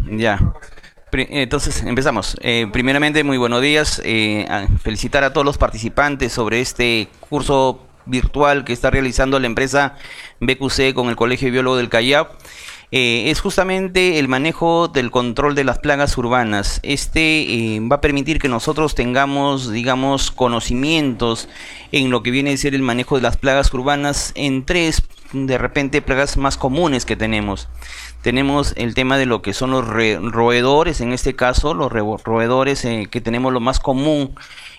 Ya. Entonces, empezamos. Primeramente, muy buenos días. Felicitar a todos los participantes sobre este curso virtual que está realizando la empresa BQC con el Colegio de Biólogos del Callao. Es justamente el manejo del control de las plagas urbanas. Va a permitir que nosotros tengamos, digamos, conocimientos en lo que viene a ser el manejo de las plagas urbanas en tres, de repente, plagas más comunes que tenemos. Tenemos el tema de lo que son los roedores, en este caso, los roedores que tenemos lo más común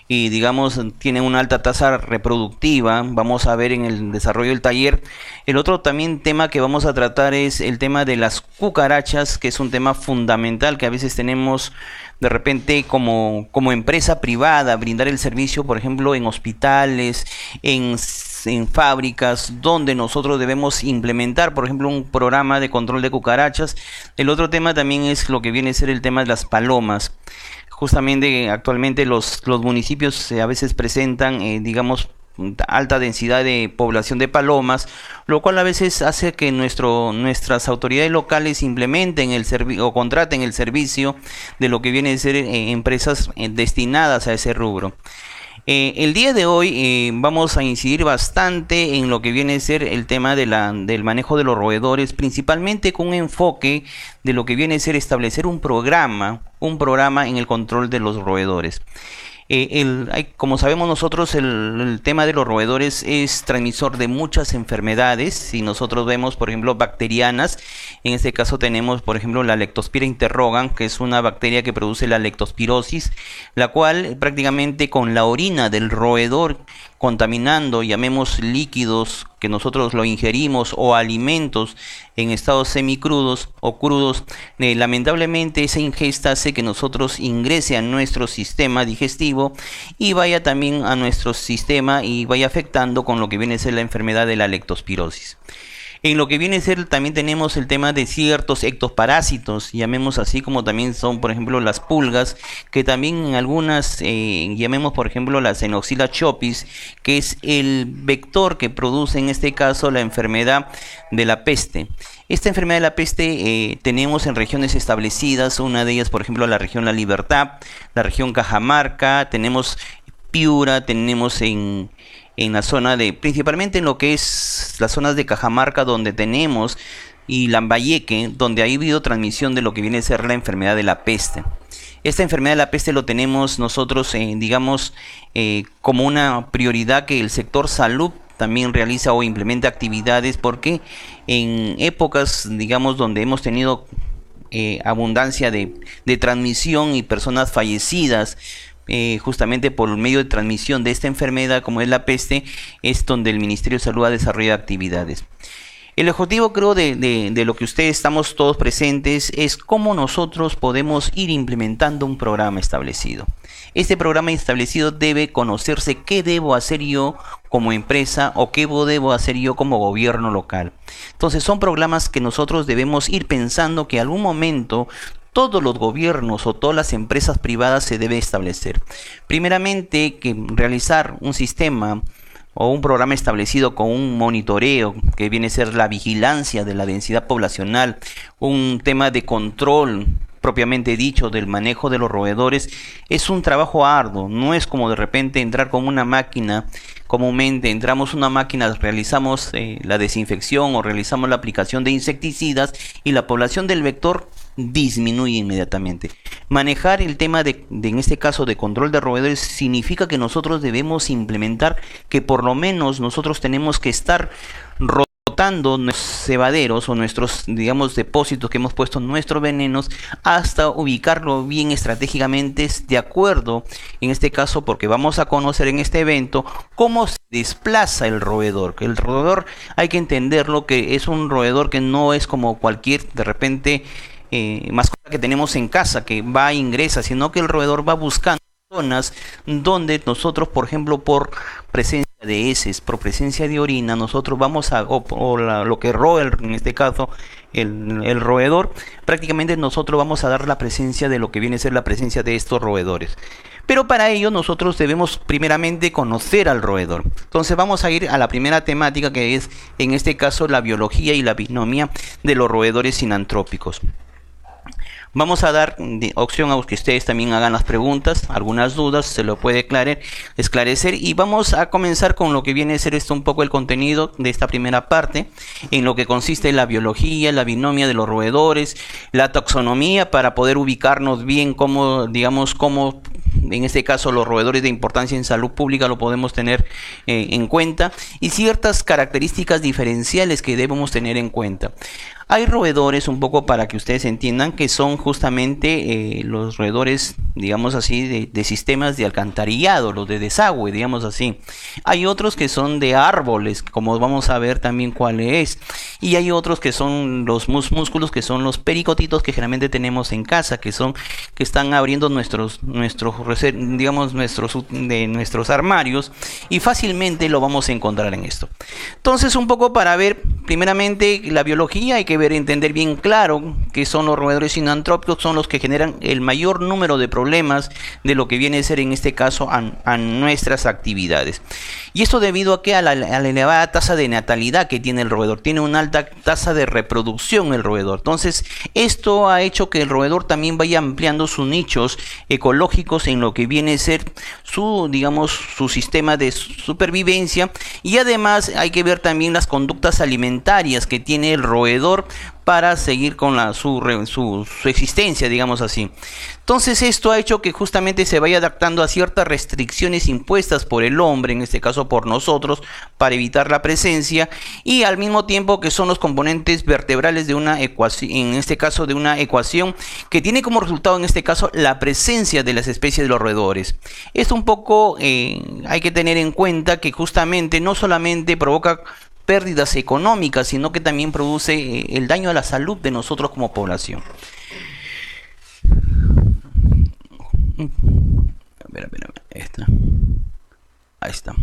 y digamos tienen una alta tasa reproductiva. Vamos a ver en el desarrollo del taller. El otro también tema que vamos a tratar es el tema de las cucarachas, que es un tema fundamental que a veces tenemos de repente como empresa privada, brindar el servicio, por ejemplo, en hospitales, en fábricas, donde nosotros debemos implementar, por ejemplo, un programa de control de cucarachas. El otro tema también es lo que viene a ser el tema de las palomas. Justamente actualmente los municipios a veces presentan, digamos, alta densidad de población de palomas, lo cual a veces hace que nuestras autoridades locales implementen el servicio o contraten el servicio de lo que viene a ser empresas destinadas a ese rubro. El día de hoy vamos a incidir bastante en lo que viene a ser el tema del manejo de los roedores, principalmente con un enfoque de lo que viene a ser establecer un programa en el control de los roedores. Como sabemos nosotros, el tema de los roedores es transmisor de muchas enfermedades. Si nosotros vemos, por ejemplo, bacterianas, en este caso tenemos, por ejemplo, la Leptospira interrogans, que es una bacteria que produce la leptospirosis, la cual prácticamente con la orina del roedor, contaminando, llamemos líquidos que nosotros lo ingerimos o alimentos en estados semicrudos o crudos, lamentablemente esa ingesta hace que nosotros ingrese a nuestro sistema digestivo y vaya también a nuestro sistema y vaya afectando con lo que viene a ser la enfermedad de la leptospirosis. En lo que viene a ser también tenemos el tema de ciertos ectoparásitos, llamemos así, como también son por ejemplo las pulgas, que también en algunas, llamemos por ejemplo la Xenoxila chopis, que es el vector que produce en este caso la enfermedad de la peste. Esta enfermedad de la peste tenemos en regiones establecidas, una de ellas por ejemplo la región La Libertad, la región Cajamarca, tenemos Piura, tenemos en la zona principalmente en lo que es las zonas de Cajamarca, donde tenemos, y Lambayeque, donde ha habido transmisión de lo que viene a ser la enfermedad de la peste. Esta enfermedad de la peste lo tenemos nosotros, digamos, como una prioridad que el sector salud también realiza o implementa actividades, porque en épocas, digamos, donde hemos tenido abundancia de transmisión y personas fallecidas, justamente por medio de transmisión de esta enfermedad como es la peste, es donde el Ministerio de Salud ha desarrollado actividades. El objetivo, creo, de lo que ustedes estamos todos presentes es cómo nosotros podemos ir implementando un programa establecido. Este programa establecido debe conocerse qué debo hacer yo como empresa o qué debo hacer yo como gobierno local. Entonces son programas que nosotros debemos ir pensando que en algún momento todos los gobiernos o todas las empresas privadas se debe establecer. Primeramente, que realizar un sistema o un programa establecido con un monitoreo que viene a ser la vigilancia de la densidad poblacional, un tema de control propiamente dicho del manejo de los roedores, es un trabajo arduo. No es como de repente entrar con una máquina. Comúnmente entramos una máquina, realizamos la desinfección o realizamos la aplicación de insecticidas y la población del vector disminuye inmediatamente. Manejar el tema en este caso de control de roedores significa que nosotros debemos implementar que por lo menos nosotros tenemos que estar rotando nuestros cebaderos o nuestros, digamos, depósitos que hemos puesto nuestros venenos hasta ubicarlo bien estratégicamente, de acuerdo, en este caso, porque vamos a conocer en este evento cómo se desplaza el roedor. Que el roedor hay que entenderlo, que es un roedor que no es como cualquier, de repente, mascota que tenemos en casa, que va e ingresa, sino que el roedor va buscando zonas donde nosotros, por ejemplo, por presencia de heces, por presencia de orina, nosotros vamos lo que roe, en este caso, el roedor, prácticamente nosotros vamos a dar la presencia de lo que viene a ser la presencia de estos roedores. Pero para ello nosotros debemos primeramente conocer al roedor. Entonces vamos a ir a la primera temática, que es, en este caso, la biología y la binomia de los roedores sinantrópicos. Vamos a dar opción a que ustedes también hagan las preguntas, algunas dudas, se lo puede esclarecer, y vamos a comenzar con lo que viene a ser esto un poco el contenido de esta primera parte, en lo que consiste la biología, la binomia de los roedores, la taxonomía para poder ubicarnos bien cómo, digamos, cómo en este caso los roedores de importancia en salud pública lo podemos tener en cuenta, y ciertas características diferenciales que debemos tener en cuenta. Hay roedores, un poco para que ustedes entiendan, que son justamente los roedores, digamos así, de sistemas de alcantarillado, los de desagüe, digamos así. Hay otros que son de árboles, como vamos a ver también cuál es. Y hay otros que son los músculos, que son los pericotitos que generalmente tenemos en casa, que están abriendo nuestros armarios, y fácilmente lo vamos a encontrar en esto. Entonces, un poco para ver, primeramente, la biología. Hay que entender bien claro que son los roedores sinantrópicos, son los que generan el mayor número de problemas de lo que viene a ser en este caso a nuestras actividades. Y esto debido a que a la elevada tasa de natalidad que tiene el roedor, tiene una alta tasa de reproducción el roedor. Entonces, esto ha hecho que el roedor también vaya ampliando sus nichos ecológicos en lo que viene a ser su sistema de supervivencia, y además hay que ver también las conductas alimentarias que tiene el roedor para seguir con su existencia, digamos así. Entonces, esto ha hecho que justamente se vaya adaptando a ciertas restricciones impuestas por el hombre, en este caso por nosotros, para evitar la presencia, y al mismo tiempo que son los componentes vertebrales de una ecuación, en este caso de una ecuación que tiene como resultado en este caso la presencia de las especies de los roedores. Esto un poco hay que tener en cuenta que justamente no solamente provoca pérdidas económicas, sino que también produce el daño a la salud de nosotros como población. Ahí está.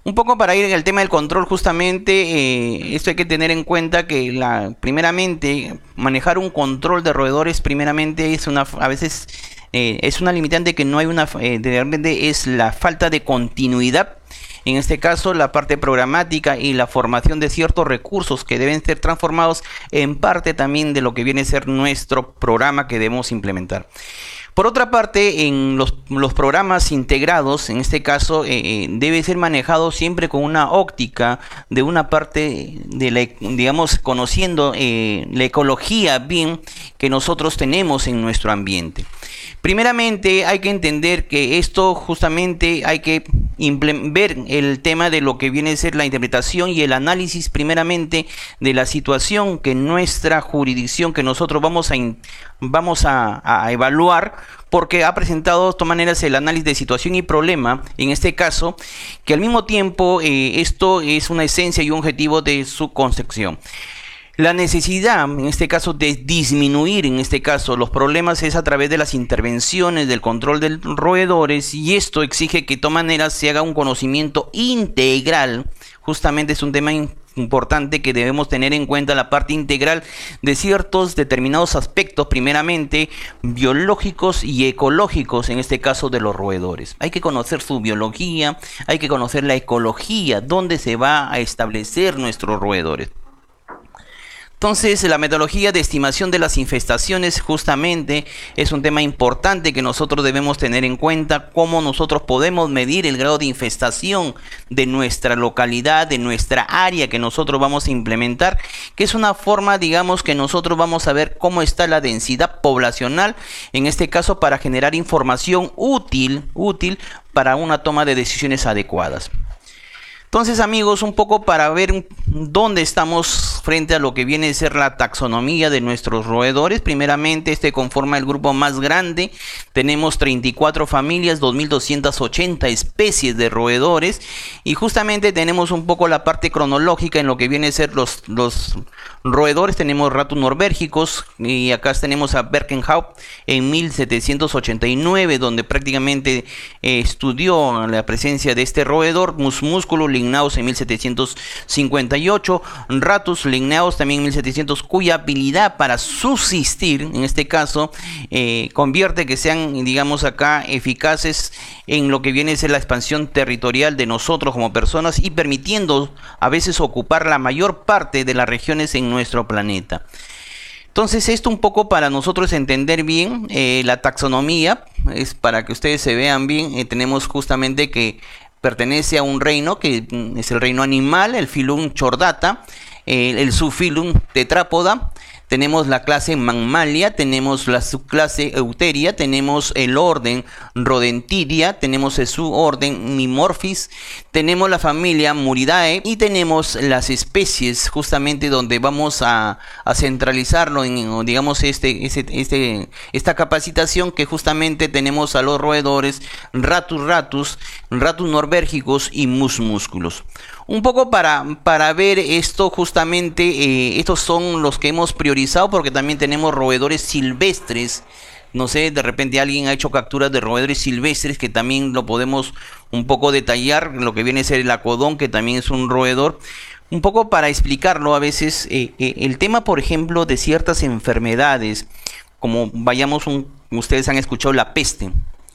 Un poco para ir en el tema del control, justamente, esto hay que tener en cuenta que primeramente manejar un control de roedores primeramente a veces es una limitante, que no hay realmente es la falta de continuidad. En este caso, la parte programática y la formación de ciertos recursos que deben ser transformados en parte también de lo que viene a ser nuestro programa que debemos implementar. Por otra parte, en los programas integrados, en este caso, debe ser manejado siempre con una óptica de una parte de conociendo la ecología bien que nosotros tenemos en nuestro ambiente. Primeramente, hay que entender que esto justamente hay que ver el tema de lo que viene a ser la interpretación y el análisis primeramente de la situación que nuestra jurisdicción, que nosotros vamos a evaluar, porque ha presentado de todas maneras el análisis de situación y problema, en este caso, que al mismo tiempo esto es una esencia y un objetivo de su concepción. La necesidad, en este caso, de disminuir, en este caso, los problemas es a través de las intervenciones del control de roedores, y esto exige que de todas maneras se haga un conocimiento integral. Justamente es un tema importante que debemos tener en cuenta, la parte integral de ciertos determinados aspectos, primeramente biológicos y ecológicos, en este caso de los roedores. Hay que conocer su biología, hay que conocer la ecología, dónde se va a establecer nuestros roedores. Entonces, la metodología de estimación de las infestaciones justamente es un tema importante que nosotros debemos tener en cuenta, cómo nosotros podemos medir el grado de infestación de nuestra localidad, de nuestra área que nosotros vamos a implementar, que es una forma, digamos, que nosotros vamos a ver cómo está la densidad poblacional, en este caso para generar información útil para una toma de decisiones adecuadas. Entonces, amigos, un poco para ver dónde estamos frente a lo que viene a ser la taxonomía de nuestros roedores. Primeramente, este conforma el grupo más grande. Tenemos 34 familias, 2.280 especies de roedores. Y justamente tenemos un poco la parte cronológica en lo que viene a ser los roedores. Tenemos ratus norbérgicos, y acá tenemos a Birkenhaupt en 1789, donde prácticamente estudió la presencia de este roedor. Musculus lignaeus en 1758, Ratus lignaeus también en 1700, cuya habilidad para subsistir, en este caso, convierte que sean, digamos acá, eficaces en lo que viene a ser la expansión territorial de nosotros como personas, y permitiendo a veces ocupar la mayor parte de las regiones en nuestro planeta. Entonces, esto un poco para nosotros entender bien la taxonomía, es para que ustedes se vean bien. Tenemos justamente que pertenece a un reino que es el reino animal, el filum Chordata, el subfilum Tetrápoda. Tenemos la clase Mammalia, tenemos la subclase Euteria, tenemos el orden Rodentidia, tenemos el suborden Mimorphis, tenemos la familia Muridae y tenemos las especies justamente donde vamos a centralizarlo en, digamos, esta capacitación, que justamente tenemos a los roedores Ratus ratus, Ratus norbergicus y Mus musculus. Un poco para ver esto justamente, estos son los que hemos priorizado, porque también tenemos roedores silvestres. No sé, de repente alguien ha hecho capturas de roedores silvestres, que también lo podemos un poco detallar, lo que viene a ser el acodón, que también es un roedor. Un poco para explicarlo a veces, el tema, por ejemplo, de ciertas enfermedades, como ustedes han escuchado la peste.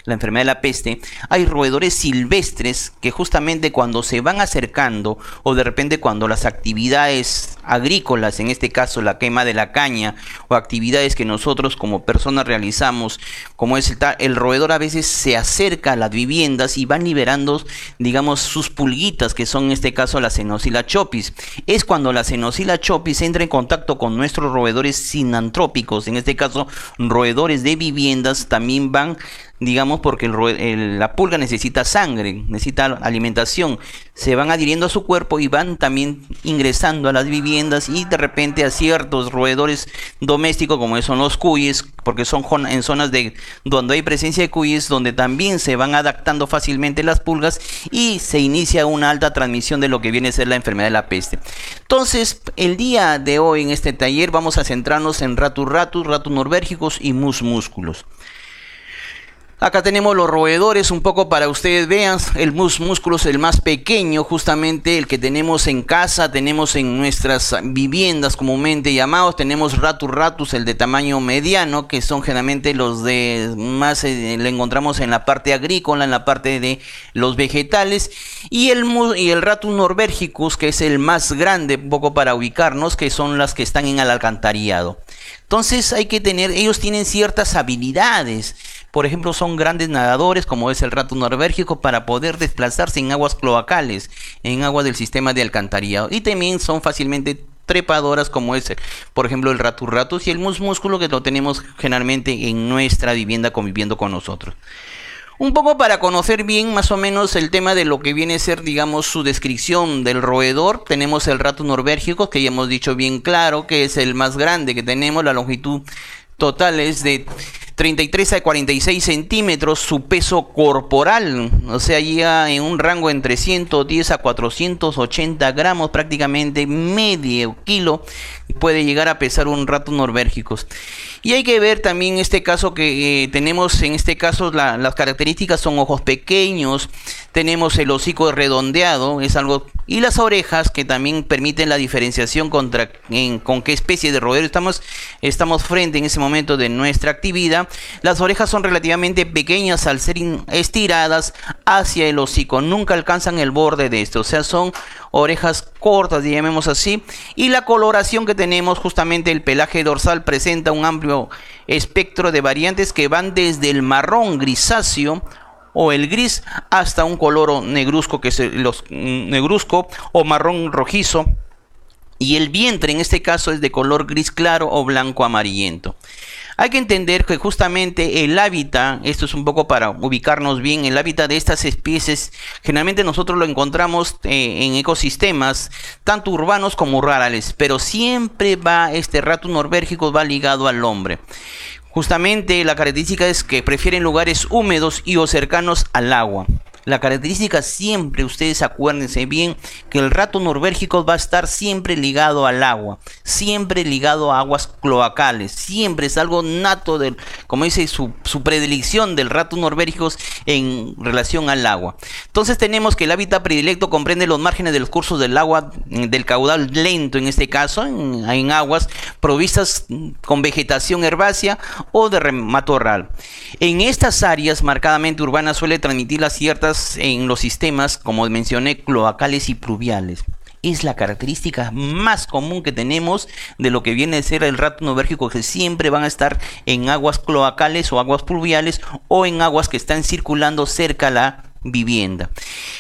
La enfermedad de la peste, hay roedores silvestres que justamente cuando se van acercando, o de repente cuando las actividades agrícolas, en este caso la quema de la caña, o actividades que nosotros como personas realizamos, como es el roedor, a veces se acerca a las viviendas y van liberando, digamos, sus pulguitas, que son en este caso la Xenocilla chopis. Es cuando la Xenocilla chopis entra en contacto con nuestros roedores sinantrópicos, en este caso roedores de viviendas, también van, digamos, porque la pulga necesita sangre, necesita alimentación, se van adhiriendo a su cuerpo y van también ingresando a las viviendas, y de repente a ciertos roedores domésticos, como son los cuyes, porque son en zonas donde hay presencia de cuyes, donde también se van adaptando fácilmente las pulgas y se inicia una alta transmisión de lo que viene a ser la enfermedad de la peste. Entonces, el día de hoy en este taller vamos a centrarnos en Ratus ratus, Ratus norbergicus y Mus musculus. Acá tenemos los roedores, un poco para ustedes vean. El Mus musculus, el más pequeño, justamente el que tenemos en casa, tenemos en nuestras viviendas comúnmente llamados. Tenemos Ratus ratus, el de tamaño mediano, que son generalmente los de más, le encontramos en la parte agrícola, en la parte de los vegetales. Y el Ratus norbergicus, que es el más grande, un poco para ubicarnos, que son las que están en el alcantarillado. Entonces ellos tienen ciertas habilidades. Por ejemplo, son grandes nadadores, como es el Ratus norbergico, para poder desplazarse en aguas cloacales, en aguas del sistema de alcantarillado. Y también son fácilmente trepadoras, como es, por ejemplo, el Ratus ratus y el Mus musculus, que lo tenemos generalmente en nuestra vivienda conviviendo con nosotros. Un poco para conocer bien más o menos el tema de lo que viene a ser, digamos, su descripción del roedor. Tenemos el Ratus norbergicus, que ya hemos dicho bien claro, que es el más grande que tenemos. La longitud total es de 33 a 46 centímetros, su peso corporal, o sea, llega en un rango entre 110 a 480 gramos, prácticamente medio kilo, puede llegar a pesar un Ratus norbergicus. Y hay que ver también en este caso que tenemos, en este caso las características son ojos pequeños, tenemos el hocico redondeado, es algo, y las orejas, que también permiten la diferenciación con qué especie de roedor estamos frente en ese momento de nuestra actividad. Las orejas son relativamente pequeñas al ser estiradas hacia el hocico, nunca alcanzan el borde de esto, o sea, son orejas cortas, llamemos así. Y la coloración que tenemos, justamente el pelaje dorsal presenta un amplio espectro de variantes que van desde el marrón grisáceo o el gris hasta un color negruzco, que es negruzco o marrón rojizo. Y el vientre en este caso es de color gris claro o blanco amarillento. Hay que entender que justamente el hábitat, esto es un poco para ubicarnos bien, el hábitat de estas especies, generalmente nosotros lo encontramos en ecosistemas, tanto urbanos como rurales, pero siempre este Ratus norbergicus va ligado al hombre. Justamente la característica es que prefieren lugares húmedos y o cercanos al agua. La característica siempre, ustedes acuérdense bien, que el Ratus norbergicus va a estar siempre ligado al agua, siempre ligado a aguas cloacales, siempre es algo nato, como dice su predilección del Ratus norbergicus en relación al agua. Entonces tenemos que el hábitat predilecto comprende los márgenes de los cursos del agua, del caudal lento en este caso, en aguas provistas con vegetación herbácea o de matorral. En estas áreas marcadamente urbanas suele transmitir las ciertas en los sistemas, como mencioné, cloacales y pluviales. es la característica más común que tenemos de lo que viene a ser el rato nubérgico, que siempre van a estar en aguas cloacales o aguas pluviales o en aguas que están circulando cerca a la vivienda.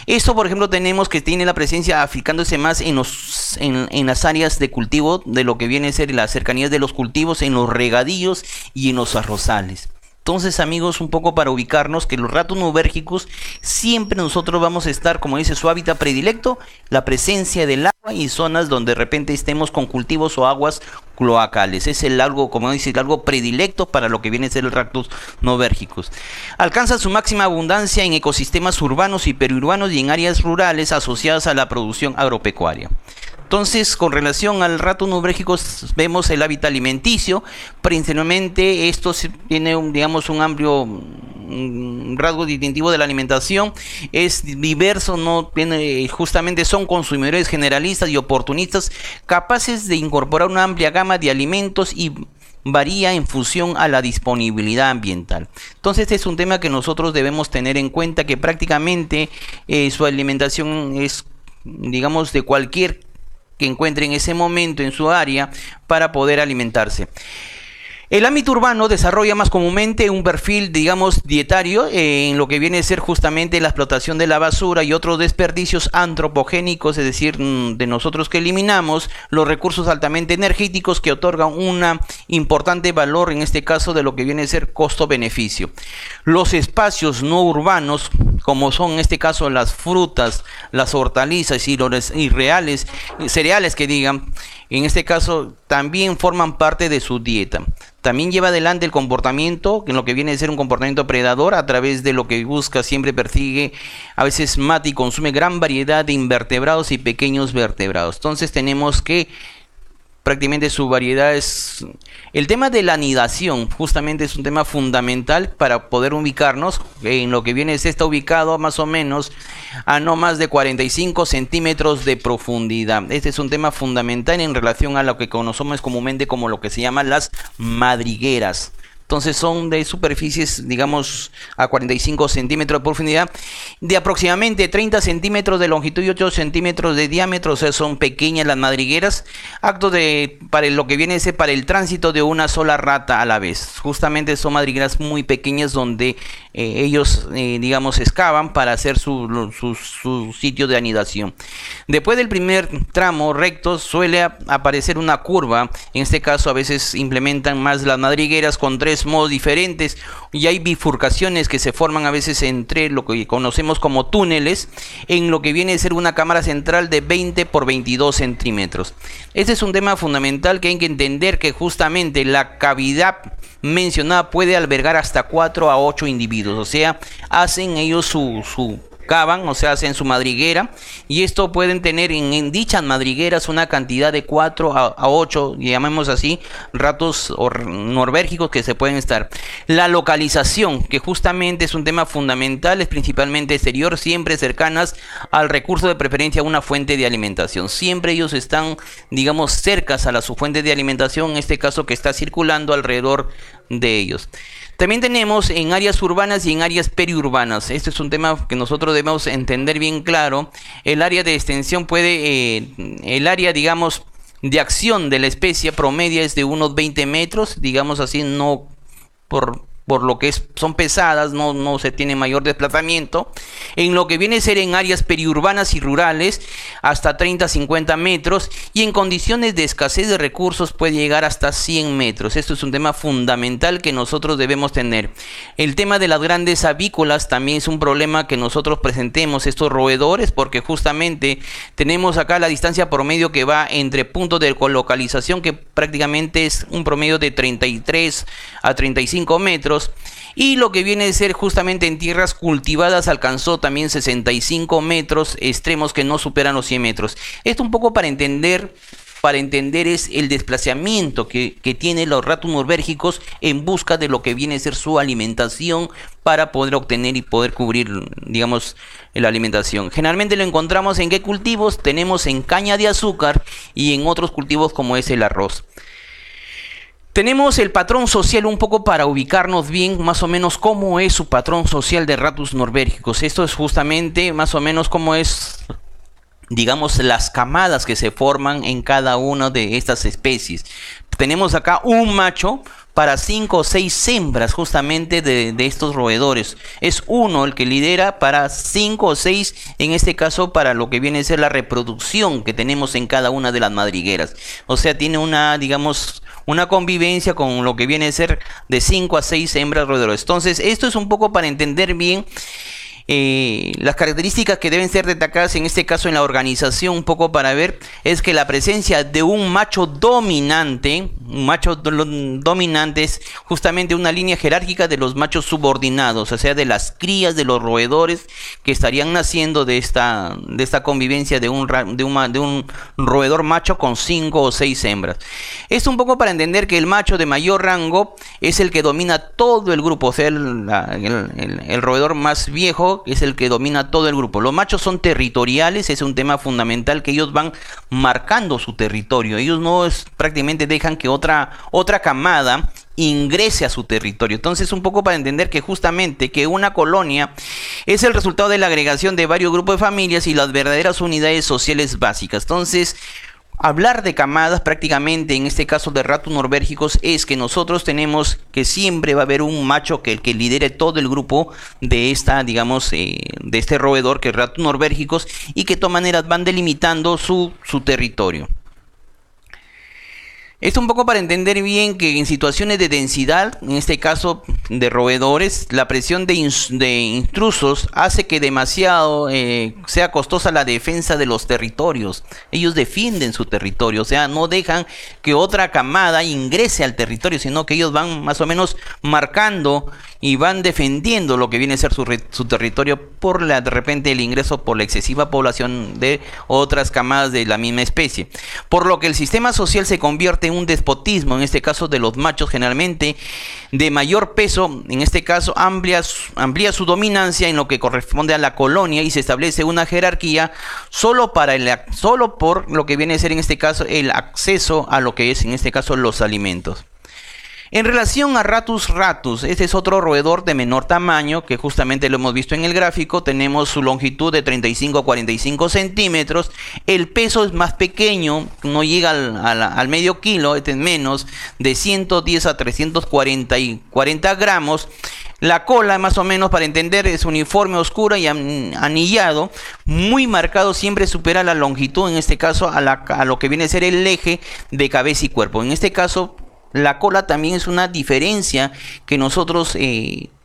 Esto, por ejemplo, tenemos que tiene la presencia aficándose más en las áreas de cultivo de lo que viene a ser las cercanías de los cultivos, en los regadíos y en los arrozales. Entonces, amigos, un poco para ubicarnos que los ratos nubérgicos siempre nosotros vamos a estar, como dice su hábitat predilecto, la presencia del agua y zonas donde de repente estemos con cultivos o aguas cloacales. Es el algo, como dice, el algo predilecto para lo que viene a ser el ratos nubérgicos. Alcanza su máxima abundancia en ecosistemas urbanos y periurbanos y en áreas rurales asociadas a la producción agropecuaria. Entonces, con relación al rato nubérgico, vemos el hábitat alimenticio. Principalmente esto tiene digamos un amplio rasgo distintivo de la alimentación, es diverso, no tiene, justamente son consumidores generalistas y oportunistas capaces de incorporar una amplia gama de alimentos y varía en función a la disponibilidad ambiental. Entonces este es un tema que nosotros debemos tener en cuenta, que prácticamente su alimentación es, digamos, de cualquier que encuentre en ese momento en su área para poder alimentarse. El ámbito urbano desarrolla más comúnmente un perfil, digamos, dietario en lo que viene a ser justamente la explotación de la basura y otros desperdicios antropogénicos, es decir, de nosotros que eliminamos los recursos altamente energéticos que otorgan un importante valor, en este caso, de lo que viene a ser costo-beneficio. Los espacios no urbanos, como son en este caso las frutas, las hortalizas y los cereales que digan, en este caso también forman parte de su dieta. También lleva adelante el comportamiento, en lo que viene a ser un comportamiento predador, a través de lo que busca, siempre persigue, a veces mata y consume gran variedad de invertebrados y pequeños vertebrados. Entonces tenemos que prácticamente su variedad es... El tema de la anidación justamente es un tema fundamental para poder ubicarnos. En lo que viene está ubicado más o menos a no más de 45 centímetros de profundidad. Este es un tema fundamental en relación a lo que conocemos comúnmente como lo que se llaman las madrigueras. Entonces son de superficies, digamos, a 45 centímetros de profundidad, de aproximadamente 30 centímetros de longitud y 8 centímetros de diámetro. O sea, son pequeñas las madrigueras, acto de, para lo que viene a ser para el tránsito de una sola rata a la vez. Justamente son madrigueras muy pequeñas donde ellos, digamos, excavan para hacer su sitio de anidación. Después del primer tramo recto suele aparecer una curva. En este caso a veces implementan más las madrigueras con tres modos diferentes y hay bifurcaciones que se forman a veces entre lo que conocemos como túneles, en lo que viene a ser una cámara central de 20 por 22 centímetros. Este es un tema fundamental que hay que entender, que justamente la cavidad mencionada puede albergar hasta 4 a 8 individuos, o sea, hacen ellos cavan, o sea, hacen su madriguera, y esto pueden tener en dichas madrigueras una cantidad de 4 a 8, llamemos así, ratos nubérgicos que se pueden estar. La localización, que justamente es un tema fundamental, es principalmente exterior, siempre cercanas al recurso, de preferencia a una fuente de alimentación. Siempre ellos están, digamos, cercas a su fuente de alimentación, en este caso que está circulando alrededor de ellos. También tenemos en áreas urbanas y en áreas periurbanas. Este es un tema que nosotros debemos entender bien claro. El área de extensión el área, digamos, de acción de la especie promedia es de unos 20 metros, digamos así, no por lo que son pesadas, no se tiene mayor desplazamiento. En lo que viene a ser en áreas periurbanas y rurales, hasta 30-50 metros, y en condiciones de escasez de recursos puede llegar hasta 100 metros. Esto es un tema fundamental que nosotros debemos tener. El tema de las grandes avícolas también es un problema que nosotros presentemos, estos roedores, porque justamente tenemos acá la distancia promedio que va entre puntos de colocalización, que prácticamente es un promedio de 33 a 35 metros. Y lo que viene a ser justamente en tierras cultivadas alcanzó también 65 metros extremos que no superan los 100 metros. Esto un poco para entender es el desplazamiento que tienen los ratos nubérgicos en busca de lo que viene a ser su alimentación para poder obtener y poder cubrir, digamos, la alimentación. Generalmente lo encontramos en qué cultivos, tenemos en caña de azúcar y en otros cultivos como es el arroz. Tenemos el patrón social un poco para ubicarnos bien, más o menos cómo es su patrón social de ratos nubérgicos. Esto es justamente más o menos cómo es digamos, las camadas que se forman en cada una de estas especies. Tenemos acá un macho para 5 o 6 hembras justamente de estos roedores. Es uno el que lidera para 5 o 6, en este caso para lo que viene a ser la reproducción que tenemos en cada una de las madrigueras. O sea, tiene una, digamos, una convivencia con lo que viene a ser de 5 a 6 hembras roedores. Entonces, esto es un poco para entender bien las características que deben ser destacadas en este caso en la organización, un poco para ver, es que la presencia de un macho dominante, es justamente una línea jerárquica de los machos subordinados, o sea, de las crías de los roedores que estarían naciendo de esta convivencia de un roedor macho con 5 o 6 hembras. Esto un poco para entender que el macho de mayor rango es el que domina todo el grupo, o sea, el roedor más viejo es el que domina todo el grupo. Los machos son territoriales, es un tema fundamental, que ellos van marcando su territorio. Ellos prácticamente dejan que otra camada ingrese a su territorio. Entonces, un poco para entender que justamente que una colonia es el resultado de la agregación de varios grupos de familias y las verdaderas unidades sociales básicas. Entonces, hablar de camadas prácticamente en este caso de ratos norvégicos es que nosotros tenemos que siempre va a haber un macho que lidere todo el grupo de digamos, de este roedor, que es ratos norvégicos, y que de todas maneras van delimitando su territorio. Esto un poco para entender bien que en situaciones de densidad, en este caso de roedores, la presión de intrusos hace que demasiado sea costosa la defensa de los territorios. Ellos defienden su territorio, o sea, no dejan que otra camada ingrese al territorio, sino que ellos van más o menos marcando y van defendiendo lo que viene a ser su territorio por de repente el ingreso por la excesiva población de otras camadas de la misma especie. Por lo que el sistema social se convierte en un despotismo, en este caso de los machos generalmente de mayor peso, en este caso amplía su dominancia en lo que corresponde a la colonia, y se establece una jerarquía solo por lo que viene a ser en este caso el acceso a lo que es en este caso los alimentos. En relación a Ratus ratus, este es otro roedor de menor tamaño, que justamente lo hemos visto en el gráfico. Tenemos su longitud de 35 a 45 centímetros, el peso es más pequeño, no llega al medio kilo, este es menos, de 110 a 340 gramos. La cola, más o menos para entender, es uniforme, oscura y anillado, muy marcado, siempre supera la longitud, en este caso a lo que viene a ser el eje de cabeza y cuerpo. En este caso, la cola también es una diferencia que nosotros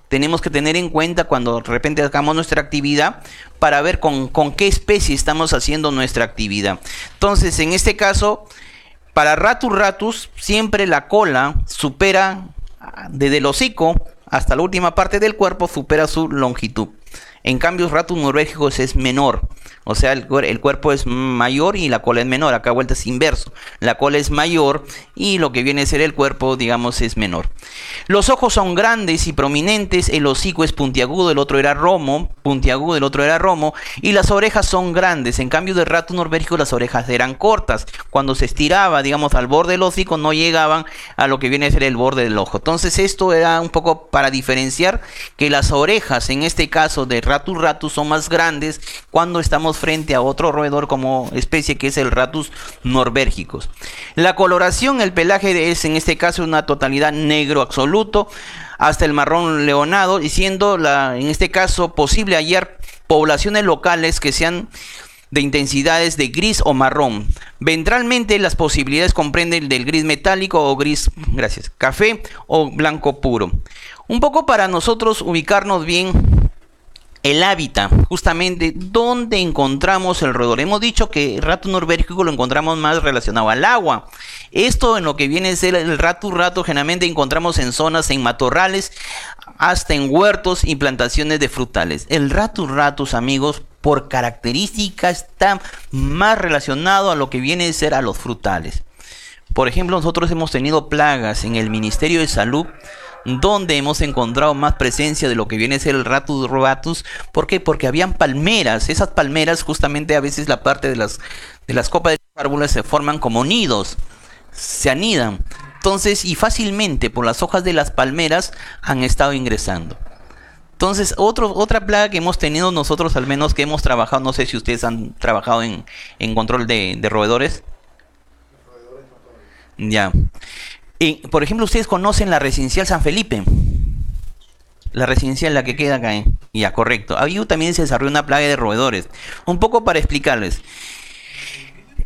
tenemos que tener en cuenta cuando de repente hagamos nuestra actividad, para ver con qué especie estamos haciendo nuestra actividad. Entonces, en este caso, para Ratus ratus, siempre la cola supera, desde el hocico hasta la última parte del cuerpo, supera su longitud. En cambio, Ratus norvégicos es menor, o sea, el cuerpo es mayor y la cola es menor. Acá vuelta es inverso, la cola es mayor y lo que viene a ser el cuerpo, digamos, es menor. Los ojos son grandes y prominentes, el hocico es puntiagudo, el otro era romo, y las orejas son grandes. En cambio, de Ratus norvégicos las orejas eran cortas, cuando se estiraba, digamos, al borde del hocico, no llegaban a lo que viene a ser el borde del ojo. Entonces, esto era un poco para diferenciar que las orejas, en este caso de Ratus ratus, son más grandes cuando estamos frente a otro roedor como especie, que es el Ratus norvégicos. La coloración, el pelaje es en este caso una totalidad negro absoluto hasta el marrón leonado, y siendo en este caso posible hallar poblaciones locales que sean de intensidades de gris o marrón. Ventralmente las posibilidades comprenden del gris metálico o gris, café o blanco puro. Un poco para nosotros ubicarnos bien el hábitat, justamente donde encontramos el roedor. Hemos dicho que el Ratus norvégico lo encontramos más relacionado al agua. Esto en lo que viene a ser el Ratus ratus, generalmente encontramos en zonas, en matorrales, hasta en huertos y plantaciones de frutales. El Ratus ratus, amigos, por característica está más relacionado a lo que viene a ser a los frutales. Por ejemplo, nosotros hemos tenido plagas en el Ministerio de Salud, donde hemos encontrado más presencia de lo que viene a ser el Ratus ratus. ¿Por qué? Porque habían palmeras. Esas palmeras, justamente a veces la parte de las copas de los árboles se forman como nidos, se anidan. Entonces, y fácilmente por las hojas de las palmeras han estado ingresando. Entonces, otra plaga que hemos tenido nosotros, al menos que hemos trabajado, no sé si ustedes han trabajado en control de roedores. Ya. Y, por ejemplo, ustedes conocen la residencial San Felipe. La residencial, la que queda acá, ¿eh? Ya, correcto. Ahí también se desarrolló una plaga de roedores. Un poco para explicarles.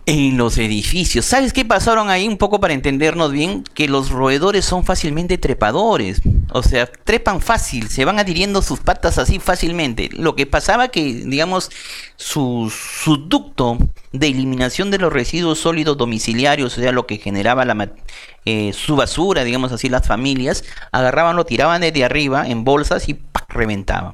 En los edificios. ¿Sabes qué pasaron ahí? Un poco para entendernos bien, que los roedores son fácilmente trepadores. O sea, trepan fácil, se van adhiriendo sus patas así fácilmente. Lo que pasaba que, digamos, su ducto de eliminación de los residuos sólidos domiciliarios, o sea, lo que generaba su basura, digamos así, las familias, agarraban, lo tiraban desde arriba en bolsas y ¡pac! Reventaban.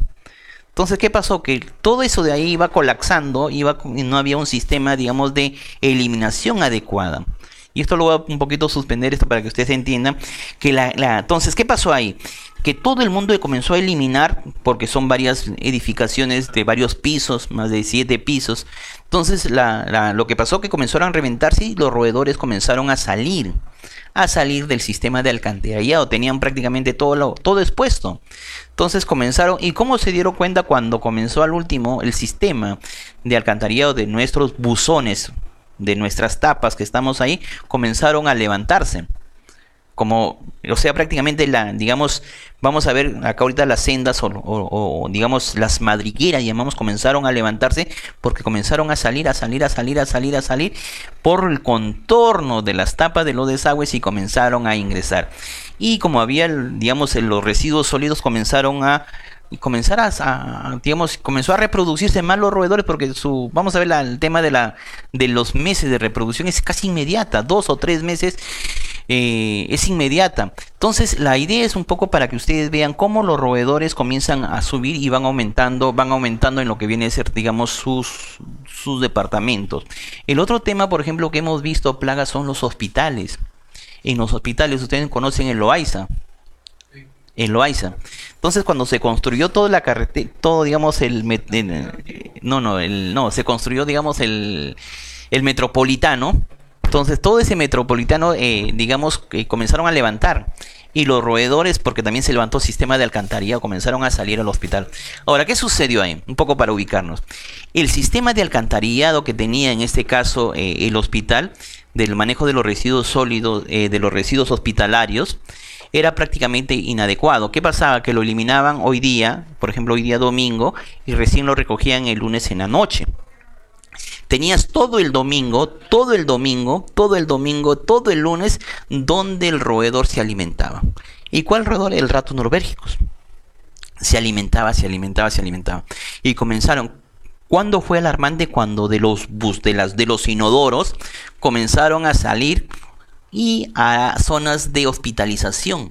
Entonces, ¿qué pasó? Que todo eso de ahí iba colapsando, y no había un sistema, digamos, de eliminación adecuada. Y esto lo voy a un poquito suspender esto para que ustedes entiendan que entonces, ¿qué pasó ahí? Que todo el mundo comenzó a eliminar, porque son varias edificaciones de varios pisos, más de 7 pisos. Entonces, lo que pasó que comenzaron a reventarse y los roedores comenzaron a salir del sistema de alcantarillado, tenían prácticamente todo expuesto. Entonces comenzaron, ¿y cómo se dieron cuenta? Cuando comenzó al último el sistema de alcantarillado de nuestros buzones, de nuestras tapas que estamos ahí, comenzaron a levantarse. O sea, prácticamente digamos, vamos a ver acá ahorita las sendas o digamos las madrigueras, llamamos, comenzaron a levantarse porque comenzaron a salir por el contorno de las tapas de los desagües y comenzaron a ingresar. Y como había, digamos, los residuos sólidos comenzaron a digamos, comenzó a reproducirse más los roedores porque vamos a ver el tema de los meses de reproducción es casi inmediata, 2 o 3 meses. Es inmediata. Entonces la idea es un poco para que ustedes vean cómo los roedores comienzan a subir y van aumentando en lo que viene a ser, digamos, sus departamentos. El otro tema, por ejemplo, que hemos visto plagas son los hospitales. En los hospitales ustedes conocen el Loaiza. El Loaiza. Entonces, cuando se construyó toda la carretera, todo, digamos, se construyó, digamos, el metropolitano. Entonces todo ese metropolitano, digamos, comenzaron a levantar. Y los roedores, porque también se levantó sistema de alcantarillado, comenzaron a salir al hospital. Ahora, ¿qué sucedió ahí? Un poco para ubicarnos. El sistema de alcantarillado que tenía en este caso el hospital, del manejo de los residuos sólidos, de los residuos hospitalarios, era prácticamente inadecuado. ¿Qué pasaba? Que lo eliminaban hoy día, por ejemplo hoy día domingo, y recién lo recogían el lunes en la noche. Tenías todo el domingo, todo el lunes, donde el roedor se alimentaba. ¿Y cuál roedor? El rato norbergicus. Se alimentaba. Y comenzaron. ¿Cuándo fue alarmante? Cuando de los inodoros comenzaron a salir y a zonas de hospitalización.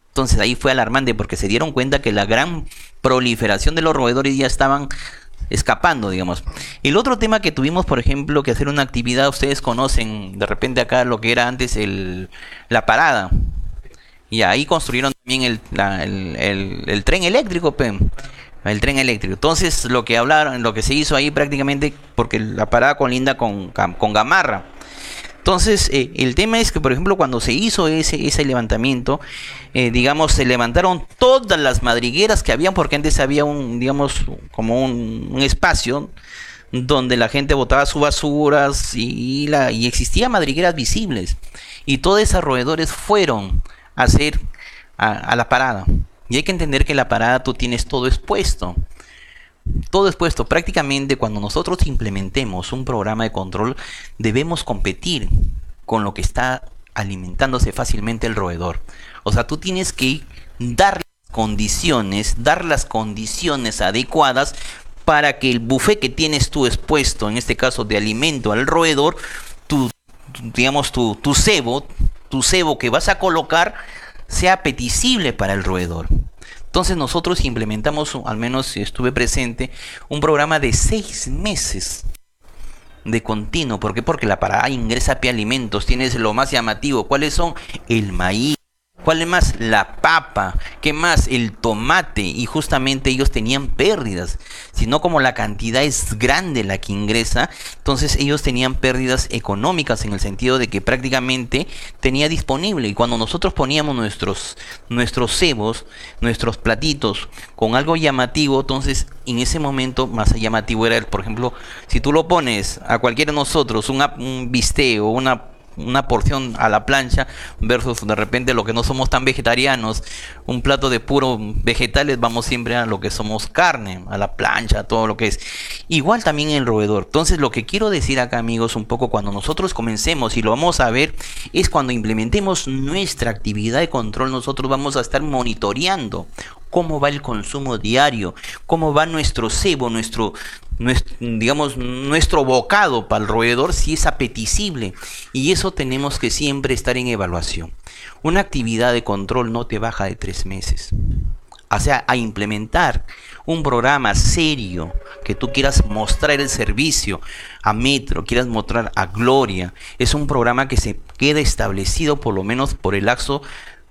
Entonces ahí fue alarmante porque se dieron cuenta que la gran proliferación de los roedores ya estaban escapando, digamos. El otro tema que tuvimos, por ejemplo, que hacer una actividad, ustedes conocen de repente acá lo que era antes la parada. Y ahí construyeron también el tren eléctrico, el tren eléctrico. Entonces lo que se hizo ahí prácticamente, porque la parada colinda con Gamarra. Entonces, el tema es que, por ejemplo, cuando se hizo ese levantamiento, digamos, se levantaron todas las madrigueras que habían, porque antes había digamos, como un espacio donde la gente botaba sus basuras y existían madrigueras visibles. Y todos esos roedores fueron a la parada. Y hay que entender que en la parada tú tienes todo expuesto. Todo expuesto. Prácticamente cuando nosotros implementemos un programa de control, debemos competir con lo que está alimentándose fácilmente el roedor. O sea, tú tienes que dar las condiciones adecuadas para que el buffet que tienes tú expuesto, en este caso de alimento al roedor, digamos tu cebo que vas a colocar sea apetecible para el roedor. Entonces nosotros implementamos, al menos estuve presente, un programa de 6 meses de continuo. ¿Por qué? Porque la parada ingresa alimentos. Tienes lo más llamativo. ¿Cuáles son? El maíz, ¿Cuál es más? La papa. ¿Qué más? El tomate. Y justamente ellos tenían pérdidas. Si no, como la cantidad es grande la que ingresa, entonces ellos tenían pérdidas económicas en el sentido de que prácticamente tenía disponible. Y cuando nosotros poníamos nuestros cebos, nuestros platitos con algo llamativo, entonces en ese momento más llamativo era, por ejemplo, si tú lo pones a cualquiera de nosotros, un bistec o una porción a la plancha versus de repente lo que no somos tan vegetarianos, un plato de puro vegetales, vamos siempre a lo que somos carne, a la plancha, todo lo que es. Igual también el roedor. Entonces lo que quiero decir acá, amigos, un poco cuando nosotros comencemos y lo vamos a ver, es cuando implementemos nuestra actividad de control, nosotros vamos a estar monitoreando cómo va el consumo diario, cómo va nuestro cebo, digamos, nuestro bocado para el roedor, si es apetecible. Y eso tenemos que siempre estar en evaluación. Una actividad de control no te baja de 3 meses. O sea, a implementar un programa serio que tú quieras mostrar el servicio a Metro, quieras mostrar a Gloria, es un programa que se queda establecido por lo menos por el lapso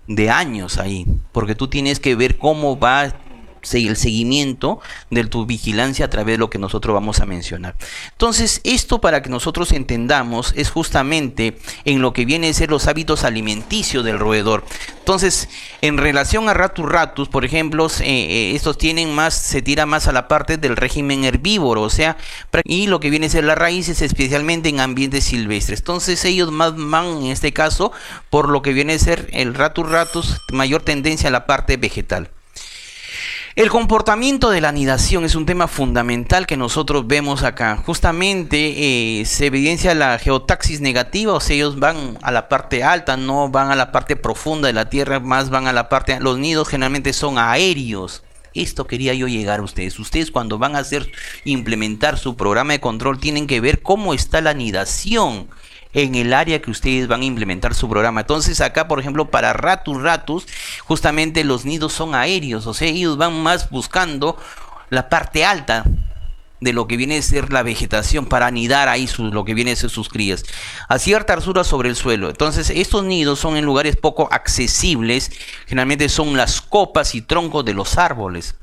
de años ahí, porque tú tienes que ver cómo va el seguimiento de tu vigilancia a través de lo que nosotros vamos a mencionar. Entonces, esto para que nosotros entendamos es justamente en lo que viene a ser los hábitos alimenticios del roedor. Entonces, en relación a Ratus ratus, por ejemplo, estos se tira más a la parte del régimen herbívoro, o sea, y lo que viene a ser las raíces, especialmente en ambientes silvestres. Entonces, ellos más van, en este caso, por lo que viene a ser el Ratus ratus, mayor tendencia a la parte vegetal. El comportamiento de la anidación es un tema fundamental que nosotros vemos acá. Justamente se evidencia la geotaxis negativa, o sea, ellos van a la parte alta, no van a la parte profunda de la tierra, más van a la parte... Los nidos generalmente son aéreos. Esto quería yo llegar a ustedes. Ustedes cuando van a implementar su programa de control tienen que ver cómo está la anidación en el área que ustedes van a implementar su programa. Entonces acá, por ejemplo, para Ratus ratus, justamente los nidos son aéreos, o sea, ellos van más buscando la parte alta de lo que viene a ser la vegetación para anidar ahí lo que viene a ser sus crías a cierta altura sobre el suelo. Entonces estos nidos son en lugares poco accesibles, generalmente son las copas y troncos de los árboles.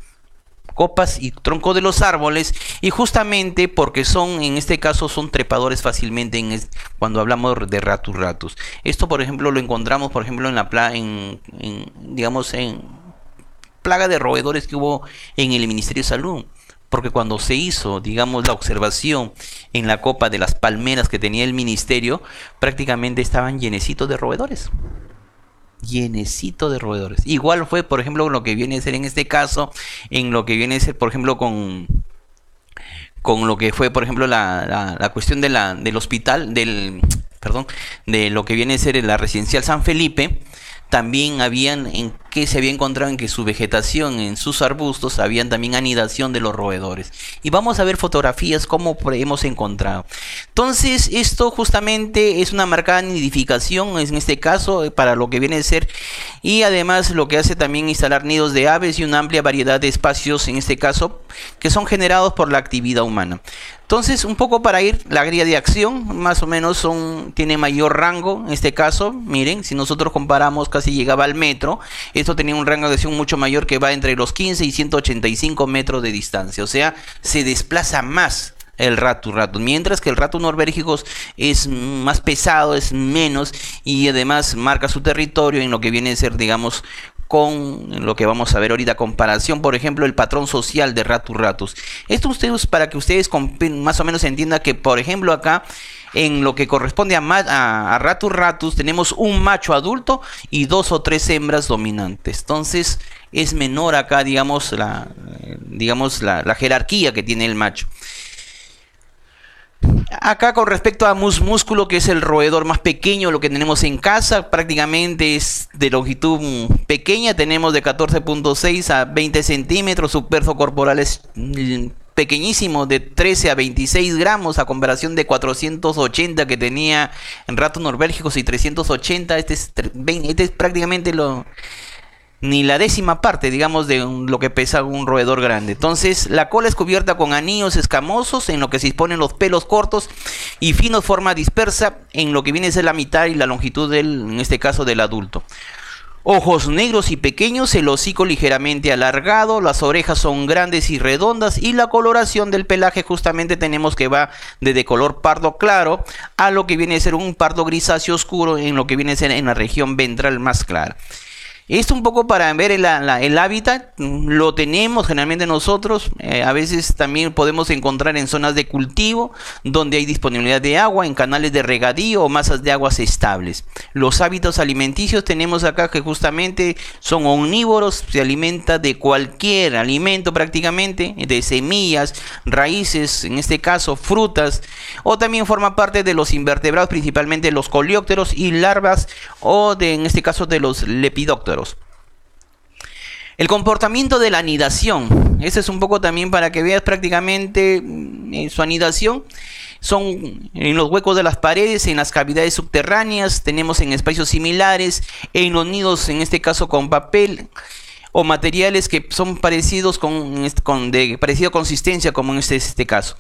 Y justamente porque en este caso son trepadores fácilmente cuando hablamos de Ratus ratus. Esto, por ejemplo, lo encontramos, por ejemplo, digamos, en plaga de roedores que hubo en el Ministerio de Salud. Porque cuando se hizo, digamos, la observación en la copa de las palmeras que tenía el ministerio, prácticamente estaban llenecitos de roedores. Igual fue, por ejemplo, lo que viene a ser en este caso, en lo que viene a ser, por ejemplo, con lo que fue, por ejemplo, la cuestión del hospital, de lo que viene a ser la residencial San Felipe. También se había encontrado en que su vegetación, en sus arbustos, habían también anidación de los roedores. Y vamos a ver fotografías como hemos encontrado. Entonces, esto justamente es una marcada nidificación, en este caso, para lo que viene a ser. Y además lo que hace también instalar nidos de aves y una amplia variedad de espacios, en este caso, que son generados por la actividad humana. Entonces, un poco para ir, la guía de acción, más o menos tiene mayor rango, en este caso, miren, si nosotros comparamos, casi llegaba al metro, esto tenía un rango de acción mucho mayor que va entre los 15 y 185 metros de distancia, o sea, se desplaza más el Ratus ratus, mientras que el Ratus norbérgicus es más pesado, es menos, y además marca su territorio en lo que viene a ser, digamos, con lo que vamos a ver ahorita, comparación, por ejemplo, el patrón social de Ratus ratus. Esto para que ustedes más o menos entiendan que, por ejemplo, acá, en lo que corresponde a Ratus ratus, tenemos un macho adulto y 2 o 3 hembras dominantes. Entonces, es menor acá, digamos, la jerarquía que tiene el macho. Acá con respecto a músculo, que es el roedor más pequeño, lo que tenemos en casa, prácticamente es de longitud pequeña, tenemos de 14.6 a 20 centímetros, su peso corporal es pequeñísimo, de 13 a 26 gramos, a comparación de 480 que tenía en Ratus norbérgicus y 380, este es prácticamente ni la décima parte, digamos, de lo que pesa un roedor grande. Entonces, la cola es cubierta con anillos escamosos, en lo que se disponen los pelos cortos y finos, forma dispersa, en lo que viene a ser la mitad y la longitud en este caso, del adulto. Ojos negros y pequeños, el hocico ligeramente alargado, las orejas son grandes y redondas y la coloración del pelaje justamente tenemos que va desde color pardo claro a lo que viene a ser un pardo grisáceo oscuro en lo que viene a ser en la región ventral más clara. Esto un poco para ver el hábitat, lo tenemos generalmente nosotros, a veces también podemos encontrar en zonas de cultivo donde hay disponibilidad de agua, en canales de regadío o masas de aguas estables. Los hábitos alimenticios tenemos acá que justamente son omnívoros, se alimenta de cualquier alimento prácticamente, de semillas, raíces, en este caso frutas, o también forma parte de los invertebrados, principalmente los coleópteros y larvas, o en este caso de los lepidópteros. El comportamiento de la anidación, eso es un poco también para que veas prácticamente su anidación. Son en los huecos de las paredes, en las cavidades subterráneas, tenemos en espacios similares, en los nidos, en este caso con papel o materiales que son parecidos de parecida consistencia, como en este caso.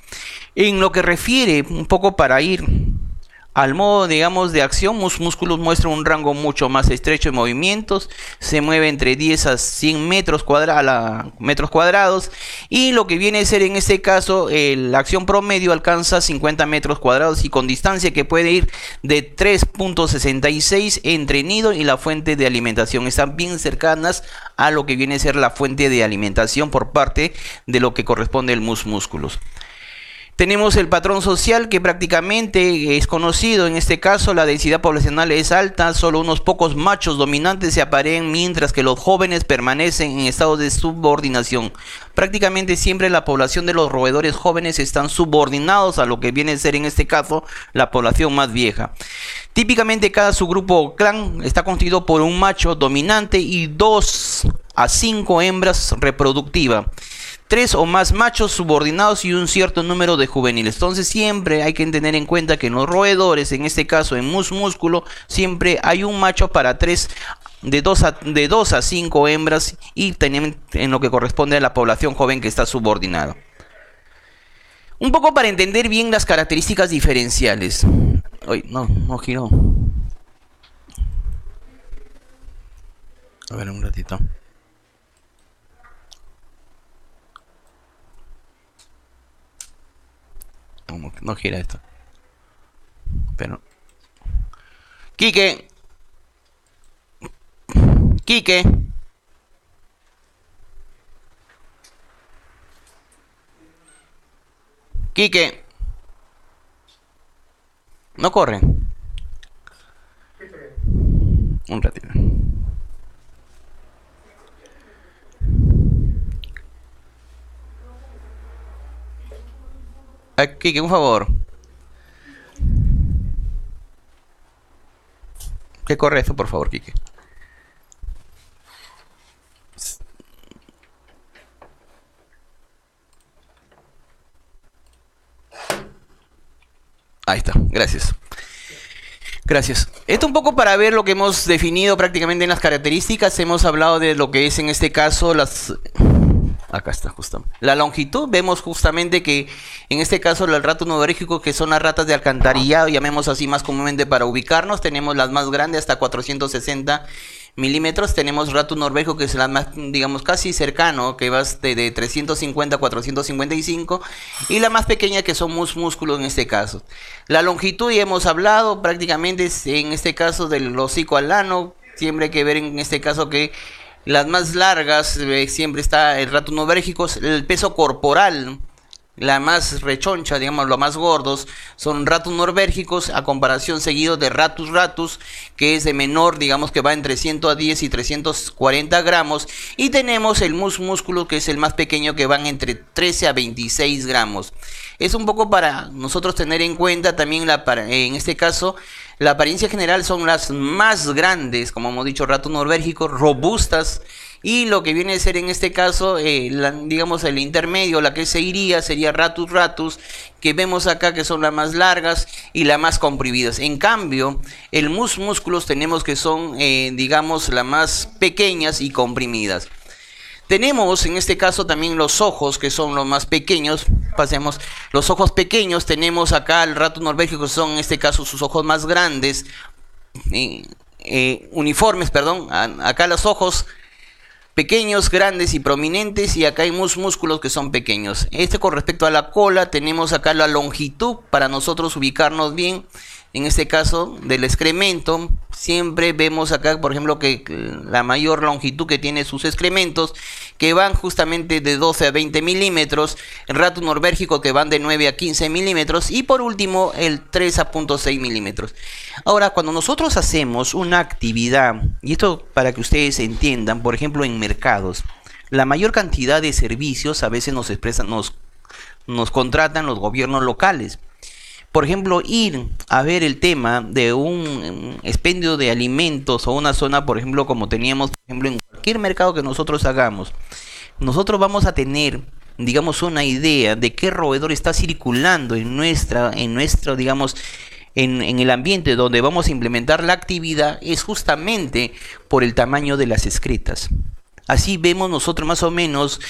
En lo que refiere un poco para ir al modo, digamos, de acción, músculos muestra un rango mucho más estrecho de movimientos, se mueve entre 10 a 100 metros cuadrados, y lo que viene a ser en este caso, la acción promedio alcanza 50 metros cuadrados y con distancia que puede ir de 3.66 entre nido y la fuente de alimentación. Están bien cercanas a lo que viene a ser la fuente de alimentación por parte de lo que corresponde al músculos. Tenemos el patrón social que prácticamente es conocido, en este caso la densidad poblacional es alta, solo unos pocos machos dominantes se aparean mientras que los jóvenes permanecen en estado de subordinación. Prácticamente siempre la población de los roedores jóvenes están subordinados a lo que viene a ser en este caso la población más vieja. Típicamente cada subgrupo o clan está constituido por un macho dominante y 2 a 5 hembras reproductivas. 3 o más machos subordinados y un cierto número de juveniles. Entonces siempre hay que tener en cuenta que en los roedores, en este caso en músculo, siempre hay un macho para 3, de 2 a 5 hembras, y tenemos en lo que corresponde a la población joven que está subordinada. Un poco para entender bien las características diferenciales. Uy, no giró. A ver, un ratito. No gira esto. Pero Quique. No corre. Un ratito. Quique, un favor. Que corre eso, por favor, Quique. Ahí está, gracias. Gracias. Esto un poco para ver lo que hemos definido prácticamente en las características. Hemos hablado de lo que es en este caso las... Acá está, justamente. La longitud, vemos justamente que en este caso el rato nodorérgico, que son las ratas de alcantarillado, llamemos así más comúnmente para ubicarnos, tenemos las más grandes hasta 460 milímetros, tenemos rato norbergico que es la más, digamos, casi cercano, que va de 350 a 455, y la más pequeña que son músculos en este caso. La longitud ya hemos hablado prácticamente en este caso del hocico al ano, siempre hay que ver en este caso que las más largas, siempre está el rato nodorérgico, el peso corporal, la más rechoncha, digamos, los más gordos, son ratos norvérgicos, a comparación seguido de ratus, que es de menor, digamos que va entre 110 y 340 gramos, y tenemos el músculo, que es el más pequeño, que van entre 13 a 26 gramos. Es un poco para nosotros tener en cuenta también, en este caso, la apariencia general son las más grandes, como hemos dicho, ratos norvérgicos, robustas, y lo que viene a ser en este caso, digamos el intermedio, la que seguiría sería ratus, que vemos acá que son las más largas y las más comprimidas. En cambio, el músculos tenemos que son, digamos, las más pequeñas y comprimidas. Tenemos en este caso también los ojos, que son los más pequeños. Pasemos los ojos pequeños. Tenemos acá el rato norvérgico, que son en este caso sus ojos más grandes. uniformes, perdón, acá los ojos pequeños, grandes y prominentes, y acá hay músculos que son pequeños. Con respecto a la cola, tenemos acá la longitud para nosotros ubicarnos bien. En este caso del excremento, siempre vemos acá, por ejemplo, que la mayor longitud que tiene sus excrementos, que van justamente de 12 a 20 milímetros, el rato norbérgico que van de 9 a 15 milímetros, y por último el 3 a 0.6 milímetros. Ahora, cuando nosotros hacemos una actividad, y esto para que ustedes entiendan, por ejemplo en mercados, la mayor cantidad de servicios a veces nos contratan los gobiernos locales. Por ejemplo, ir a ver el tema de un expendio de alimentos o una zona, por ejemplo, como teníamos, por ejemplo, en cualquier mercado que nosotros hagamos, nosotros vamos a tener, digamos, una idea de qué roedor está circulando en nuestro, digamos, en el ambiente donde vamos a implementar la actividad, es justamente por el tamaño de las excretas. Así vemos nosotros más o menos,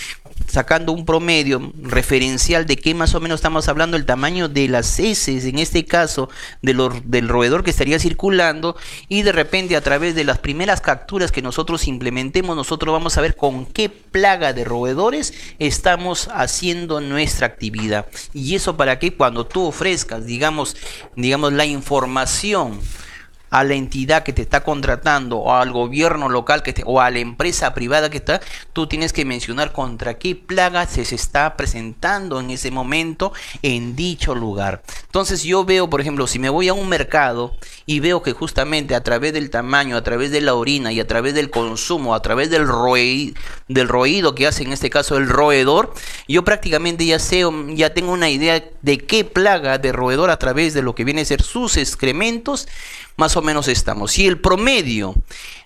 sacando un promedio referencial de qué más o menos estamos hablando, el tamaño de las heces, en este caso, del roedor que estaría circulando, y de repente a través de las primeras capturas que nosotros implementemos, nosotros vamos a ver con qué plaga de roedores estamos haciendo nuestra actividad. Y eso para que cuando tú ofrezcas, digamos la información a la entidad que te está contratando, o al gobierno local o a la empresa privada que está, tú tienes que mencionar contra qué plaga se está presentando en ese momento en dicho lugar. Entonces yo veo, por ejemplo, si me voy a un mercado y veo que justamente a través del tamaño, a través de la orina y a través del consumo, a través del roído que hace en este caso el roedor, yo prácticamente ya tengo una idea de qué plaga de roedor a través de lo que viene a ser sus excrementos más o menos estamos. Si el promedio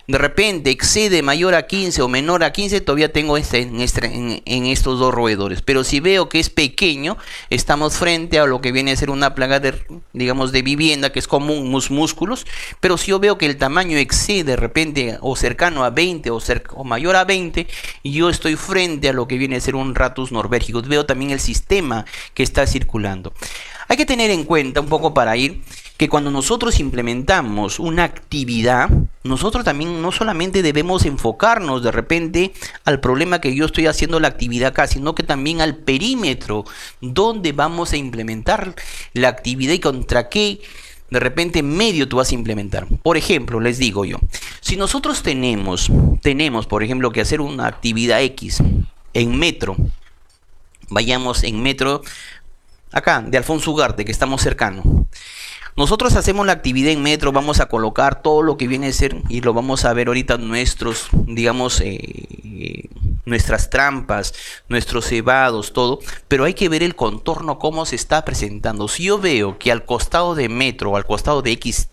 de repente excede mayor a 15 o menor a 15, todavía tengo en estos dos roedores. Pero si veo que es pequeño, estamos frente a lo que viene a ser una plaga de vivienda, que es común, músculos. Pero si yo veo que el tamaño excede de repente o cercano a 20 o mayor a 20, yo estoy frente a lo que viene a ser un ratus norbérgicus. Veo también el sistema que está circulando. Hay que tener en cuenta un poco para ir que cuando nosotros implementamos una actividad, nosotros también no solamente debemos enfocarnos de repente al problema que yo estoy haciendo la actividad acá, sino que también al perímetro donde vamos a implementar la actividad y contra qué de repente medio tú vas a implementar. Por ejemplo, les digo yo, si nosotros tenemos por ejemplo que hacer una actividad X en metro, vayamos en metro acá de Alfonso Ugarte, que estamos cercanos. Nosotros hacemos la actividad en metro, vamos a colocar todo lo que viene a ser, y lo vamos a ver ahorita, nuestras trampas, nuestros cebados, todo, pero hay que ver el contorno, cómo se está presentando. Si yo veo que al costado de metro o al costado de X,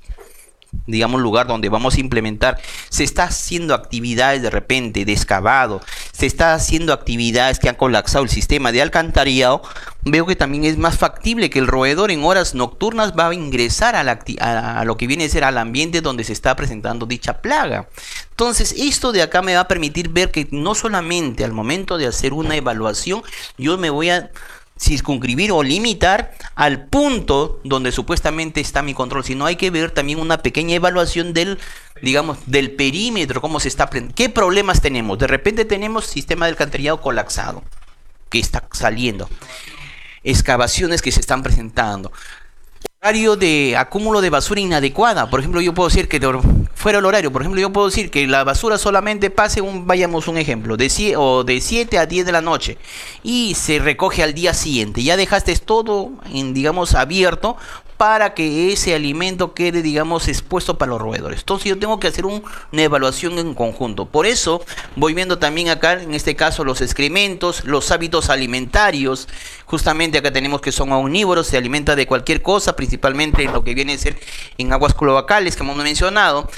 digamos, lugar donde vamos a implementar, se está haciendo actividades de repente de excavado, se está haciendo actividades que han colapsado el sistema de alcantarillado, veo que también es más factible que el roedor en horas nocturnas va a ingresar a lo que viene a ser al ambiente donde se está presentando dicha plaga. Entonces esto de acá me va a permitir ver que no solamente al momento de hacer una evaluación yo me voy a circunscribir o limitar al punto donde supuestamente está mi control, sino hay que ver también una pequeña evaluación del perímetro, cómo se está, qué problemas tenemos. De repente tenemos sistema de alcantarillado colapsado que está saliendo, excavaciones que se están presentando, horario de acúmulo de basura inadecuada. Por ejemplo, yo puedo decir que fuera el horario, por ejemplo, yo puedo decir que la basura solamente pase vayamos un ejemplo, de 7 a 10 de la noche y se recoge al día siguiente. Ya dejaste todo abierto para que ese alimento quede, expuesto para los roedores. Entonces yo tengo que hacer una evaluación en conjunto. Por eso voy viendo también acá, en este caso, los excrementos, los hábitos alimentarios. Justamente acá tenemos que son omnívoros, se alimenta de cualquier cosa, principalmente en lo que viene a ser en aguas cloacales, como hemos mencionado,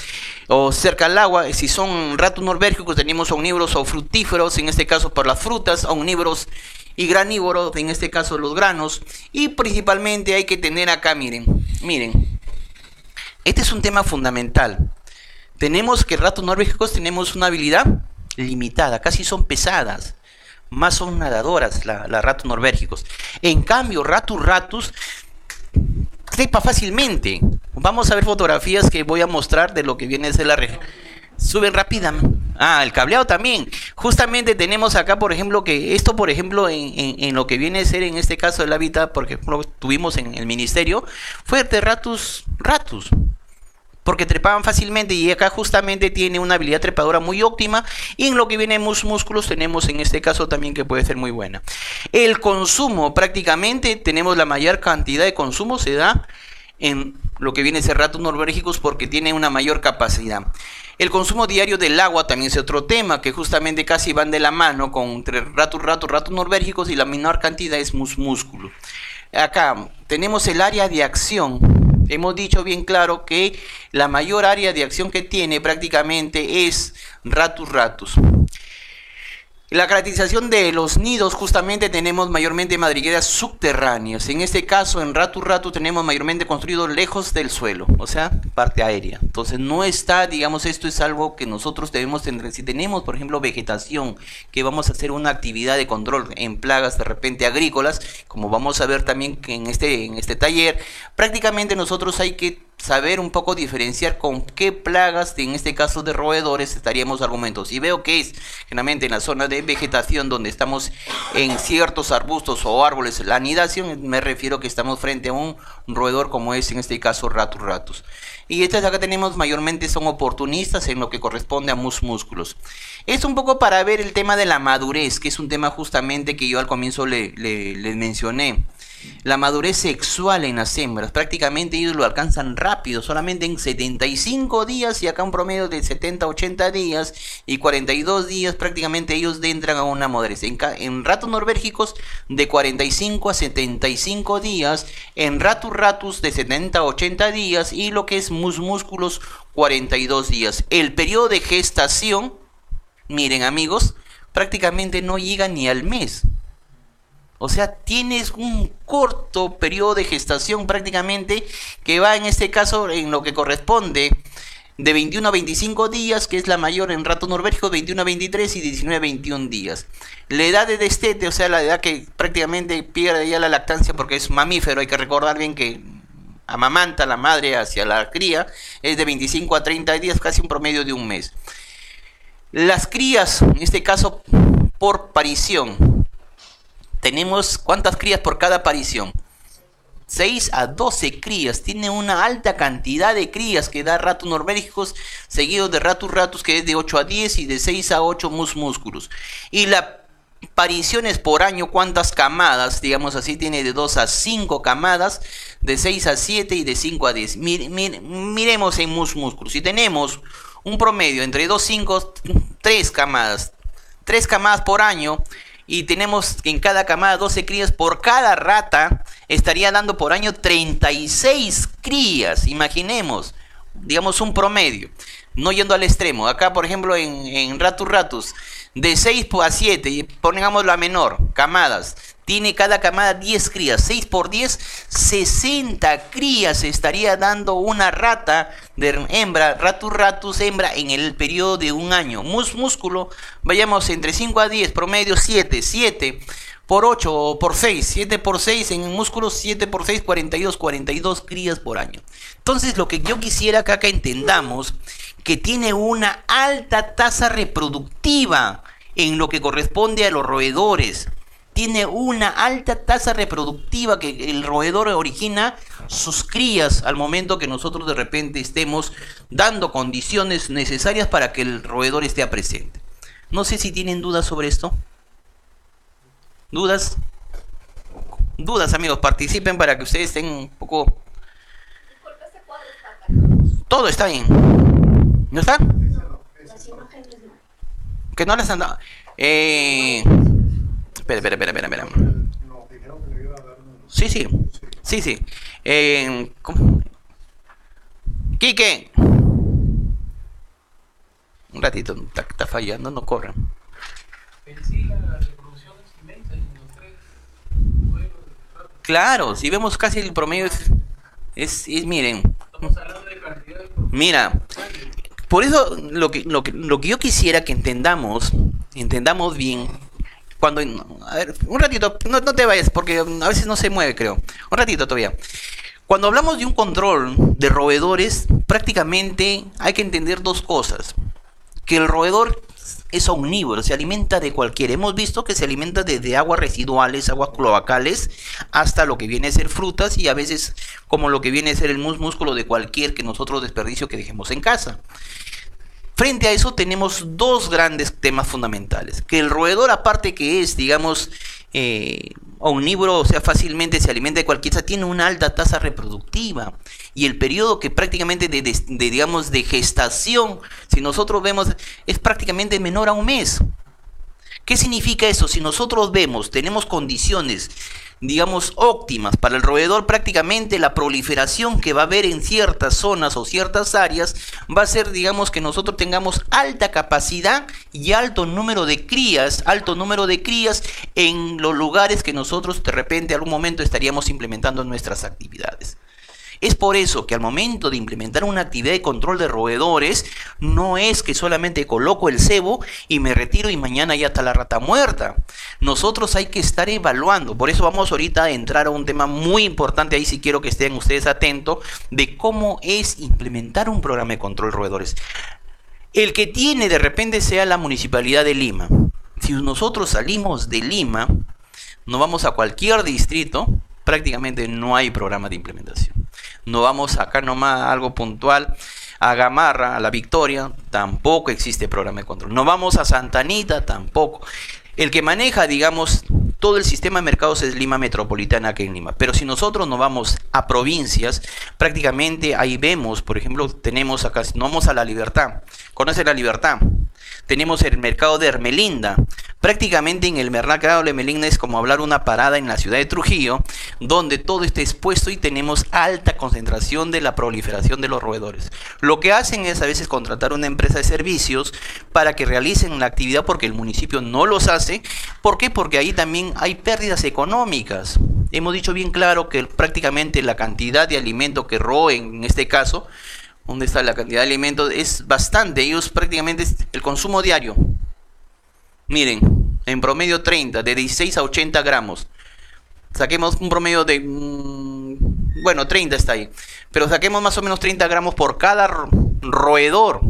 o cerca al agua. Si son ratos norbérgicos, tenemos omnívoros o fructíferos, en este caso por las frutas, omnívoros y granívoros, en este caso los granos. Y principalmente hay que tener acá, miren, este es un tema fundamental. Tenemos que ratos norbérgicos tenemos una habilidad limitada, casi son pesadas, más son nadadoras las ratos norbérgicos. En cambio, ratus trepa fácilmente, Vamos a ver fotografías que voy a mostrar de lo que viene a ser la región. Suben rápidamente. Ah, el cableado también. Justamente tenemos acá, por ejemplo, que esto, por ejemplo, en lo que viene a ser en este caso el hábitat, porque tuvimos en el ministerio, fue de ratus, porque trepaban fácilmente y acá justamente tiene una habilidad trepadora muy óptima y en lo que viene músculos tenemos en este caso también que puede ser muy buena. El consumo prácticamente tenemos la mayor cantidad de consumo se da en lo que viene a ser ratos norbergicus porque tiene una mayor capacidad. El consumo diario del agua también es otro tema que justamente casi van de la mano con entre ratos norbergicus y la menor cantidad es músculo. Acá tenemos el área de acción. Hemos dicho bien claro que la mayor área de acción que tiene prácticamente es ratus. La caracterización de los nidos justamente tenemos mayormente madrigueras subterráneas. En este caso en ratus tenemos mayormente construidos lejos del suelo, o sea, parte aérea. Entonces no está, digamos, esto es algo que nosotros debemos tener. Si tenemos, por ejemplo, vegetación, que vamos a hacer una actividad de control en plagas de repente agrícolas, como vamos a ver también que en este taller, prácticamente nosotros hay que saber un poco diferenciar con qué plagas, en este caso de roedores, estaríamos argumentos. Y veo que es generalmente en la zona de vegetación donde estamos en ciertos arbustos o árboles, la anidación, me refiero que estamos frente a un roedor como es en este caso ratus. Y estas acá tenemos mayormente son oportunistas en lo que corresponde a músculos. Es un poco para ver el tema de la madurez, que es un tema justamente que yo al comienzo les mencioné. La madurez sexual en las hembras, prácticamente ellos lo alcanzan rápido, solamente en 75 días y acá un promedio de 70-80 días y 42 días prácticamente ellos entran a una madurez. En ratos norbergicos de 45 a 75 días, en ratus de 70-80 días y lo que es músculos 42 días. El periodo de gestación, miren amigos, prácticamente no llega ni al mes. O sea, tienes un corto periodo de gestación prácticamente que va en este caso en lo que corresponde de 21 a 25 días, que es la mayor en ratos norbergicos, 21 a 23 y 19 a 21 días. La edad de destete, o sea, la edad que prácticamente pierde ya la lactancia porque es mamífero, hay que recordar bien que amamanta la madre hacia la cría, es de 25 a 30 días, casi un promedio de un mes. Las crías, en este caso por parición. Tenemos ¿cuántas crías por cada aparición? 6 a 12 crías. Tiene una alta cantidad de crías que da ratos norbergicus, seguidos de ratus que es de 8 a 10 y de 6 a 8 músculos. Y la apariciones por año, ¿cuántas camadas? Digamos así, tiene de 2 a 5 camadas, de 6 a 7 y de 5 a 10. Miremos en músculos. Si tenemos un promedio entre 2, 5, 3 camadas. 3 camadas por año. Y tenemos en cada camada 12 crías por cada rata, estaría dando por año 36 crías, imaginemos, digamos un promedio, no yendo al extremo. Acá por ejemplo en ratus, de 6 a 7, pongamos la menor, camadas, tiene cada camada 10 crías, 6 por 10, 60 crías estaría dando una rata de hembra, ratus hembra en el periodo de un año. Músculo, vayamos entre 5 a 10, promedio 7 por 8 o por 6, 7 por 6 en músculos, 7 por 6, 42 crías por año. Entonces lo que yo quisiera acá que entendamos, que tiene una alta tasa reproductiva en lo que corresponde a los roedores. Tiene una alta tasa reproductiva que el roedor origina sus crías al momento que nosotros de repente estemos dando condiciones necesarias para que el roedor esté presente. No sé si tienen dudas sobre esto. ¿Dudas? Dudas, amigos, participen para que ustedes estén un poco... Todo está bien. ¿No está? Que no las han dado. Espera. Sí. ¿Cómo? Quique. Un ratito, está fallando, no corre. Claro, si vemos casi el promedio es miren. Mira, por eso lo que yo quisiera que entendamos bien. Cuando, a ver, un ratito, no te vayas porque a veces no se mueve, creo. Un ratito todavía. Cuando hablamos de un control de roedores, prácticamente hay que entender dos cosas. Que el roedor es omnívoro, se alimenta de cualquiera. Hemos visto que se alimenta desde aguas residuales, aguas cloacales, hasta lo que viene a ser frutas y a veces como lo que viene a ser el músculo de cualquier que nosotros desperdicio que dejemos en casa. Frente a eso tenemos dos grandes temas fundamentales. Que el roedor, aparte que es, digamos, omnívoro, o sea, fácilmente se alimenta de cualquier cosa, tiene una alta tasa reproductiva. Y el periodo que prácticamente digamos, de gestación, si nosotros vemos, es prácticamente menor a un mes. ¿Qué significa eso? Si nosotros vemos, tenemos condiciones, digamos, óptimas para el roedor, prácticamente la proliferación que va a haber en ciertas zonas o ciertas áreas va a ser, digamos, que nosotros tengamos alta capacidad y alto número de crías en los lugares que nosotros de repente algún momento estaríamos implementando nuestras actividades. Es por eso que al momento de implementar una actividad de control de roedores, no es que solamente coloco el cebo y me retiro y mañana ya está la rata muerta. Nosotros hay que estar evaluando. Por eso vamos ahorita a entrar a un tema muy importante, ahí sí quiero que estén ustedes atentos, de cómo es implementar un programa de control de roedores. El que tiene de repente sea la Municipalidad de Lima. Si nosotros salimos de Lima, nos vamos a cualquier distrito, prácticamente no hay programa de implementación. No vamos acá nomás algo puntual, a Gamarra, a La Victoria, tampoco existe programa de control. No vamos a Santa Anita, tampoco. El que maneja, digamos, todo el sistema de mercados es Lima Metropolitana aquí en Lima. Pero si nosotros nos vamos a provincias, prácticamente ahí vemos, por ejemplo, tenemos acá, nos vamos a La Libertad. ¿Conoce La Libertad? Tenemos el mercado de Ermelinda. Prácticamente en el mercado de Ermelinda es como hablar una parada en la ciudad de Trujillo, donde todo está expuesto y tenemos alta concentración de la proliferación de los roedores. Lo que hacen es a veces contratar una empresa de servicios para que realicen la actividad porque el municipio no los hace. ¿Por qué? Porque ahí también hay pérdidas económicas. Hemos dicho bien claro que prácticamente la cantidad de alimento que roen, en este caso, ¿dónde está la cantidad de alimentos? Es bastante. Ellos prácticamente el consumo diario. Miren, en promedio 30, de 16 a 80 gramos. Saquemos un promedio de... bueno, 30 está ahí. Pero saquemos más o menos 30 gramos por cada roedor.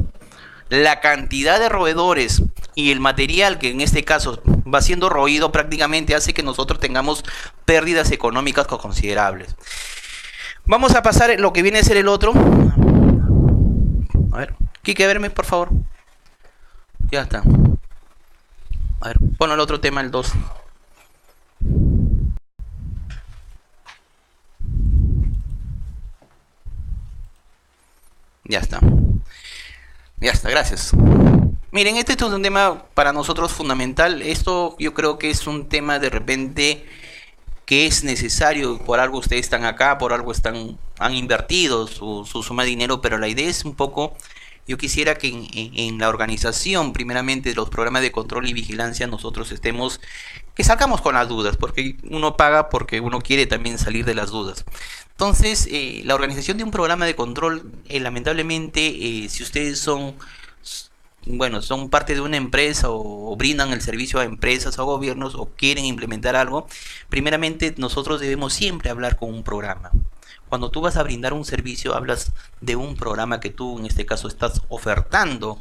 La cantidad de roedores y el material que en este caso va siendo roído prácticamente hace que nosotros tengamos pérdidas económicas considerables. Vamos a pasar lo que viene a ser el otro. A ver, Quique, verme por favor. Ya está. A ver, pon el otro tema, el 2. Ya está. Ya está, gracias. Miren, este es un tema para nosotros fundamental. Esto yo creo que es un tema de repente que es necesario. Por algo ustedes están acá, por algo han invertido su suma de dinero, pero la idea es un poco... Yo quisiera que en la organización, primeramente, de los programas de control y vigilancia, nosotros que salgamos con las dudas, porque uno paga porque uno quiere también salir de las dudas. Entonces, la organización de un programa de control, lamentablemente, si ustedes son parte de una empresa o brindan el servicio a empresas o gobiernos o quieren implementar algo, primeramente nosotros debemos siempre hablar con un programa. Cuando tú vas a brindar un servicio, hablas de un programa que tú, en este caso, estás ofertando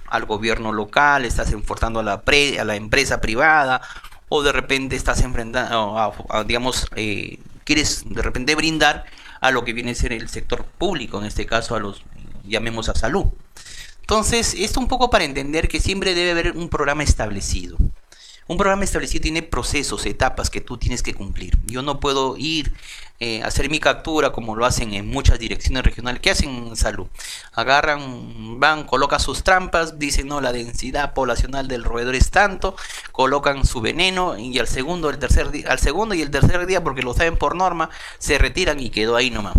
al gobierno local, estás ofertando a la empresa privada, o de repente estás enfrentando, quieres de repente brindar a lo que viene a ser el sector público, en este caso llamemos a salud. Entonces, esto un poco para entender que siempre debe haber un programa establecido. Un programa establecido tiene procesos, etapas que tú tienes que cumplir. Yo no puedo ir a hacer mi captura como lo hacen en muchas direcciones regionales. ¿Qué hacen en salud? Agarran, van, colocan sus trampas, dicen no, la densidad poblacional del roedor es tanto, colocan su veneno y al segundo y el tercer día, porque lo saben por norma, se retiran y quedó ahí nomás.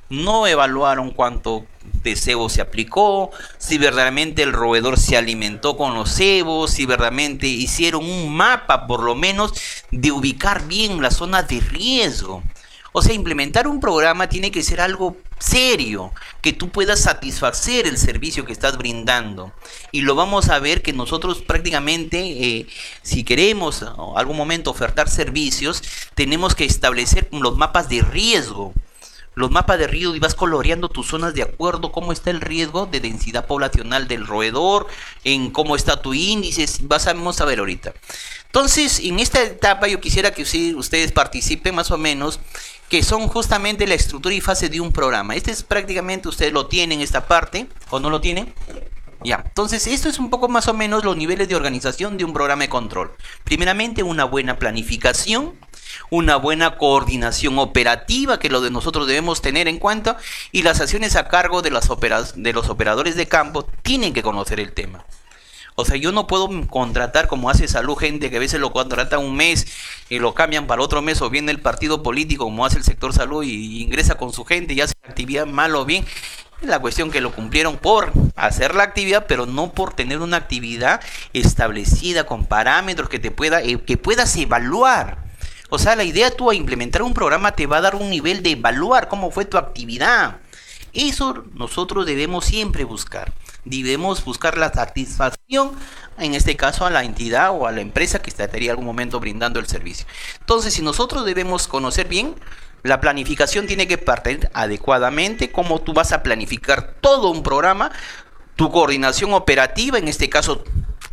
No evaluaron cuánto de cebo se aplicó, si verdaderamente el roedor se alimentó con los cebos, si verdaderamente hicieron un mapa por lo menos de ubicar bien la zona de riesgo. O sea, implementar un programa tiene que ser algo serio, que tú puedas satisfacer el servicio que estás brindando. Y lo vamos a ver que nosotros prácticamente, si queremos en algún momento ofertar servicios, tenemos que establecer los mapas de riesgo. los mapas de riesgo y vas coloreando tus zonas de acuerdo cómo está el riesgo de densidad poblacional del roedor, en cómo está tu índice, vamos a ver ahorita. Entonces, en esta etapa yo quisiera que ustedes participen más o menos, que son justamente la estructura y fase de un programa. Este es prácticamente, ustedes lo tienen, esta parte, ¿o no lo tienen? Ya, entonces esto es un poco más o menos los niveles de organización de un programa de control. Primeramente, una buena planificación, una buena coordinación operativa, que lo de nosotros debemos tener en cuenta, y las acciones a cargo de los operadores de campo tienen que conocer el tema. O sea, yo no puedo contratar como hace Salud gente que a veces lo contrata un mes y lo cambian para otro mes, o viene el partido político como hace el sector salud y ingresa con su gente y hace la actividad mal o bien. La cuestión que lo cumplieron por hacer la actividad, pero no por tener una actividad establecida con parámetros que puedas evaluar. O sea, la idea tú a implementar un programa te va a dar un nivel de evaluar cómo fue tu actividad. Eso nosotros debemos siempre buscar. Debemos buscar la satisfacción, en este caso a la entidad o a la empresa que estaría en algún momento brindando el servicio. Entonces, si nosotros debemos conocer bien, la planificación tiene que partir adecuadamente, cómo tú vas a planificar todo un programa, tu coordinación operativa, en este caso,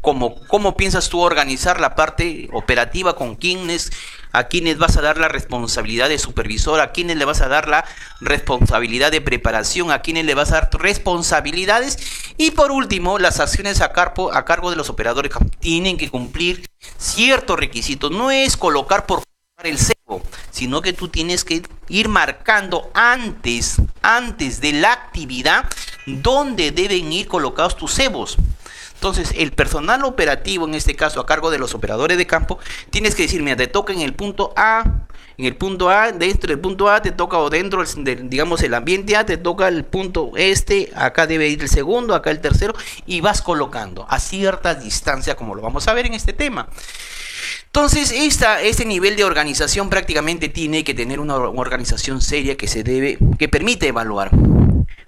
cómo piensas tú organizar la parte operativa, con quiénes, a quiénes vas a dar la responsabilidad de supervisor, a quiénes le vas a dar la responsabilidad de preparación, a quiénes le vas a dar responsabilidades, y por último, las acciones a cargo de los operadores tienen que cumplir ciertos requisitos. No es colocar por el cebo, sino que tú tienes que ir marcando antes de la actividad dónde deben ir colocados tus cebos. Entonces, el personal operativo, en este caso a cargo de los operadores de campo, tienes que decir, mira, te toca en el punto A, dentro del punto A te toca, o dentro del, digamos, el ambiente A, te toca el punto acá debe ir el segundo, acá el tercero, y vas colocando a cierta distancia, como lo vamos a ver en este tema. Entonces, este nivel de organización prácticamente tiene que tener una organización seria que permite evaluar.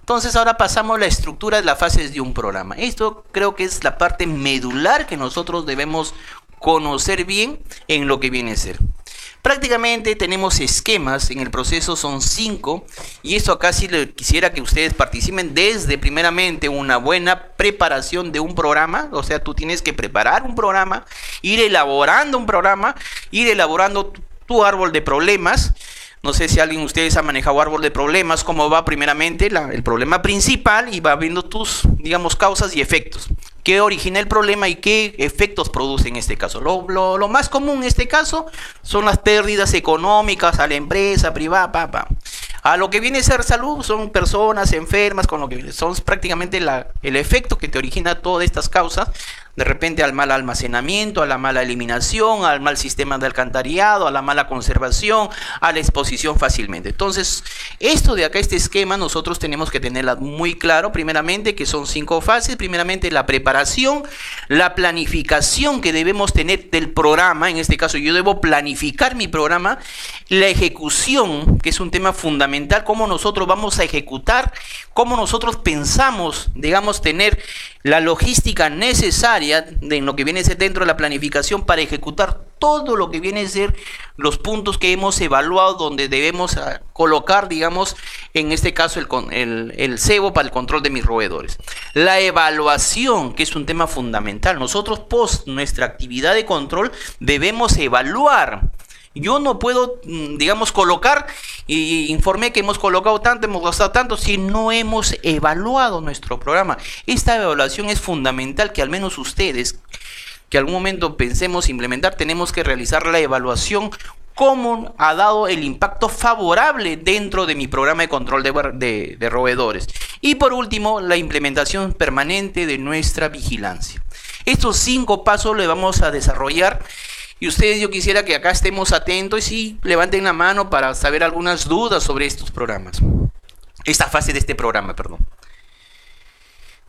Entonces, ahora pasamos a la estructura de las fases de un programa. Esto creo que es la parte medular que nosotros debemos conocer bien en lo que viene a ser. Prácticamente tenemos esquemas en el proceso, son 5, y esto acá sí quisiera que ustedes participen desde primeramente una buena preparación de un programa. O sea, tú tienes que preparar un programa, ir elaborando un programa, ir elaborando tu árbol de problemas. No sé si alguien de ustedes ha manejado árbol de problemas, cómo va primeramente el problema principal y va viendo tus, digamos, causas y efectos. ¿Qué origina el problema y qué efectos produce en este caso? Lo más común en este caso son las pérdidas económicas a la empresa privada. A lo que viene a ser salud son personas enfermas, con lo que son prácticamente el efecto que te origina todas estas causas. De repente al mal almacenamiento, a la mala eliminación, al mal sistema de alcantarillado, a la mala conservación, a la exposición fácilmente. Entonces, esto de acá, este esquema, nosotros tenemos que tenerla muy claro. Primeramente, que son 5 fases. Primeramente, la preparación, la planificación que debemos tener del programa. En este caso, yo debo planificar mi programa. La ejecución, que es un tema fundamental, cómo nosotros vamos a ejecutar, cómo nosotros pensamos, digamos, tener la logística necesaria en lo que viene a ser dentro de la planificación para ejecutar todo lo que viene a ser los puntos que hemos evaluado, donde debemos colocar, digamos, en este caso el cebo para el control de mis roedores. La evaluación, que es un tema fundamental. Nosotros post nuestra actividad de control debemos evaluar. Yo no puedo, digamos, colocar y informé que hemos colocado tanto, hemos gastado tanto, si no hemos evaluado nuestro programa. Esta evaluación es fundamental, que al menos ustedes, que algún momento pensemos implementar, tenemos que realizar la evaluación, cómo ha dado el impacto favorable dentro de mi programa de control de roedores. Y por último, la implementación permanente de nuestra vigilancia. Estos 5 pasos le vamos a desarrollar. Y ustedes, yo quisiera que acá estemos atentos y levanten la mano para saber algunas dudas sobre estos programas. Esta fase de este programa, perdón.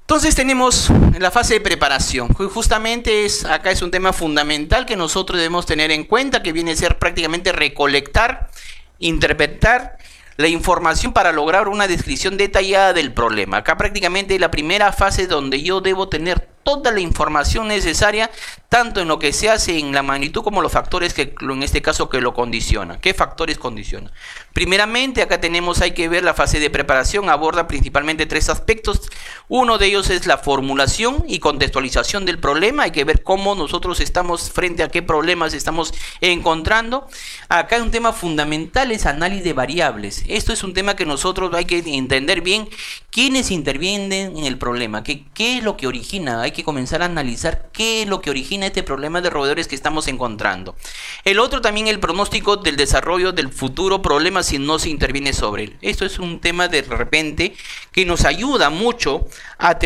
Entonces tenemos la fase de preparación. Justamente acá es un tema fundamental que nosotros debemos tener en cuenta, que viene a ser prácticamente recolectar, interpretar la información para lograr una descripción detallada del problema. Acá prácticamente la primera fase donde yo debo tener toda la información necesaria, tanto en lo que se hace en la magnitud como los factores que en este caso que lo condicionan. ¿Qué factores condicionan? Primeramente, acá hay que ver la fase de preparación, aborda principalmente tres aspectos. Uno de ellos es la formulación y contextualización del problema. Hay que ver cómo nosotros estamos frente a qué problemas estamos encontrando. Acá un tema fundamental es análisis de variables. Esto es un tema que nosotros hay que entender bien quiénes intervienen en el problema, qué es lo que origina. Hay que comenzar a analizar qué es lo que origina este problema de roedores que estamos encontrando. El otro también el pronóstico del desarrollo del futuro problema si no se interviene sobre él. Esto es un tema de repente que nos ayuda mucho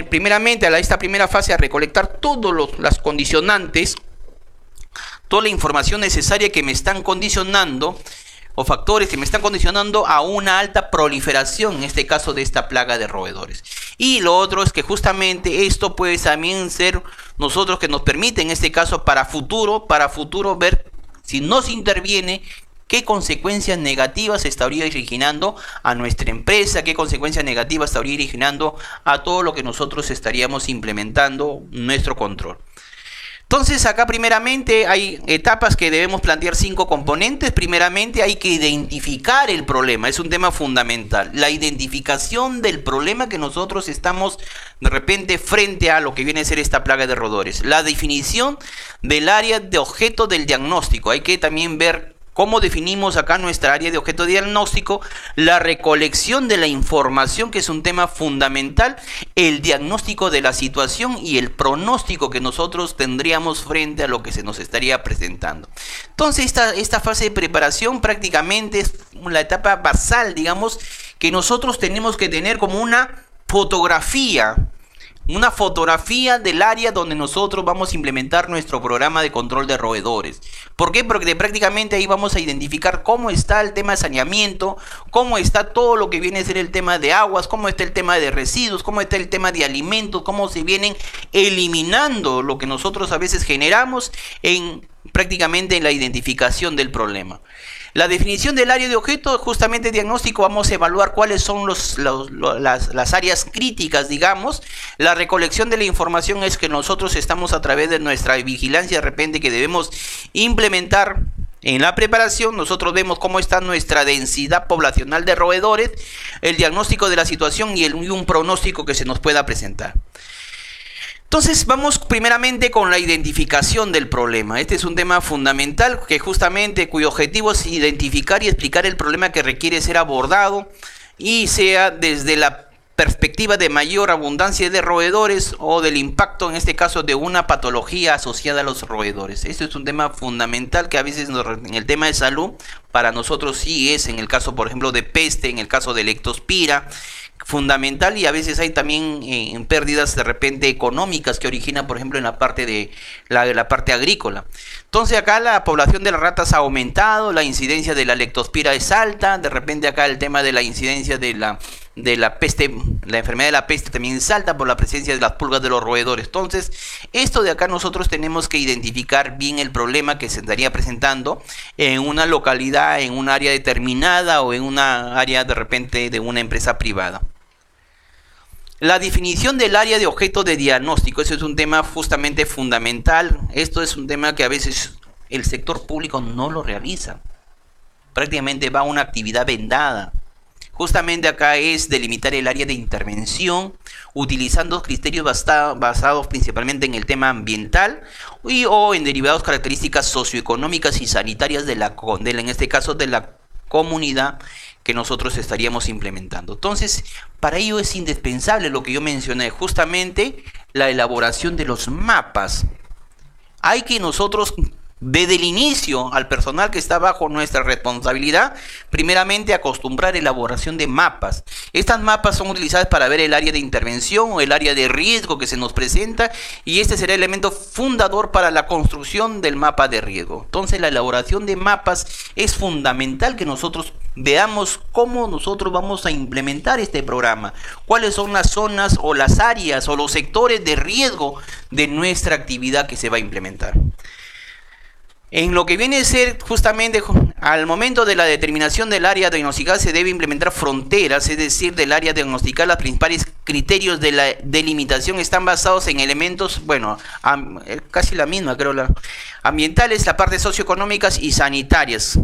primeramente a esta primera fase a recolectar todas las condicionantes, toda la información necesaria que me están condicionando o factores que me están condicionando a una alta proliferación, en este caso de esta plaga de roedores. Y lo otro es que justamente esto puede también ser nosotros que nos permite en este caso para futuro ver si no se interviene, qué consecuencias negativas estaría originando a nuestra empresa, qué consecuencias negativas estaría originando a todo lo que nosotros estaríamos implementando nuestro control. Entonces acá primeramente hay etapas que debemos plantear 5 componentes. Primeramente hay que identificar el problema, es un tema fundamental. La identificación del problema que nosotros estamos de repente frente a lo que viene a ser esta plaga de roedores. La definición del área de objeto del diagnóstico, hay que también ver cómo definimos acá nuestra área de objeto de diagnóstico, la recolección de la información, que es un tema fundamental, el diagnóstico de la situación y el pronóstico que nosotros tendríamos frente a lo que se nos estaría presentando. Entonces esta fase de preparación prácticamente es la etapa basal, digamos, que nosotros tenemos que tener como una fotografía del área donde nosotros vamos a implementar nuestro programa de control de roedores. ¿Por qué? Porque prácticamente ahí vamos a identificar cómo está el tema de saneamiento, cómo está todo lo que viene a ser el tema de aguas, cómo está el tema de residuos, cómo está el tema de alimentos, cómo se vienen eliminando lo que nosotros a veces generamos prácticamente en la identificación del problema. La definición del área de objeto, justamente diagnóstico, vamos a evaluar cuáles son las áreas críticas, digamos. La recolección de la información es que nosotros estamos a través de nuestra vigilancia de repente que debemos implementar en la preparación. Nosotros vemos cómo está nuestra densidad poblacional de roedores, el diagnóstico de la situación y un pronóstico que se nos pueda presentar. Entonces vamos primeramente con la identificación del problema. Este es un tema fundamental cuyo objetivo es identificar y explicar el problema que requiere ser abordado y sea desde la perspectiva de mayor abundancia de roedores o del impacto en este caso de una patología asociada a los roedores. Este es un tema fundamental que a veces en el tema de salud para nosotros sí es, en el caso por ejemplo de peste, en el caso de leptospira, fundamental, y a veces hay también pérdidas de repente económicas que originan por ejemplo en la parte de la parte agrícola. Entonces acá la población de las ratas ha aumentado, la incidencia de la leptospira es alta, de repente acá el tema de la incidencia de la peste, la enfermedad de la peste también es alta por la presencia de las pulgas de los roedores. Entonces esto de acá nosotros tenemos que identificar bien el problema que se estaría presentando en una localidad, en un área determinada o en una área de repente de una empresa privada. La definición del área de objeto de diagnóstico, eso es un tema justamente fundamental. Esto es un tema que a veces el sector público no lo realiza. Prácticamente va a una actividad vendada. Justamente acá es delimitar el área de intervención utilizando criterios basados principalmente en el tema ambiental o en derivados características socioeconómicas y sanitarias en este caso de la comunidad que nosotros estaríamos implementando. Entonces, para ello es indispensable lo que yo mencioné, justamente la elaboración de los mapas. Hay que nosotros, desde el inicio, al personal que está bajo nuestra responsabilidad, primeramente acostumbrar a elaboración de mapas. Estas mapas son utilizadas para ver el área de intervención o el área de riesgo que se nos presenta, y este será el elemento fundador para la construcción del mapa de riesgo. Entonces la elaboración de mapas es fundamental, que nosotros veamos cómo nosotros vamos a implementar este programa, cuáles son las zonas o las áreas o los sectores de riesgo de nuestra actividad que se va a implementar. En lo que viene a ser justamente al momento de la determinación del área diagnosticada se debe implementar fronteras, es decir, del área diagnosticada las principales criterios de la delimitación están basados en elementos, bueno, casi la misma, creo, ambientales, la parte socioeconómicas y sanitarias.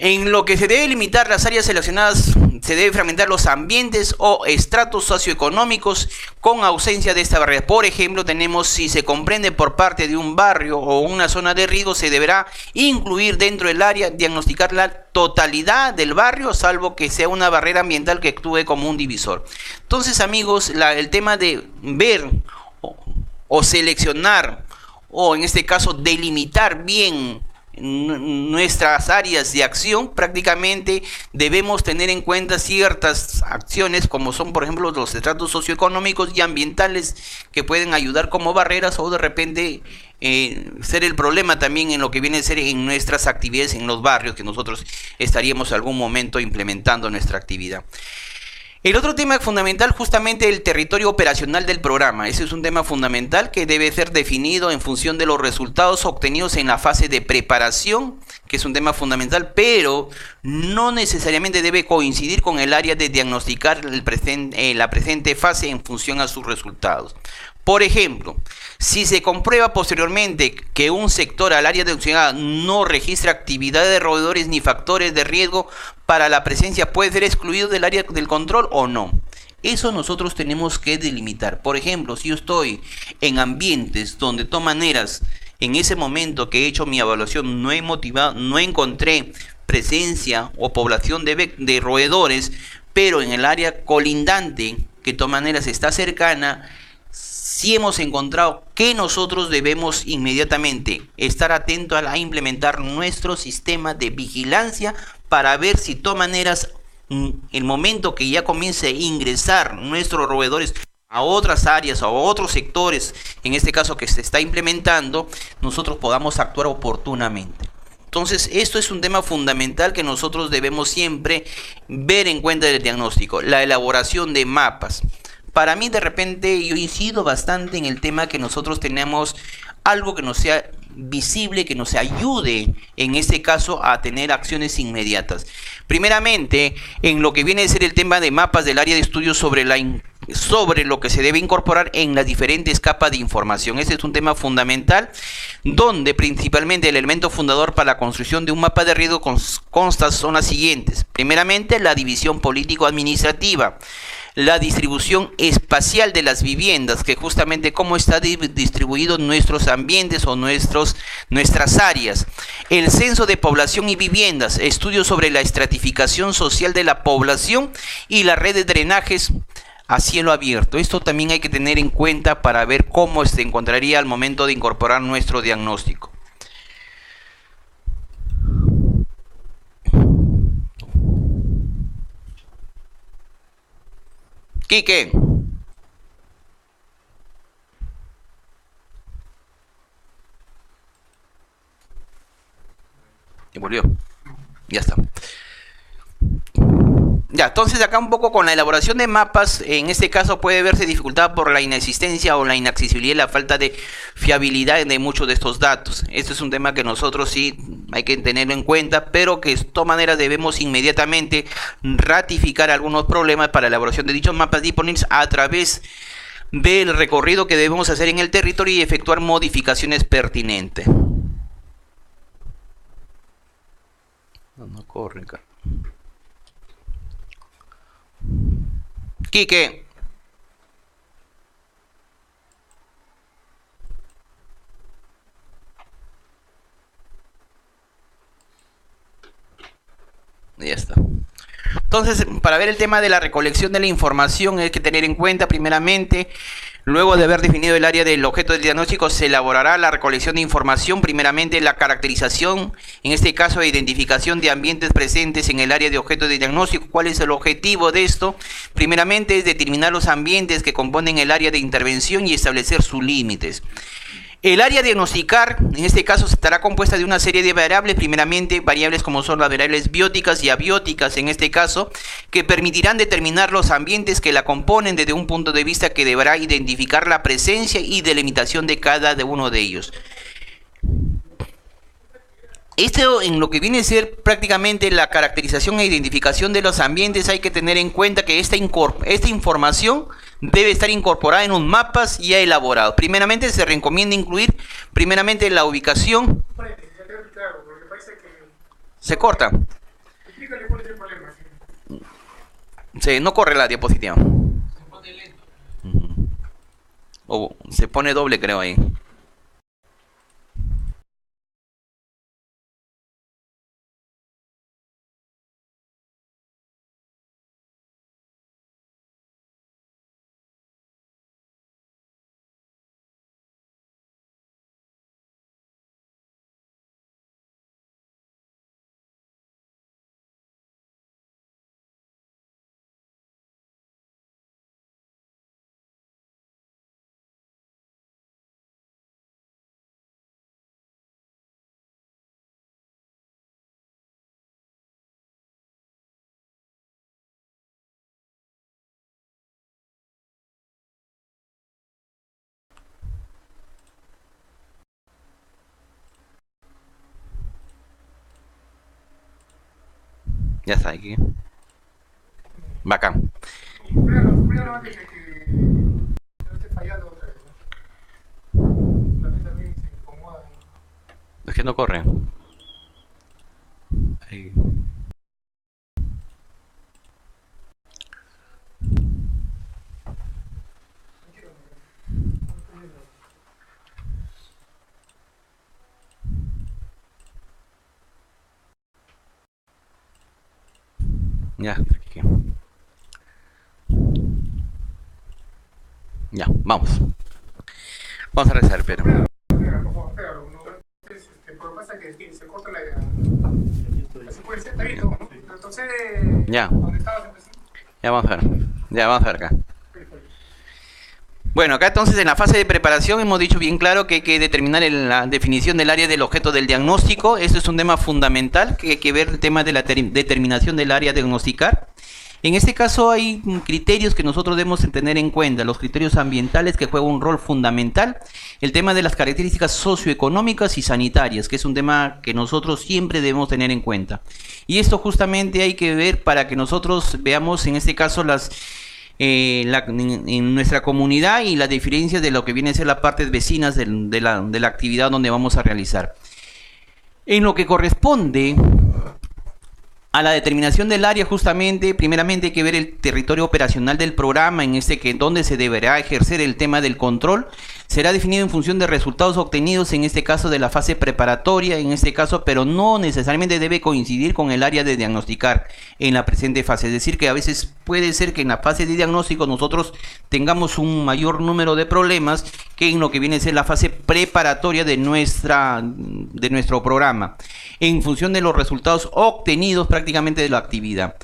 En lo que se debe limitar las áreas seleccionadas, se debe fragmentar los ambientes o estratos socioeconómicos con ausencia de esta barrera. Por ejemplo, tenemos, si se comprende por parte de un barrio o una zona de riesgo, se deberá incluir dentro del área, diagnosticar la totalidad del barrio, salvo que sea una barrera ambiental que actúe como un divisor. Entonces, amigos, el tema de ver o seleccionar, o en este caso delimitar bien nuestras áreas de acción, prácticamente debemos tener en cuenta ciertas acciones como son, por ejemplo, los estratos socioeconómicos y ambientales que pueden ayudar como barreras o de repente ser el problema también en lo que viene a ser en nuestras actividades en los barrios que nosotros estaríamos en algún momento implementando nuestra actividad. El otro tema fundamental, justamente el territorio operacional del programa. Ese es un tema fundamental que debe ser definido en función de los resultados obtenidos en la fase de preparación, que es un tema fundamental, pero no necesariamente debe coincidir con el área de diagnosticar la presente fase en función a sus resultados. Por ejemplo, si se comprueba posteriormente que un sector al área de no registra actividad de roedores ni factores de riesgo para la presencia, ¿puede ser excluido del área del control o no? Eso nosotros tenemos que delimitar. Por ejemplo, si yo estoy en ambientes donde de todas maneras, en ese momento que he hecho mi evaluación, no encontré presencia o población de roedores, pero en el área colindante, que de todas maneras está cercana, si hemos encontrado que nosotros debemos inmediatamente estar atentos a implementar nuestro sistema de vigilancia para ver si de todas maneras el momento que ya comience a ingresar nuestros roedores a otras áreas o a otros sectores, en este caso que se está implementando, nosotros podamos actuar oportunamente. Entonces, esto es un tema fundamental que nosotros debemos siempre ver en cuenta del diagnóstico, la elaboración de mapas. Para mí, de repente, yo incido bastante en el tema que nosotros tenemos algo que nos sea visible, que nos ayude, en este caso, a tener acciones inmediatas. Primeramente, en lo que viene a ser el tema de mapas del área de estudio sobre lo que se debe incorporar en las diferentes capas de información. Este es un tema fundamental, donde principalmente el elemento fundador para la construcción de un mapa de riesgo consta son las siguientes. Primeramente, la división político-administrativa. La distribución espacial de las viviendas, que justamente cómo está distribuido nuestros ambientes o nuestras áreas. El censo de población y viviendas, estudios sobre la estratificación social de la población y la red de drenajes a cielo abierto. Esto también hay que tener en cuenta para ver cómo se encontraría al momento de incorporar nuestro diagnóstico. Quique. Y volvió. Ya está. Ya, entonces acá un poco con la elaboración de mapas, en este caso puede verse dificultada por la inexistencia o la inaccesibilidad y la falta de fiabilidad de muchos de estos datos. Este es un tema que nosotros sí hay que tenerlo en cuenta, pero que de todas maneras debemos inmediatamente ratificar algunos problemas para la elaboración de dichos mapas disponibles a través del recorrido que debemos hacer en el territorio y efectuar modificaciones pertinentes. No corre acá. Quique. Ya está. Entonces, para ver el tema de la recolección de la información hay que tener en cuenta primeramente, luego de haber definido el área del objeto del diagnóstico, se elaborará la recolección de información, primeramente la caracterización, en este caso de identificación de ambientes presentes en el área de objeto de diagnóstico. ¿Cuál es el objetivo de esto? Primeramente es determinar los ambientes que componen el área de intervención y establecer sus límites. El área a diagnosticar, en este caso, estará compuesta de una serie de variables, primeramente variables como son las variables bióticas y abióticas, en este caso, que permitirán determinar los ambientes que la componen desde un punto de vista que deberá identificar la presencia y delimitación de cada uno de ellos. Esto en lo que viene a ser prácticamente la caracterización e identificación de los ambientes, hay que tener en cuenta que esta información debe estar incorporada en un mapas ya elaborado. Primeramente se recomienda incluir primeramente la ubicación. Claro, porque parece que... Se corta. Explícale cuál es el problema. Sí, no corre la diapositiva. Se pone lento. O se pone doble, creo ahí. Ya está aquí. Bacán. Primero antes que no esté fallando otra vez, ¿no? La gente también se incomoda. Es que no corre. Ahí. Ya, aquí. Ya, vamos. Vamos a rezar, pero. Claro, no, pero pasa que se corta la idea. Así puede ser, está bien, ¿no? Entonces, Ya. ¿dónde estabas empezando? Ya vamos a ver. Ya vamos a ver acá. Bueno, acá entonces en la fase de preparación hemos dicho bien claro que hay que determinar la definición del área del objeto del diagnóstico. Esto es un tema fundamental, que hay que ver el tema de la determinación del área a diagnosticar. En este caso hay criterios que nosotros debemos tener en cuenta, los criterios ambientales que juegan un rol fundamental, el tema de las características socioeconómicas y sanitarias, que es un tema que nosotros siempre debemos tener en cuenta. Y esto justamente hay que ver para que nosotros veamos en este caso en nuestra comunidad y las diferencias de lo que viene a ser las partes vecinas de la actividad donde vamos a realizar. En lo que corresponde a la determinación del área, justamente, primeramente hay que ver el territorio operacional del programa, donde se deberá ejercer el tema del control. Será definido en función de resultados obtenidos, en este caso de la fase preparatoria, pero no necesariamente debe coincidir con el área de diagnosticar en la presente fase. Es decir, que a veces puede ser que en la fase de diagnóstico nosotros tengamos un mayor número de problemas que en lo que viene a ser la fase preparatoria de nuestro programa, en función de los resultados obtenidos prácticamente de la actividad.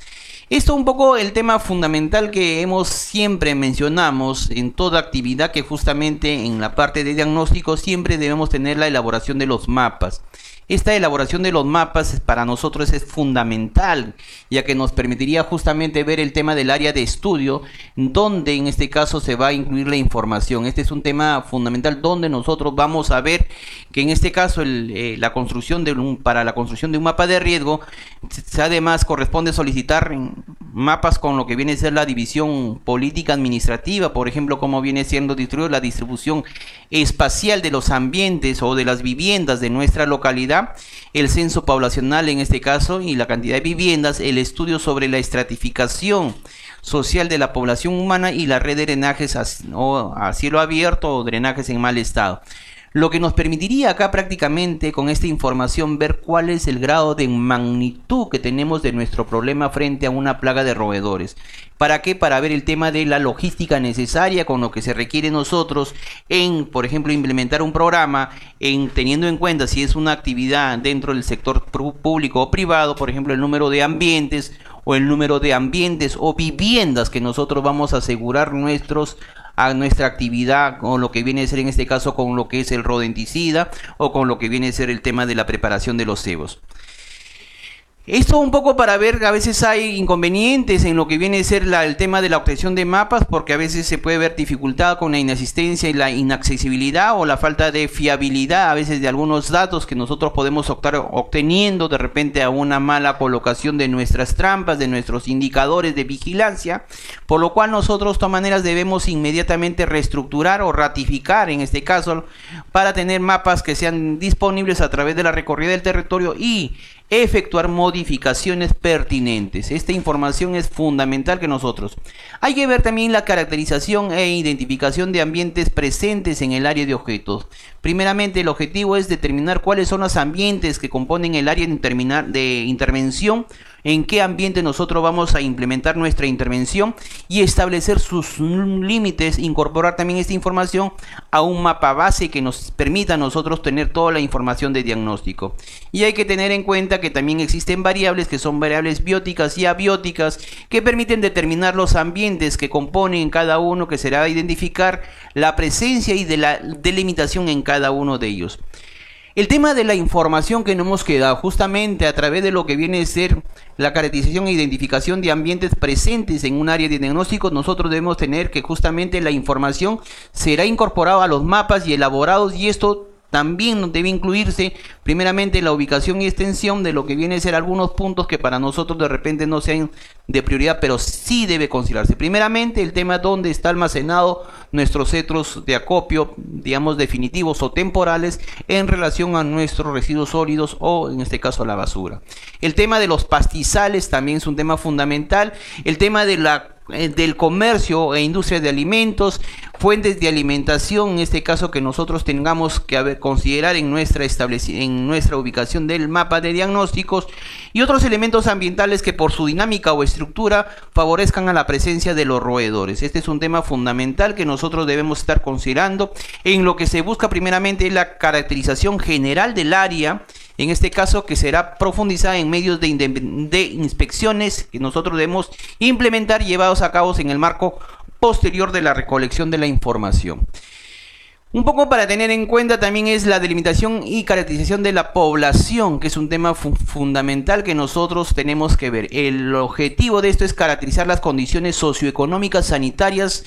Esto un poco el tema fundamental que siempre mencionamos en toda actividad, que justamente en la parte de diagnóstico siempre debemos tener la elaboración de los mapas. Esta elaboración de los mapas para nosotros es fundamental, ya que nos permitiría justamente ver el tema del área de estudio, donde en este caso se va a incluir la información. Este es un tema fundamental donde nosotros vamos a ver que en este caso para la construcción de un mapa de riesgo, además corresponde solicitar mapas con lo que viene a ser la división política administrativa, por ejemplo, cómo viene siendo distribuida la distribución espacial de los ambientes o de las viviendas de nuestra localidad, el censo poblacional en este caso y la cantidad de viviendas, el estudio sobre la estratificación social de la población humana y la red de drenajes a cielo abierto o drenajes en mal estado. Lo que nos permitiría acá prácticamente con esta información ver cuál es el grado de magnitud que tenemos de nuestro problema frente a una plaga de roedores. ¿Para qué? Para ver el tema de la logística necesaria con lo que se requiere nosotros en, por ejemplo, implementar un programa, teniendo en cuenta si es una actividad dentro del sector público o privado, por ejemplo, el número de ambientes o viviendas que nosotros vamos a asegurar a nuestra actividad, con lo que viene a ser en este caso con lo que es el rodenticida o con lo que viene a ser el tema de la preparación de los cebos. Esto un poco para ver que a veces hay inconvenientes en lo que viene a ser el tema de la obtención de mapas, porque a veces se puede ver dificultad con la inasistencia y la inaccesibilidad o la falta de fiabilidad a veces de algunos datos que nosotros podemos estar obteniendo de repente a una mala colocación de nuestras trampas, de nuestros indicadores de vigilancia, por lo cual nosotros de todas maneras debemos inmediatamente reestructurar o ratificar en este caso para tener mapas que sean disponibles a través de la recorrida del territorio y efectuar modificaciones pertinentes. Esta información es fundamental que nosotros. Hay que ver también la caracterización e identificación de ambientes presentes en el área de objetos. Primeramente, el objetivo es determinar cuáles son los ambientes que componen el área de intervención, en qué ambiente nosotros vamos a implementar nuestra intervención y establecer sus límites, incorporar también esta información a un mapa base que nos permita a nosotros tener toda la información de diagnóstico. Y hay que tener en cuenta que también existen variables que son variables bióticas y abióticas que permiten determinar los ambientes que componen cada uno, que será identificar la presencia y de la delimitación en cada uno de ellos. El tema de la información que nos hemos quedado justamente a través de lo que viene a ser la caracterización e identificación de ambientes presentes en un área de diagnóstico, nosotros debemos tener que justamente la información será incorporada a los mapas y elaborados, y esto también debe incluirse primeramente la ubicación y extensión de lo que viene a ser algunos puntos que para nosotros de repente no sean de prioridad, pero sí debe considerarse. Primeramente el tema donde está almacenado nuestros centros de acopio, digamos definitivos o temporales, en relación a nuestros residuos sólidos o en este caso la basura. El tema de los pastizales también es un tema fundamental. El tema de del comercio e industria de alimentos, fuentes de alimentación, en este caso que nosotros tengamos que considerar en nuestra ubicación del mapa de diagnósticos, y otros elementos ambientales que por su dinámica o estructura favorezcan a la presencia de los roedores. Este es un tema fundamental que nosotros debemos estar considerando en lo que se busca primeramente la caracterización general del área, en este caso que será profundizada en medios de inspecciones que nosotros debemos implementar y llevados a cabo en el marco posterior de la recolección de la información. Un poco para tener en cuenta también es la delimitación y caracterización de la población, que es un tema fundamental que nosotros tenemos que ver. El objetivo de esto es caracterizar las condiciones socioeconómicas, sanitarias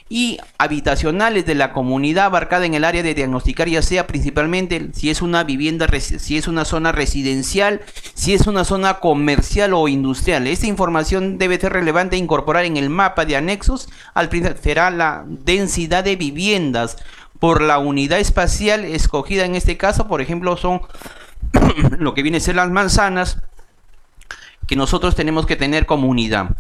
y habitacionales de la comunidad abarcada en el área de diagnosticar, ya sea principalmente si es una vivienda, si es una zona residencial, si es una zona comercial o industrial. Esta información debe ser relevante e incorporar en el mapa de anexos. Al principio será la densidad de viviendas por la unidad espacial escogida, en este caso, por ejemplo, son lo que viene a ser las manzanas que nosotros tenemos que tener como unidad.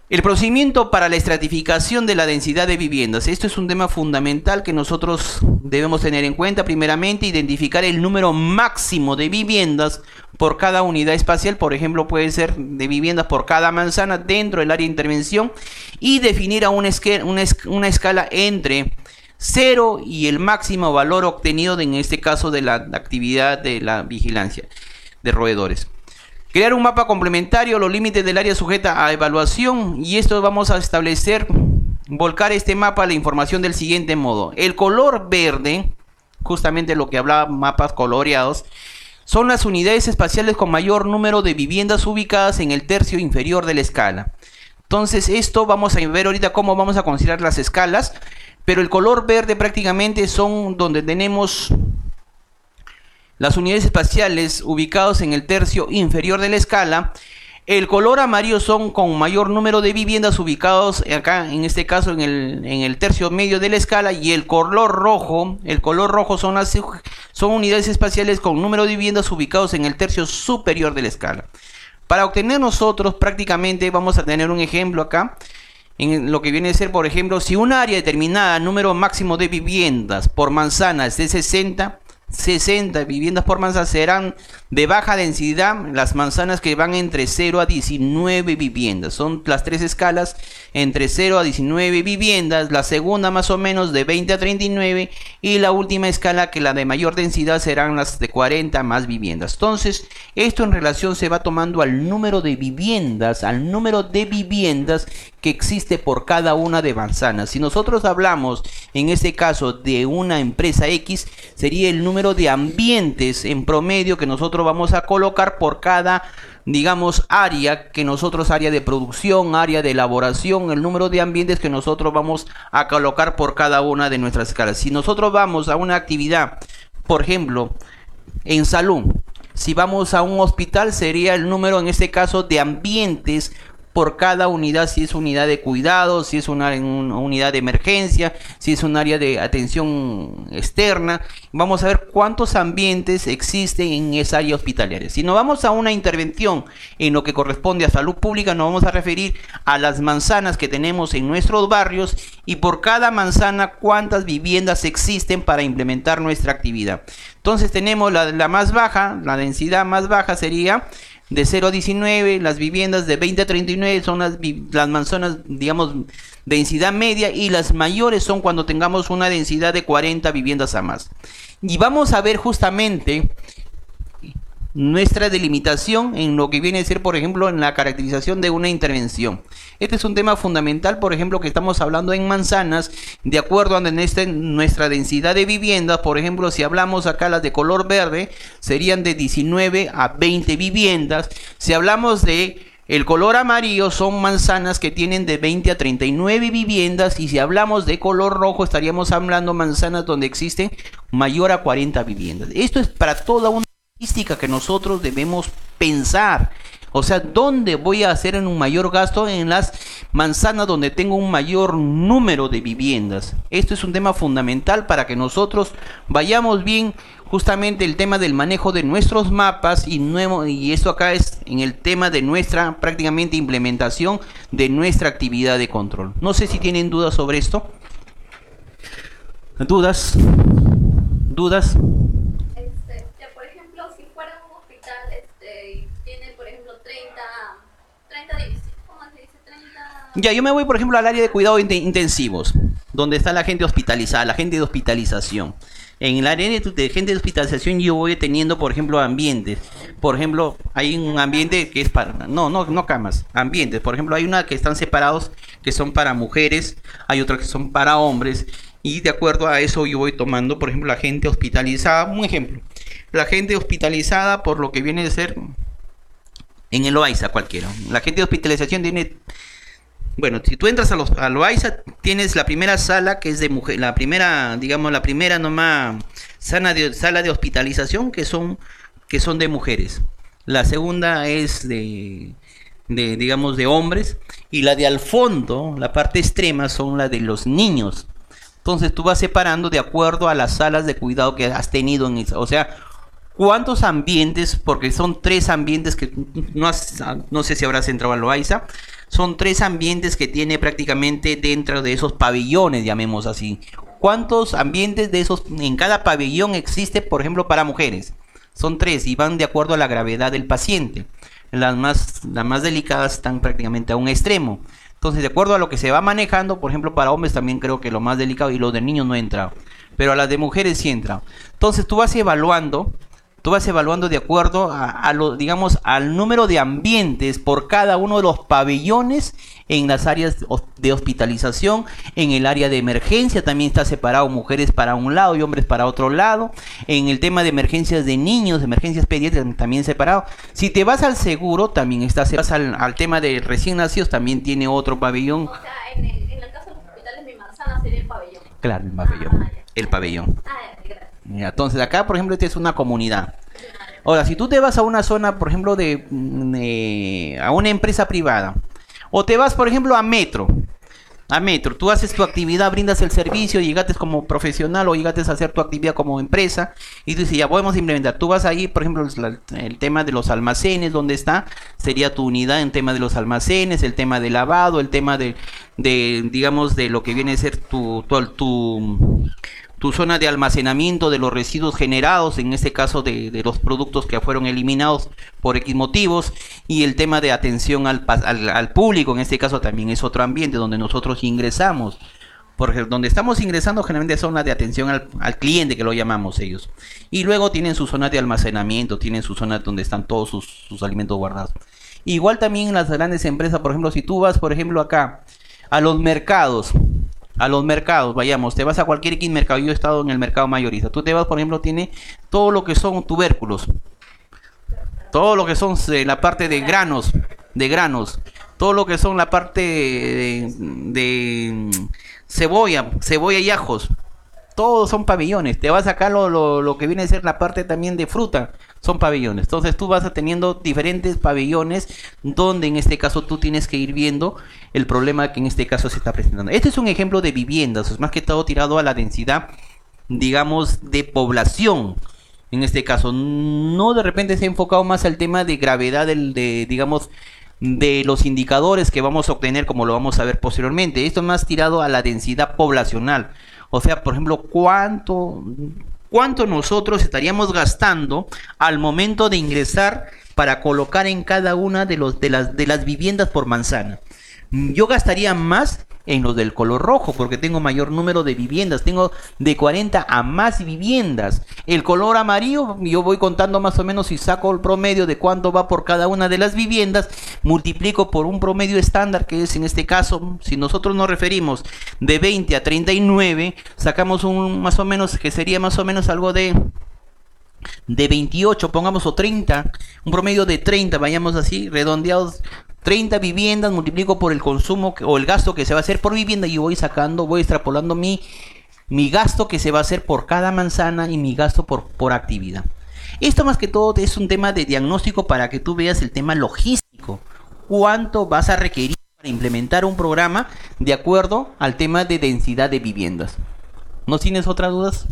El procedimiento para la estratificación de la densidad de viviendas. Esto es un tema fundamental que nosotros debemos tener en cuenta. Primeramente, identificar el número máximo de viviendas por cada unidad espacial. Por ejemplo, puede ser de viviendas por cada manzana dentro del área de intervención, y definir a una escala entre 0 y el máximo valor obtenido en este caso de la actividad de la vigilancia de roedores. Crear un mapa complementario, los límites del área sujeta a evaluación, y esto vamos a establecer, volcar este mapa a la información del siguiente modo. El color verde, justamente lo que hablaba, mapas coloreados, son las unidades espaciales con mayor número de viviendas ubicadas en el tercio inferior de la escala. Entonces esto vamos a ver ahorita cómo vamos a considerar las escalas, pero el color verde prácticamente son donde tenemos las unidades espaciales ubicados en el tercio inferior de la escala. El color amarillo son con mayor número de viviendas ubicados acá, en este caso en el tercio medio de la escala, y el color rojo son unidades espaciales con número de viviendas ubicados en el tercio superior de la escala. Para obtener nosotros prácticamente vamos a tener un ejemplo acá, en lo que viene a ser, por ejemplo, si un área determinada, número máximo de viviendas por manzana es de 60 viviendas por manzana, serán de baja densidad las manzanas que van entre 0 a 19 viviendas. Son las tres escalas entre 0 a 19 viviendas, la segunda más o menos de 20 a 39, y la última escala, que la de mayor densidad, serán las de 40 más viviendas. Entonces esto en relación se va tomando al número de viviendas, que existe por cada una de manzanas. Si nosotros hablamos en este caso de una empresa X, sería el número de ambientes en promedio que nosotros vamos a colocar por cada digamos, área de producción, área de elaboración, el número de ambientes que nosotros vamos a colocar por cada una de nuestras escalas. Si nosotros vamos a una actividad, por ejemplo, en salud, si vamos a un hospital, sería el número, en este caso, de ambientes por cada unidad, si es unidad de cuidado, si es una unidad de emergencia, si es un área de atención externa. Vamos a ver cuántos ambientes existen en esa área hospitalaria. Si nos vamos a una intervención en lo que corresponde a salud pública, nos vamos a referir a las manzanas que tenemos en nuestros barrios y por cada manzana cuántas viviendas existen para implementar nuestra actividad. Entonces tenemos la más baja, la densidad más baja sería de 0 a 19, las viviendas de 20 a 39 son las manzanas, digamos, densidad media, y las mayores son cuando tengamos una densidad de 40 viviendas a más. Y vamos a ver justamente nuestra delimitación en lo que viene a ser, por ejemplo, en la caracterización de una intervención. Este es un tema fundamental, por ejemplo, que estamos hablando en manzanas, de acuerdo a nuestra densidad de viviendas. Por ejemplo, si hablamos acá las de color verde, serían de 19 a 20 viviendas. Si hablamos de el color amarillo, son manzanas que tienen de 20 a 39 viviendas, y si hablamos de color rojo, estaríamos hablando manzanas donde existen mayor a 40 viviendas. Esto es para toda una que nosotros debemos pensar. O sea, ¿dónde voy a hacer un mayor gasto? En las manzanas donde tengo un mayor número de viviendas. Esto es un tema fundamental para que nosotros vayamos bien, justamente el tema del manejo de nuestros mapas, y esto acá es en el tema de nuestra prácticamente implementación de nuestra actividad de control. No sé si tienen dudas sobre esto. ¿Dudas? Ya, yo me voy, por ejemplo, al área de cuidados intensivos, donde está la gente hospitalizada, la gente de hospitalización. En el área de gente de hospitalización yo voy teniendo, por ejemplo, ambientes. Por ejemplo, hay un ambiente que es para... No camas, ambientes. Por ejemplo, hay una que están separados, que son para mujeres, hay otras que son para hombres. Y de acuerdo a eso yo voy tomando, por ejemplo, la gente hospitalizada. Un ejemplo, la gente hospitalizada por lo que viene de ser en el Loaiza cualquiera. La gente de hospitalización tiene... Bueno, si tú entras a Loaiza, tienes la primera sala que es de mujer, la primera nomás sala de hospitalización que son de mujeres. La segunda es digamos, de hombres, y la de al fondo, la parte extrema, son la de los niños. Entonces tú vas separando de acuerdo a las salas de cuidado que has tenido en esa, o sea, ¿cuántos ambientes? Porque son 3 ambientes que no sé si habrás entrado a Loaiza. Son 3 ambientes que tiene prácticamente dentro de esos pabellones, llamemos así. ¿Cuántos ambientes de esos en cada pabellón existe, por ejemplo, para mujeres? Son 3 y van de acuerdo a la gravedad del paciente. Las más delicadas están prácticamente a un extremo. Entonces, de acuerdo a lo que se va manejando, por ejemplo, para hombres también creo que lo más delicado, y los de niños no entra, pero a las de mujeres sí entra. Entonces, tú vas evaluando de acuerdo digamos, al número de ambientes por cada uno de los pabellones en las áreas de hospitalización. En el área de emergencia también está separado, mujeres para un lado y hombres para otro lado. En el tema de emergencias de niños, emergencias pediátricas, también separado. Si te vas al seguro, también está separado. Al tema de recién nacidos, también tiene otro pabellón. O sea, en el caso de los hospitales, mi manzana sería el pabellón. Claro, el pabellón. El pabellón. Gracias. Entonces acá, por ejemplo, esta es una comunidad. Ahora, si tú te vas a una zona, por ejemplo, a una empresa privada, o te vas, por ejemplo, a Metro, tú haces tu actividad, brindas el servicio, llegaste como profesional o llegaste a hacer tu actividad como empresa, y tú dices, ya podemos implementar. Tú vas ahí, por ejemplo, el tema de los almacenes, donde está, sería tu unidad en tema de los almacenes, el tema de lavado, el tema digamos, de lo que viene a ser tu zona de almacenamiento de los residuos generados, en este caso de los productos que fueron eliminados por X motivos, y el tema de atención al público, en este caso también es otro ambiente donde nosotros ingresamos, porque donde estamos ingresando generalmente son las de atención al cliente, que lo llamamos ellos, y luego tienen su zona de almacenamiento, tienen su zona donde están todos sus alimentos guardados. Igual también en las grandes empresas, por ejemplo, si tú vas, por ejemplo, acá a los mercados, vayamos, te vas a cualquier X mercado. Yo he estado en el mercado mayorista. Tú te vas, por ejemplo, tiene todo lo que son tubérculos. todo lo que son la parte de granos, todo lo que son la parte de cebolla y ajos, todos son pabellones. Te vas a sacar lo que viene a ser la parte también de fruta, son pabellones. Entonces tú vas a teniendo diferentes pabellones donde en este caso tú tienes que ir viendo el problema que en este caso se está presentando. Este es un ejemplo de viviendas, es más que todo tirado a la densidad, digamos, de población. En este caso, no de repente se ha enfocado más al tema de gravedad digamos, de los indicadores que vamos a obtener, como lo vamos a ver posteriormente. Esto es más tirado a la densidad poblacional. O sea, por ejemplo, cuánto nosotros estaríamos gastando al momento de ingresar para colocar en cada una de las viviendas por manzana. Yo gastaría más en los del color rojo porque tengo mayor número de viviendas, tengo de 40 a más viviendas. El color amarillo yo voy contando más o menos, si saco el promedio de cuánto va por cada una de las viviendas, multiplico por un promedio estándar, que es en este caso, si nosotros nos referimos de 20 a 39, sacamos un más o menos, que sería más o menos algo de 28, pongamos, o 30, un promedio de 30, vayamos así, redondeados, 30 viviendas, multiplico por el consumo o el gasto que se va a hacer por vivienda y voy sacando, voy extrapolando mi gasto que se va a hacer por cada manzana y mi gasto por actividad. Esto más que todo es un tema de diagnóstico para que tú veas el tema logístico. ¿Cuánto vas a requerir para implementar un programa de acuerdo al tema de densidad de viviendas? ¿No tienes otras dudas?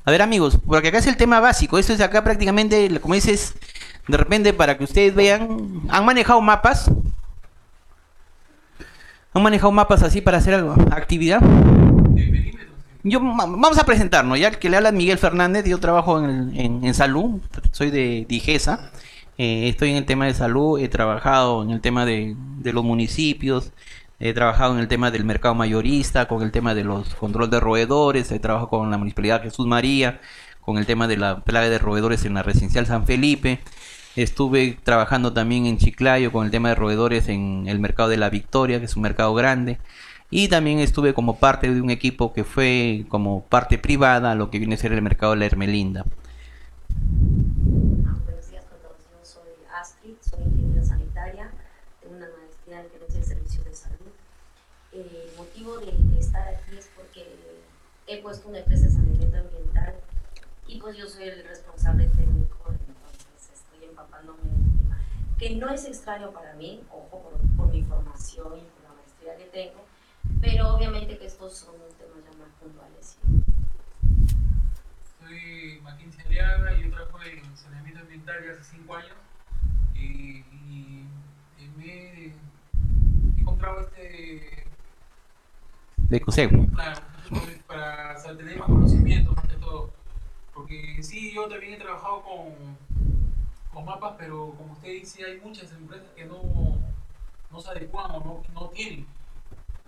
A ver, amigos, porque acá es el tema básico. Esto es acá prácticamente, como dices, de repente para que ustedes vean. ¿Han manejado mapas? ¿Han manejado mapas así para hacer algo, actividad? Vamos a presentarnos, ya que le habla Miguel Fernández. Yo trabajo en salud, soy de Digesa. Estoy en el tema de salud, he trabajado en el tema de los municipios. He trabajado en el tema del mercado mayorista, con el tema de los control de roedores. He trabajado con la Municipalidad Jesús María, con el tema de la plaga de roedores en la residencial San Felipe. Estuve trabajando también en Chiclayo con el tema de roedores en el mercado de la Victoria, que es un mercado grande. Y también estuve como parte de un equipo que fue como parte privada a lo que viene a ser el mercado de la Hermelinda. Buenos días con todos. Yo soy Astrid, soy ingeniera sanitaria, tengo una maestría en gerencia de servicios de salud. El motivo de estar aquí es porque he puesto una empresa de saneamiento ambiental y pues yo soy el responsable técnico, entonces estoy empapándome en un tema que no es extraño para mí, ojo, por mi formación y por la maestría que tengo, pero obviamente que estos son temas ya más puntuales. Soy Mackenzie Aliaga y yo trabajo en saneamiento ambiental ya hace 5 años y me he encontrado De consejo. para tener más conocimiento más que todo, porque sí, yo también he trabajado con mapas, pero como usted dice, hay muchas empresas que no se adecuan o no tienen.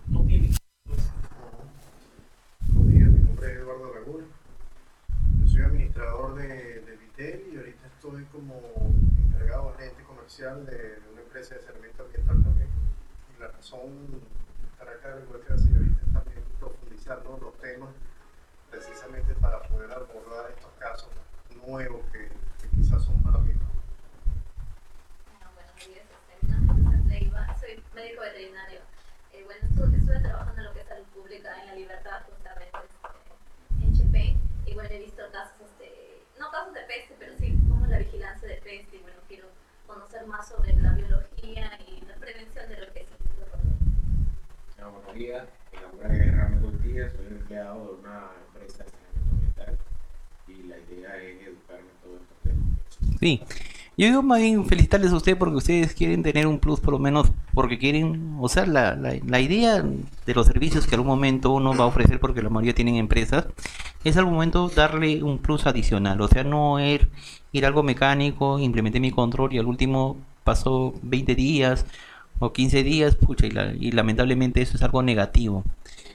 Buenos días, mi nombre es Eduardo Ragul. Yo soy administrador de Vitel y ahorita estoy como encargado gerente comercial de una empresa de saneamiento ambiental también. Y la razón de estar acá, igual que la señorita, es también profundizar, ¿no?, los temas precisamente para poder abordar estos casos nuevos que quizás son para mí. Buenos días, mi nombre es Leiva, soy médico veterinario. Estuve trabajando en lo que es salud pública en La Libertad, justamente en Chepén. Y bueno, he visto casos, no casos de peste, pero sí como la vigilancia de peste. Y bueno, quiero conocer más sobre la biología y la prevención de lo que es el tipo de problema. Buenos días, mi nombre es Ramón Gutiérrez, soy empleado de una empresa de saneamiento ambiental y la idea es educarme en todos estos temas. Sí, yo digo más bien felicitarles a ustedes porque ustedes quieren tener un plus, por lo menos porque quieren, o sea, la idea de los servicios que algún momento uno va a ofrecer, porque la mayoría tienen empresas, es al momento darle un plus adicional. O sea, no ir algo mecánico, implementé mi control y al último pasó 20 días o 15 días, pucha, y lamentablemente eso es algo negativo.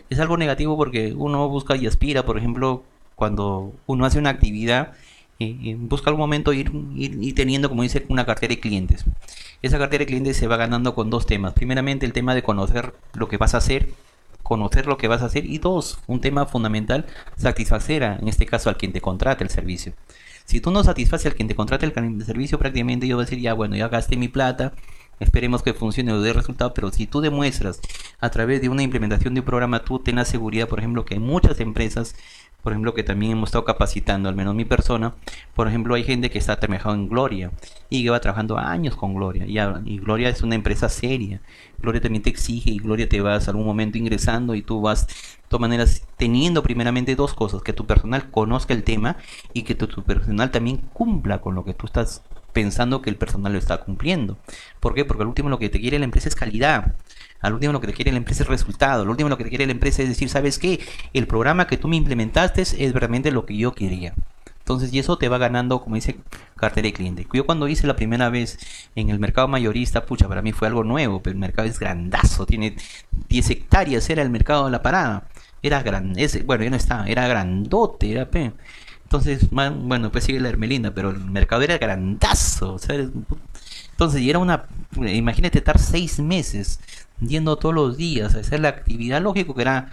Es algo negativo porque uno busca y aspira, por ejemplo, cuando uno hace una actividad, busca algún momento ir teniendo, como dice, una cartera de clientes. Esa cartera de clientes se va ganando con dos temas. Primeramente, el tema de conocer lo que vas a hacer, conocer lo que vas a hacer. Y dos, un tema fundamental, satisfacer en este caso al quien te contrata el servicio. Si tú no satisfaces al quien te contrata el servicio, prácticamente yo voy a decir, ya bueno, ya gasté mi plata, esperemos que funcione o dé resultado. Pero si tú demuestras a través de una implementación de un programa, tú ten la seguridad, por ejemplo, que hay muchas empresas, por ejemplo, que también hemos estado capacitando, al menos mi persona, por ejemplo, hay gente que está trabajando en Gloria y que va trabajando años con Gloria, y Gloria es una empresa seria. Gloria también te exige y Gloria te vas a algún momento ingresando y tú vas, de todas maneras, teniendo primeramente dos cosas: que tu personal conozca el tema y que tu personal también cumpla con lo que tú estás pensando que el personal lo está cumpliendo. ¿Por qué? Porque al último lo que te quiere la empresa es calidad. Al último lo que te quiere la empresa es resultado. Al último lo que te quiere la empresa es decir, ¿sabes qué? El programa que tú me implementaste es realmente lo que yo quería. Entonces, y eso te va ganando, como dice, cartera de cliente. Yo cuando hice la primera vez en el mercado mayorista, pucha, para mí fue algo nuevo, pero el mercado es grandazo, tiene 10 hectáreas, era el mercado de la parada. Era bueno, ya no estaba, era grandote, era entonces, bueno, pues sigue la Hermelinda, pero el mercado era grandazo, ¿sabes? Entonces, y era imagínate estar 6 meses yendo todos los días a hacer la actividad. Lógico que era,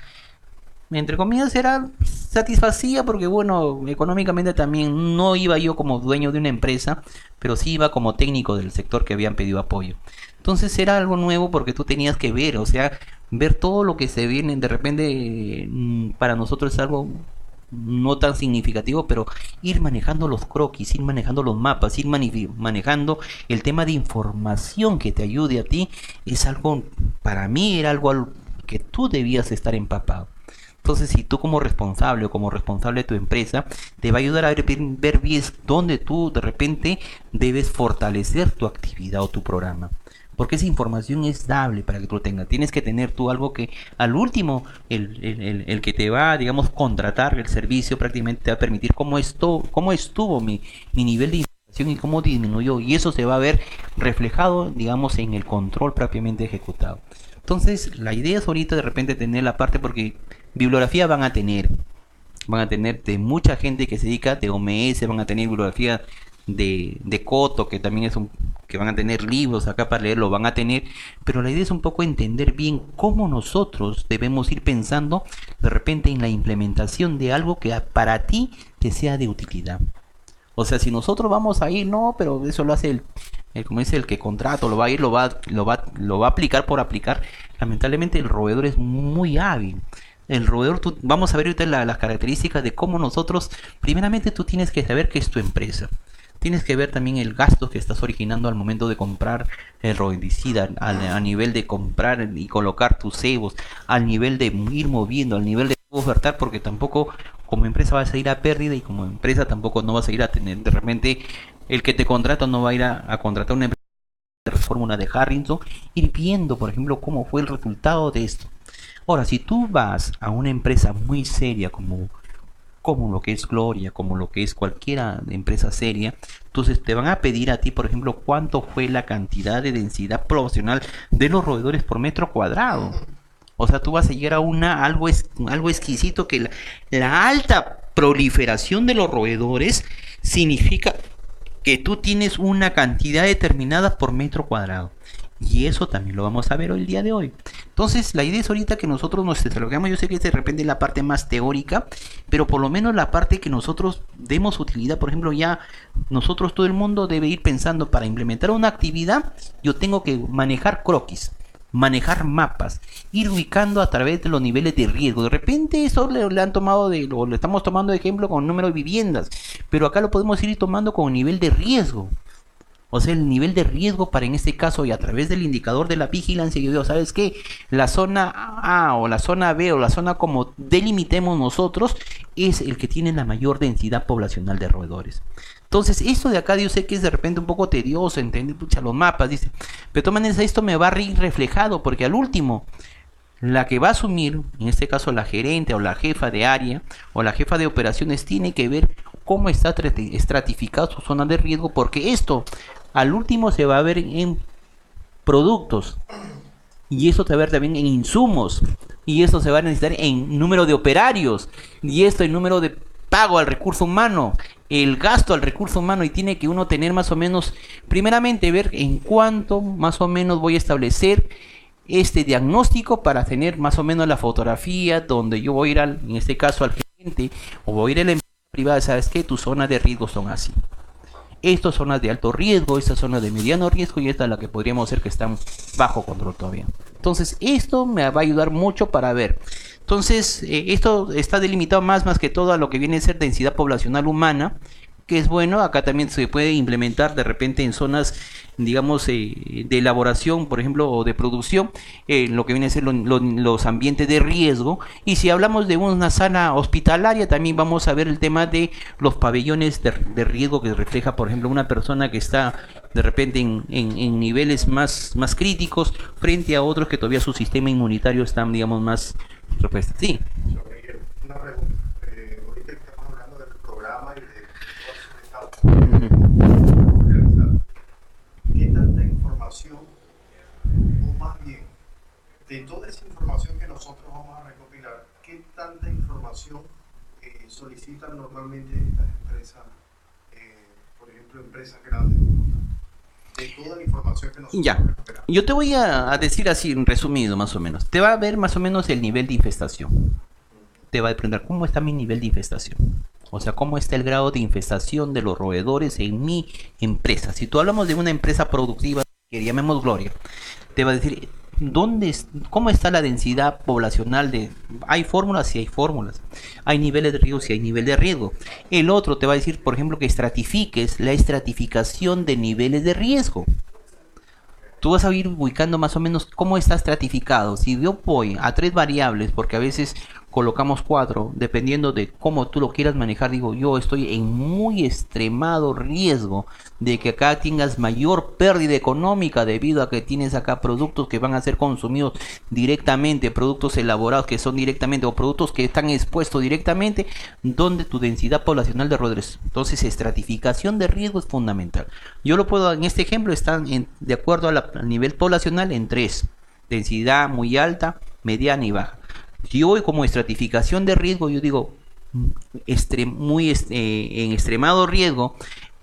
entre comillas, era satisfacía porque, bueno, económicamente también no iba yo como dueño de una empresa, pero sí iba como técnico del sector que habían pedido apoyo. Entonces era algo nuevo porque tú tenías que ver, o sea, ver todo lo que se viene. De repente, para nosotros es algo no tan significativo, pero ir manejando los croquis, ir manejando los mapas, ir manejando el tema de información que te ayude a ti, es algo, para mí era algo que tú debías estar empapado. Entonces, si tú como responsable o como responsable de tu empresa, te va a ayudar a ver bien dónde tú de repente debes fortalecer tu actividad o tu programa. Porque esa información es dable para que tú lo tengas. Tienes que tener tú algo que al último, el que te va, digamos, contratar el servicio prácticamente te va a permitir cómo estuvo mi nivel de información y cómo disminuyó. Y eso se va a ver reflejado, digamos, en el control propiamente ejecutado. Entonces, la idea es ahorita de repente tener la parte, porque bibliografía van a tener de mucha gente que se dedica, de OMS, van a tener bibliografía de Coto, que también que van a tener libros acá para leerlo, van a tener, pero la idea es un poco entender bien cómo nosotros debemos ir pensando de repente en la implementación de algo que para ti te sea de utilidad. O sea, si nosotros vamos a ir, no, pero eso lo hace como dice, el que contrato, lo va a ir, lo va a aplicar por aplicar. Lamentablemente el roedor es muy hábil. El roedor, vamos a ver ahorita las características de cómo nosotros, primeramente tú tienes que saber qué es tu empresa. Tienes que ver también el gasto que estás originando al momento de comprar el roedicida, a nivel de comprar y colocar tus cebos, al nivel de ir moviendo, al nivel de ofertar, porque tampoco como empresa vas a ir a pérdida y como empresa tampoco no vas a ir a tener, de repente el que te contrata no va a ir a contratar una empresa de fórmula de Harrison, ir viendo, por ejemplo, cómo fue el resultado de esto. Ahora, si tú vas a una empresa muy seria como lo que es Gloria, como lo que es cualquier empresa seria, entonces te van a pedir a ti, por ejemplo, cuánto fue la cantidad de densidad poblacional de los roedores por metro cuadrado. O sea, tú vas a llegar a algo exquisito, que la alta proliferación de los roedores significa que tú tienes una cantidad determinada por metro cuadrado. Y eso también lo vamos a ver hoy, el día de hoy. Entonces, la idea es ahorita que nosotros nos desarrollamos. Yo sé que es de repente la parte más teórica, pero por lo menos la parte que nosotros demos utilidad. Por ejemplo, ya nosotros, todo el mundo debe ir pensando, para implementar una actividad, yo tengo que manejar croquis, manejar mapas, ir ubicando a través de los niveles de riesgo. De repente eso le han tomado lo estamos tomando de ejemplo con el número de viviendas, pero acá lo podemos ir tomando con el nivel de riesgo. O sea, el nivel de riesgo para, en este caso, y a través del indicador de la vigilancia, yo digo, ¿sabes qué? La zona A o la zona B o la zona como delimitemos nosotros es el que tiene la mayor densidad poblacional de roedores. Entonces, esto de acá yo sé que es de repente un poco tedioso entender, pucha, los mapas, dice. Pero de todas maneras esto me va a ir reflejado, porque al último, la que va a asumir, en este caso la gerente o la jefa de área o la jefa de operaciones, tiene que ver cómo está estratificada su zona de riesgo, porque esto al último se va a ver en productos, y eso se va a ver también en insumos, y esto se va a necesitar en número de operarios, y esto en número de pago al recurso humano, el gasto al recurso humano, y tiene que uno tener más o menos, primeramente ver en cuánto más o menos voy a establecer este diagnóstico para tener más o menos la fotografía donde yo voy a ir en este caso al cliente o voy a ir a la empresa privada. ¿Sabes qué? Tus zonas de riesgo son así. Estas zonas de alto riesgo, esta zona de mediano riesgo y esta es la que podríamos decir que están bajo control todavía. Entonces esto me va a ayudar mucho para ver. Entonces esto está delimitado más que todo a lo que viene a ser densidad poblacional humana, que es bueno. Acá también se puede implementar de repente en zonas, digamos, de elaboración, por ejemplo, o de producción, lo que viene a ser los ambientes de riesgo. Y si hablamos de una sala hospitalaria, también vamos a ver el tema de los pabellones de riesgo que refleja, por ejemplo, una persona que está de repente en niveles más críticos frente a otros que todavía su sistema inmunitario está, digamos, más repuesto. Sí. Una pregunta. Ahorita que estamos hablando del programa y de todos los estados, ¿qué tanta información, o más bien, de toda esa información que nosotros vamos a recopilar, qué tanta información solicitan normalmente estas empresas, por ejemplo, empresas grandes? De toda la información que nosotros recuperamos. Yo te voy a decir así, resumido más o menos. Te va a ver más o menos el nivel de infestación. Te va a preguntar cómo está mi nivel de infestación. O sea, cómo está el grado de infestación de los roedores en mi empresa. Si tú hablamos de una empresa productiva, que llamemos Gloria, te va a decir cómo está la densidad poblacional de... ¿Hay fórmulas? Sí hay fórmulas. ¿Hay niveles de riesgo? Sí hay nivel de riesgo. El otro te va a decir, por ejemplo, que estratifiques la estratificación de niveles de riesgo. Tú vas a ir ubicando más o menos cómo está estratificado. Si yo voy a 3 variables, porque a veces colocamos 4, dependiendo de cómo tú lo quieras manejar, digo, yo estoy en muy extremado riesgo de que acá tengas mayor pérdida económica debido a que tienes acá productos que van a ser consumidos directamente, productos elaborados que son directamente o productos que están expuestos directamente, donde tu densidad poblacional de roedores. Entonces, estratificación de riesgo es fundamental. Yo lo puedo, en este ejemplo, están de acuerdo al nivel poblacional en 3: densidad muy alta, mediana y baja. Si yo voy como estratificación de riesgo, yo digo en extremado riesgo,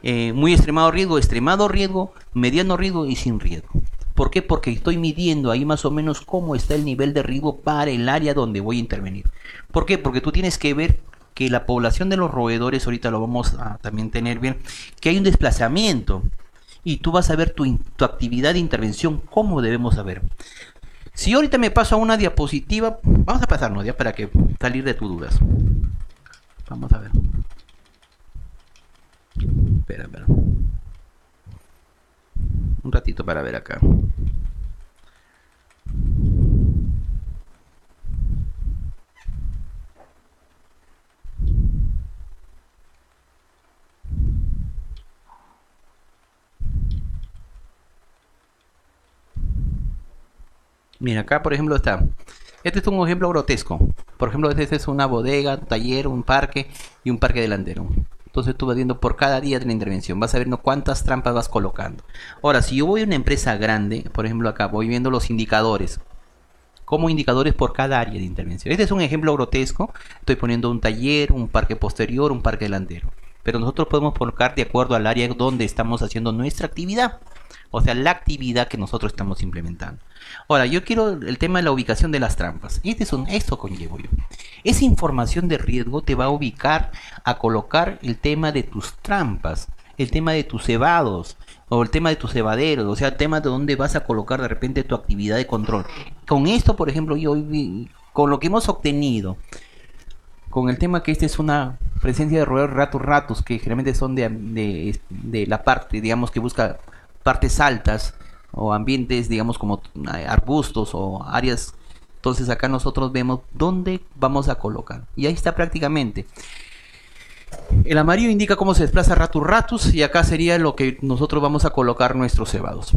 muy extremado riesgo, extremado riesgo, mediano riesgo y sin riesgo. ¿Por qué? Porque estoy midiendo ahí más o menos cómo está el nivel de riesgo para el área donde voy a intervenir. ¿Por qué? Porque tú tienes que ver que la población de los roedores, ahorita lo vamos a también tener bien, que hay un desplazamiento y tú vas a ver tu actividad de intervención, cómo debemos saber. Si ahorita me paso a una diapositiva, vamos a pasarnos ya para que salir de tus dudas. Vamos a ver. Espera. Un ratito para ver acá. Mira, acá por ejemplo está. Este es un ejemplo grotesco. Por ejemplo, este es una bodega, un taller, un parque y un parque delantero. Entonces tú vas viendo por cada día de la intervención. Vas a ver cuántas trampas vas colocando. Ahora, si yo voy a una empresa grande, por ejemplo acá, voy viendo los indicadores. Como indicadores por cada área de intervención. Este es un ejemplo grotesco. Estoy poniendo un taller, un parque posterior, un parque delantero. Pero nosotros podemos colocar de acuerdo al área donde estamos haciendo nuestra actividad. O sea, la actividad que nosotros estamos implementando. Ahora, yo quiero el tema de la ubicación de las trampas. Esto conllevo yo. Esa información de riesgo te va a ubicar a colocar el tema de tus trampas, el tema de tus cebados, o el tema de tus cebaderos, o sea, el tema de dónde vas a colocar de repente tu actividad de control. Con esto, por ejemplo, con lo que hemos obtenido, con el tema que esta es una presencia de roedores ratos, que generalmente son de la parte, digamos, que busca partes altas o ambientes, digamos, como arbustos o áreas. Entonces acá nosotros vemos dónde vamos a colocar y ahí está prácticamente. El amarillo indica cómo se desplaza ratus y acá sería lo que nosotros vamos a colocar nuestros cebados.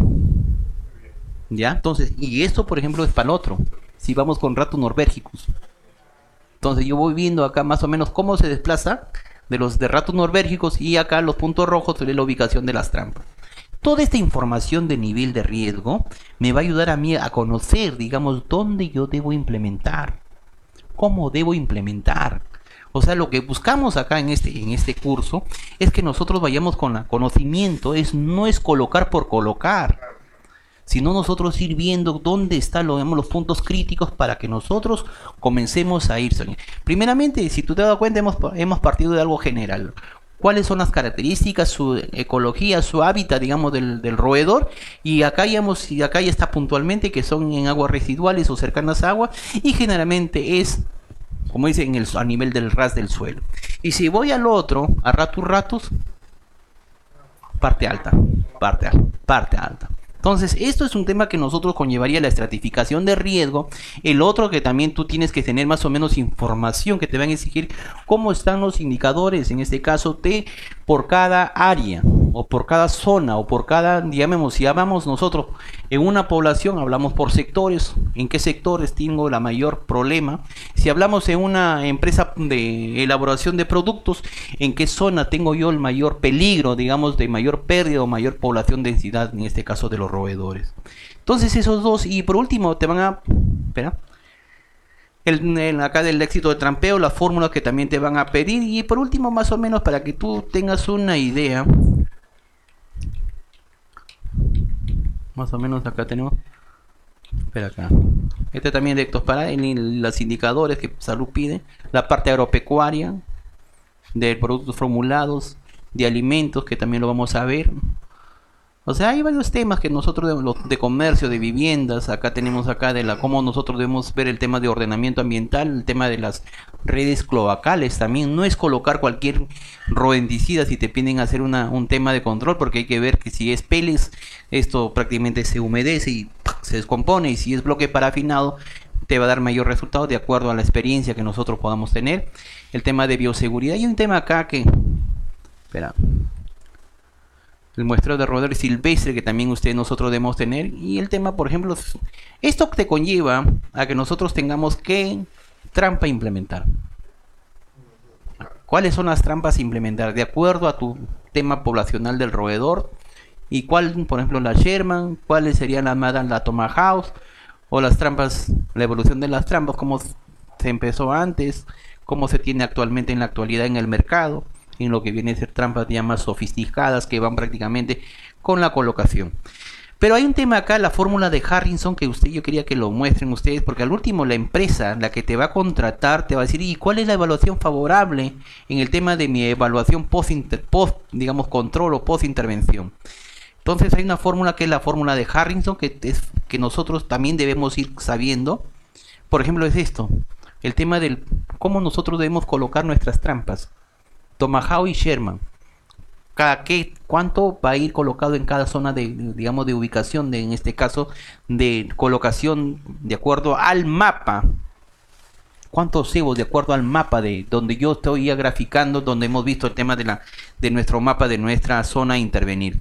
¿Ya? Entonces, y esto por ejemplo es para el otro, si vamos con ratus norbergicus. Entonces yo voy viendo acá más o menos cómo se desplaza de los de ratus norbergicus y acá los puntos rojos sería la ubicación de las trampas. Toda esta información de nivel de riesgo me va a ayudar a mí a conocer, digamos, dónde yo debo implementar, cómo debo implementar. O sea, lo que buscamos acá en este curso es que nosotros vayamos con el conocimiento, no es colocar por colocar, sino nosotros ir viendo dónde están digamos, los puntos críticos para que nosotros comencemos a ir. Primeramente, si tú te das cuenta, hemos partido de algo general. ¿Cuáles son las características, su ecología, su hábitat, digamos, del roedor? Y acá ya está puntualmente que son en aguas residuales o cercanas a agua, y generalmente es, como dicen, a nivel del ras del suelo. Y si voy al otro, a ratus, parte alta. Entonces, esto es un tema que nosotros conllevaría la estratificación de riesgo. El otro que también tú tienes que tener más o menos información que te van a exigir cómo están los indicadores, en este caso por cada área o por cada zona o por cada, digamos, si hablamos nosotros en una población, hablamos por sectores, en qué sectores tengo la mayor problema. Si hablamos en una empresa de elaboración de productos, en qué zona tengo yo el mayor peligro, digamos, de mayor pérdida o mayor población densidad, en este caso de los roedores. Entonces esos dos, y por último te van a... Espera. Acá del éxito de trampeo, la fórmula que también te van a pedir, y por último más o menos para que tú tengas una idea, más o menos acá tenemos, espera acá, este también de para los indicadores que salud pide, la parte agropecuaria, de productos formulados, de alimentos que también lo vamos a ver. O sea, hay varios temas que nosotros de comercio, de viviendas, acá tenemos cómo nosotros debemos ver el tema de ordenamiento ambiental, el tema de las redes cloacales también. No es colocar cualquier rodenticida si te piden hacer un tema de control, porque hay que ver que si es peles, esto prácticamente se humedece y se descompone, y si es bloque parafinado, te va a dar mayor resultado de acuerdo a la experiencia que nosotros podamos tener. El tema de bioseguridad, y un tema acá que... Espera... El muestreo de roedores silvestre que también nosotros debemos tener. Y el tema, por ejemplo, esto te conlleva a que nosotros tengamos que trampa implementar. ¿Cuáles son las trampas a implementar? De acuerdo a tu tema poblacional del roedor. Y cuál, por ejemplo, la Sherman, cuáles serían la Tomahawk, o las trampas, la evolución de las trampas, cómo se empezó antes, cómo se tiene actualmente en la actualidad en el mercado, en lo que viene a ser trampas ya más sofisticadas que van prácticamente con la colocación. Pero hay un tema acá, la fórmula de Harrison, que yo quería que lo muestren ustedes, porque al último la empresa, la que te va a contratar, te va a decir, ¿y cuál es la evaluación favorable en el tema de mi evaluación post digamos, control o post intervención? Entonces hay una fórmula que es la fórmula de Harrison, que nosotros también debemos ir sabiendo. Por ejemplo, es esto, el tema del cómo nosotros debemos colocar nuestras trampas. Tomahawk y Sherman, ¿cuánto va a ir colocado en cada zona digamos, de ubicación, en este caso, de colocación de acuerdo al mapa? ¿Cuántos cebos de acuerdo al mapa de donde yo estoy ya graficando, donde hemos visto el tema de nuestro mapa, de nuestra zona a intervenir?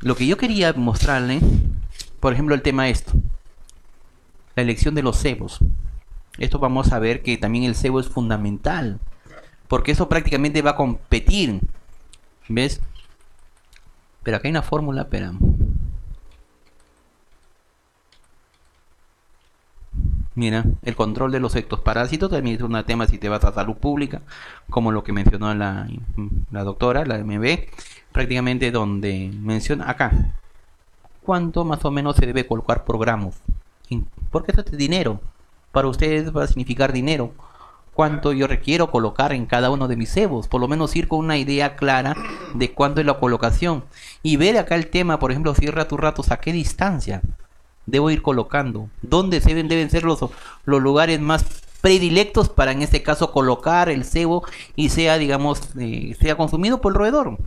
Lo que yo quería mostrarle, por ejemplo, el tema la elección de los cebos. Esto vamos a ver que también el cebo es fundamental, porque eso prácticamente va a competir, ¿ves? Pero acá hay una fórmula, espera. Mira, el control de los ectoparásitos también es un tema si te vas a salud pública, como lo que mencionó la doctora, la MB, prácticamente donde menciona acá, cuánto más o menos se debe colocar por gramos. Porque esto es dinero, para ustedes va a significar dinero. Cuánto yo requiero colocar en cada uno de mis cebos, por lo menos ir con una idea clara de cuánto es la colocación, y ver acá el tema, por ejemplo, si ratos a qué distancia debo ir colocando, dónde deben ser los lugares más predilectos para en este caso colocar el cebo y sea, digamos, sea consumido por el roedor,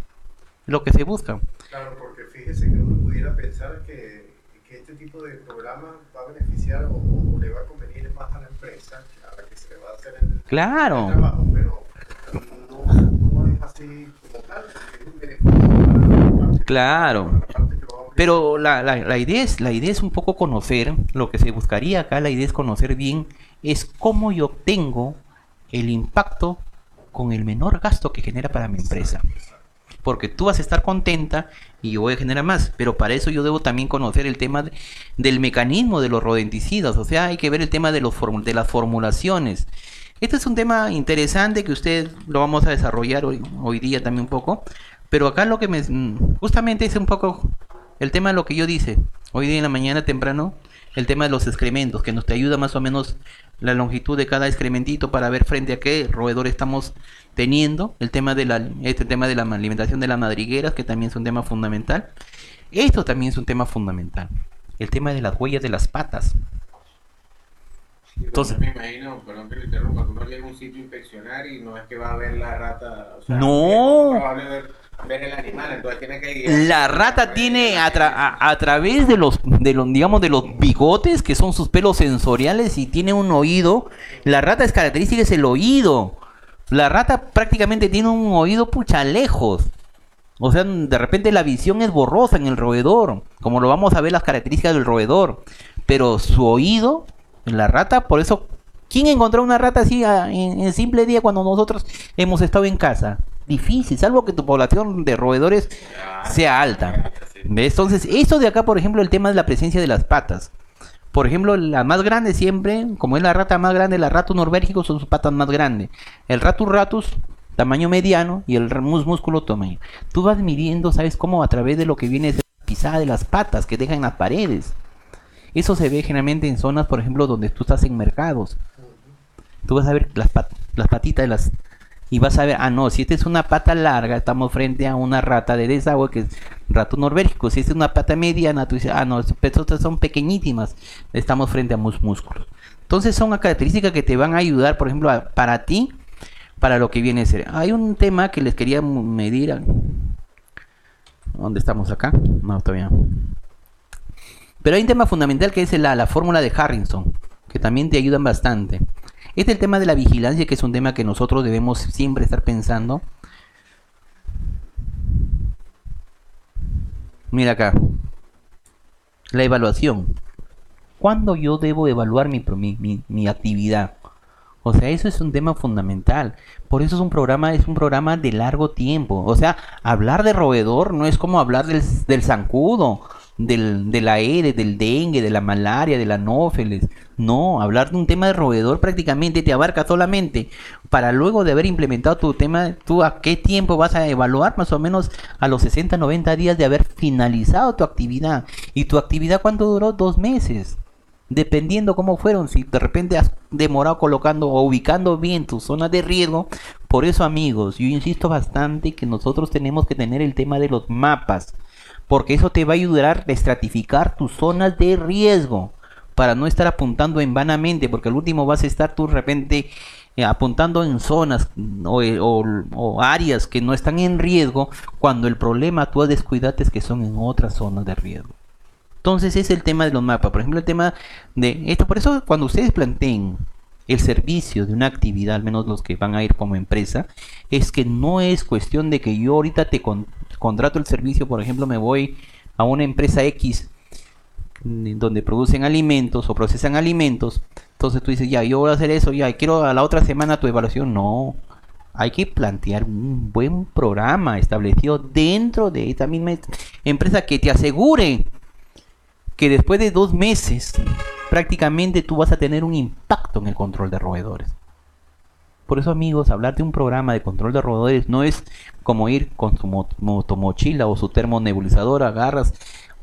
lo que se busca. Claro, porque fíjese que uno pudiera pensar que este tipo de programa va a beneficiar o le va a convenir más a la empresa, a la que se le va a hacer el trabajo, pero no es así como tal, porque es un beneficio para la parte, claro. Para la parte que lo va a Pero la idea es un poco conocer, lo que se buscaría acá, la idea es conocer bien, es cómo yo obtengo el impacto con el menor gasto que genera para mi empresa. Porque tú vas a estar contenta y yo voy a generar más, pero para eso yo debo también conocer el tema del mecanismo de los rodenticidas, o sea, hay que ver el tema de las formulaciones. Este es un tema interesante que ustedes lo vamos a desarrollar hoy día también un poco, pero acá lo que justamente es un poco el tema de lo que yo dice, hoy día en la mañana temprano, el tema de los excrementos, que nos te ayuda más o menos la longitud de cada excrementito para ver frente a qué roedor estamos teniendo, el tema de este tema de la alimentación de las madrigueras, que también es un tema fundamental. Esto también es un tema fundamental, el tema de las huellas de las patas. Entonces, me imagino, perdón que lo interrumpa, que uno llega a un sitio a inspeccionar y no es que va a ver la rata, o sea, no, es probable ver el animal, entonces tiene que ir. La rata tiene a través de los digamos de los bigotes, que son sus pelos sensoriales, y tiene un oído. La rata es característica, es el oído. La rata prácticamente tiene un oído pucha lejos. O sea, de repente la visión es borrosa en el roedor, como lo vamos a ver las características del roedor, pero su oído en la rata, por eso, ¿quién encontró una rata así en simple día cuando nosotros hemos estado en casa? Difícil, salvo que tu población de roedores sea alta. ¿Ves? Entonces, eso de acá, por ejemplo, el tema de la presencia de las patas. Por ejemplo, la más grande siempre, como es la rata más grande, la ratus norbérgicus son sus patas más grandes. El ratus ratus, tamaño mediano, y el músculo tamaño. Tú vas midiendo, ¿sabes cómo? A través de lo que viene la pisada de las patas que dejan en las paredes. Eso se ve generalmente en zonas, por ejemplo, donde tú estás en mercados. Tú vas a ver las patitas de las... Y vas a ver, no, si esta es una pata larga, estamos frente a una rata de desagüe, que es ratus norbérgicus. Si esta es una pata mediana, tú dices, no, estas son pequeñitas, estamos frente a músculos. Entonces son características que te van a ayudar, por ejemplo, para ti, para lo que viene a ser. Hay un tema que les quería medir. ¿Dónde estamos acá? No, todavía no. Pero hay un tema fundamental que es la fórmula de Harrison, que también te ayudan bastante. Este es el tema de la vigilancia, que es un tema que nosotros debemos siempre estar pensando. Mira acá. La evaluación. ¿Cuándo yo debo evaluar mi actividad? O sea, eso es un tema fundamental. Por eso es un programa de largo tiempo. O sea, hablar de roedor no es como hablar del zancudo, de la ERE, del dengue, de la malaria, de la anófeles. No, hablar de un tema de roedor prácticamente te abarca solamente para luego de haber implementado tu tema, tú a qué tiempo vas a evaluar, más o menos a los 60, 90 días de haber finalizado tu actividad. ¿Y tu actividad cuánto duró? 2 meses. Dependiendo cómo fueron, si de repente has demorado colocando o ubicando bien tus zonas de riesgo. Por eso, amigos, yo insisto bastante que nosotros tenemos que tener el tema de los mapas, porque eso te va a ayudar a estratificar tus zonas de riesgo, para no estar apuntando en vanamente, porque al último vas a estar tú de repente apuntando en zonas o áreas que no están en riesgo, cuando el problema tú descuidaste que son en otras zonas de riesgo. Entonces es el tema de los mapas. Por ejemplo, el tema de esto, por eso cuando ustedes planteen el servicio de una actividad, al menos los que van a ir como empresa, es que no es cuestión de que yo ahorita te contrato el servicio. Por ejemplo, me voy a una empresa X donde producen alimentos o procesan alimentos. Entonces tú dices, ya, yo voy a hacer eso, ya, y quiero a la otra semana tu evaluación. No, hay que plantear un buen programa establecido dentro de esta misma empresa, que te asegure que después de 2 meses prácticamente tú vas a tener un impacto en el control de roedores. Por eso, amigos, hablar de un programa de control de roedores no es como ir con su motomochila o su termonebulizador, agarras,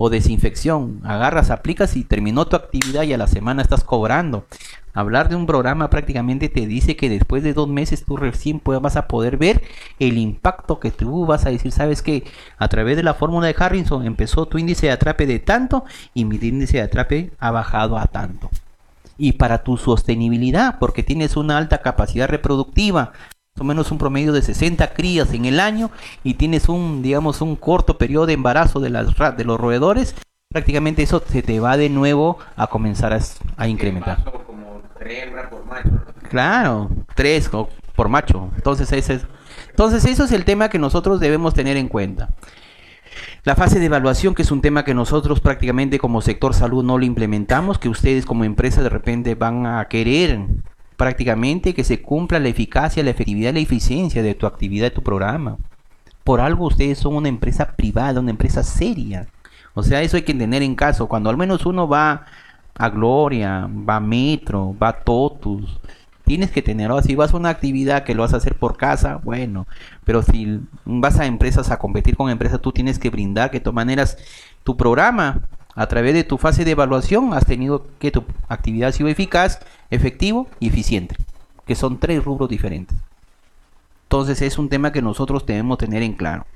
o desinfección, agarras, aplicas y terminó tu actividad y a la semana estás cobrando. Hablar de un programa prácticamente te dice que después de 2 meses tú recién vas a poder ver el impacto, que tú vas a decir, ¿sabes qué? A través de la fórmula de Harrison empezó tu índice de atrape de tanto y mi índice de atrape ha bajado a tanto. Y para tu sostenibilidad, porque tienes una alta capacidad reproductiva, más o menos un promedio de 60 crías en el año, y tienes un corto periodo de embarazo de los roedores, prácticamente eso se te va de nuevo a comenzar a incrementar. Como 3 hembras por macho. Claro, 3 por macho. Entonces eso es el tema que nosotros debemos tener en cuenta. La fase de evaluación, que es un tema que nosotros prácticamente como sector salud no lo implementamos, que ustedes como empresa de repente van a querer prácticamente que se cumpla la eficacia, la efectividad, la eficiencia de tu actividad, de tu programa. Por algo ustedes son una empresa privada, una empresa seria. O sea, eso hay que tener en caso. Cuando al menos uno va a Gloria, va a Metro, va a Totus, tienes que tenerlo. Si vas a una actividad que lo vas a hacer por casa, bueno, pero si vas a empresas a competir con empresas, tú tienes que brindar que de todas maneras tu programa, a través de tu fase de evaluación, has tenido que tu actividad ha sido eficaz, efectivo y eficiente, que son 3 rubros diferentes. Entonces es un tema que nosotros debemos tener en claro.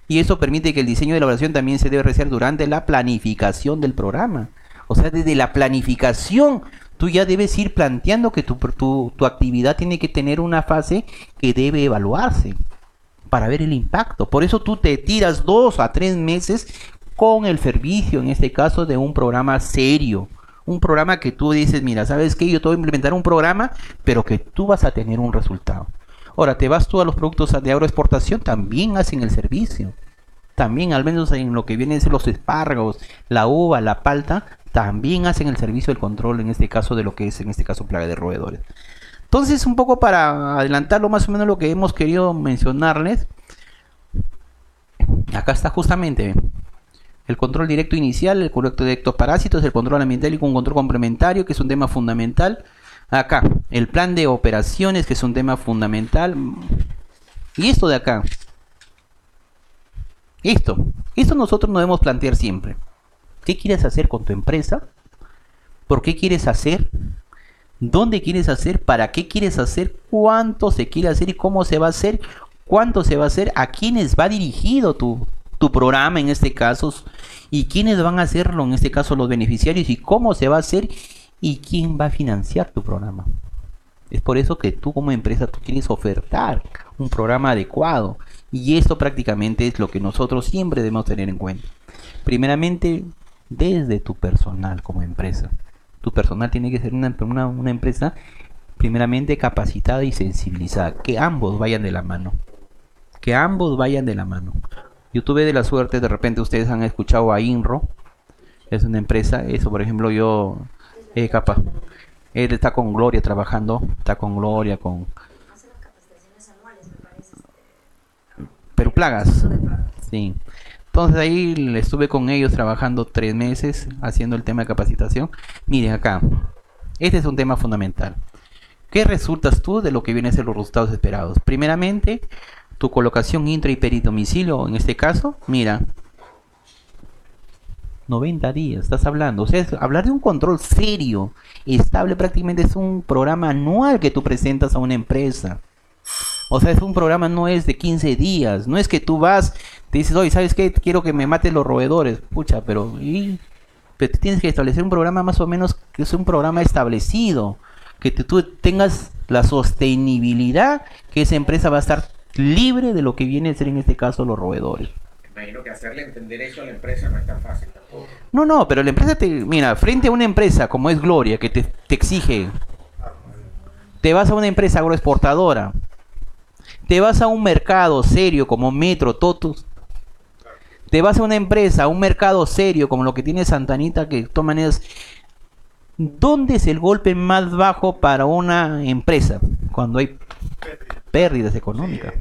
Y eso permite que el diseño de la evaluación también se debe realizar durante la planificación del programa. O sea, desde la planificación, tú ya debes ir planteando que tu actividad tiene que tener una fase que debe evaluarse para ver el impacto. Por eso tú te tiras 2 a 3 meses con el servicio, en este caso, de un programa serio. Un programa que tú dices, mira, ¿sabes qué? Yo te voy a implementar un programa, pero que tú vas a tener un resultado. Ahora, te vas tú a los productos de agroexportación, también hacen el servicio. También, al menos en lo que vienen a ser los espárragos, la uva, la palta, también hacen el servicio del control, en este caso, de lo que es, en este caso, plaga de roedores. Entonces, un poco para adelantarlo más o menos lo que hemos querido mencionarles. Acá está justamente el control directo inicial, el control directo parásitos, el control ambiental y un control complementario, que es un tema fundamental. Acá, el plan de operaciones, que es un tema fundamental. Y esto de acá. Esto nosotros nos debemos plantear siempre. ¿Qué quieres hacer con tu empresa? ¿Por qué quieres hacer? ¿Dónde quieres hacer? ¿Para qué quieres hacer? ¿Cuánto se quiere hacer y cómo se va a hacer? ¿Cuánto se va a hacer? ¿A quiénes va dirigido tu programa en este caso? ¿Y quiénes van a hacerlo en este caso los beneficiarios? ¿Y cómo se va a hacer? ¿Y quién va a financiar tu programa? Es por eso que tú como empresa tú quieres ofertar un programa adecuado. Y esto prácticamente es lo que nosotros siempre debemos tener en cuenta. Primeramente, desde tu personal como empresa. Tu personal tiene que ser una empresa primeramente capacitada y sensibilizada. Que ambos vayan de la mano. Que ambos vayan de la mano. Yo tuve la suerte, de repente ustedes han escuchado a INRO. Es una empresa, eso por ejemplo yo... capaz. Él está con Gloria trabajando. Está con Gloria, con... Hace las capacitaciones anuales, me parece. Pero plagas. Sí. Entonces ahí estuve con ellos trabajando 3 meses haciendo el tema de capacitación. Miren acá. Este es un tema fundamental. ¿Qué resultas tú de lo que vienen a ser los resultados esperados? Primeramente, tu colocación intra y peridomicilio, en este caso, mira, 90 días, estás hablando. O sea, hablar de un control serio, estable, prácticamente es un programa anual que tú presentas a una empresa. O sea, es un programa, no es de 15 días. No es que tú vas, te dices, oye, ¿sabes qué? Quiero que me maten los roedores. Pucha, pero tú tienes que establecer un programa más o menos que es un programa establecido. Que tú tengas la sostenibilidad, que esa empresa va a estar libre de lo que viene a ser en este caso los roedores. Imagino que hacerle entender eso a la empresa no es tan fácil tampoco. No, pero la empresa mira, frente a una empresa como es Gloria, que te exige, te vas a una empresa agroexportadora, te vas a un mercado serio como Metro, Totus, te vas a una empresa, a un mercado serio como lo que tiene Santa Anita, que de todas maneras, ¿dónde es el golpe más bajo para una empresa? Cuando hay pérdidas económicas.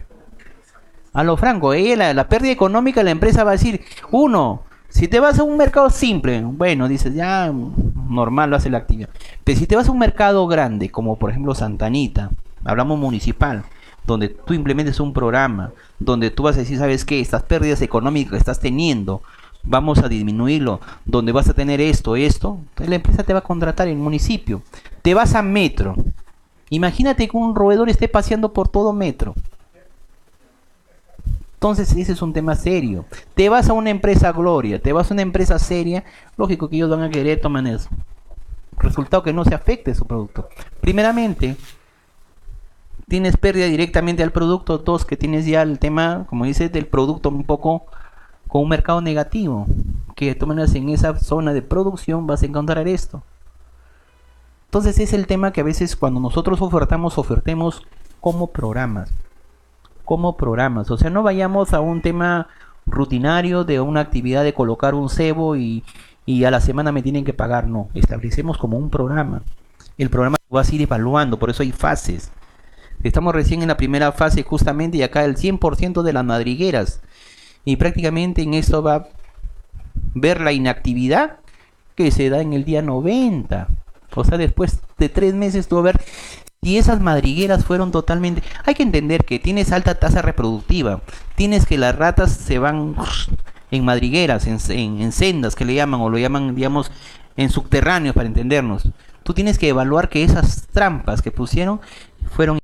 A lo franco, la pérdida económica, la empresa va a decir, uno, si te vas a un mercado simple, bueno, dices, ya, normal, lo hace la actividad. Pero si te vas a un mercado grande, como por ejemplo Santa Anita, hablamos municipal, donde tú implementes un programa, donde tú vas a decir, ¿sabes qué? Estas pérdidas económicas que estás teniendo, vamos a disminuirlo, donde vas a tener esto, entonces la empresa te va a contratar en el municipio. Te vas a Metro, imagínate que un roedor esté paseando por todo Metro. Entonces ese es un tema serio. Te vas a una empresa Gloria, te vas a una empresa seria, lógico que ellos van a querer tomar eso. Resultado que no se afecte su producto. Primeramente, tienes pérdida directamente al producto. 2, que tienes ya el tema, como dices, del producto un poco con un mercado negativo. Que de todas maneras en esa zona de producción vas a encontrar esto. Entonces es el tema que a veces cuando nosotros ofertemos como programas. Como programas, o sea, no vayamos a un tema rutinario de una actividad de colocar un cebo y a la semana me tienen que pagar. No, establecemos como un programa. El programa va a ir evaluando, por eso hay fases. Estamos recién en la primera fase justamente y acá el 100% de las madrigueras. Y prácticamente en esto va a ver la inactividad que se da en el día 90. O sea, después de 3 meses tú vas a ver Si esas madrigueras fueron totalmente... Hay que entender que tienes alta tasa reproductiva, tienes que las ratas se van en madrigueras, en sendas que le llaman, o lo llaman, digamos, en subterráneos para entendernos. Tú tienes que evaluar que esas trampas que pusieron fueron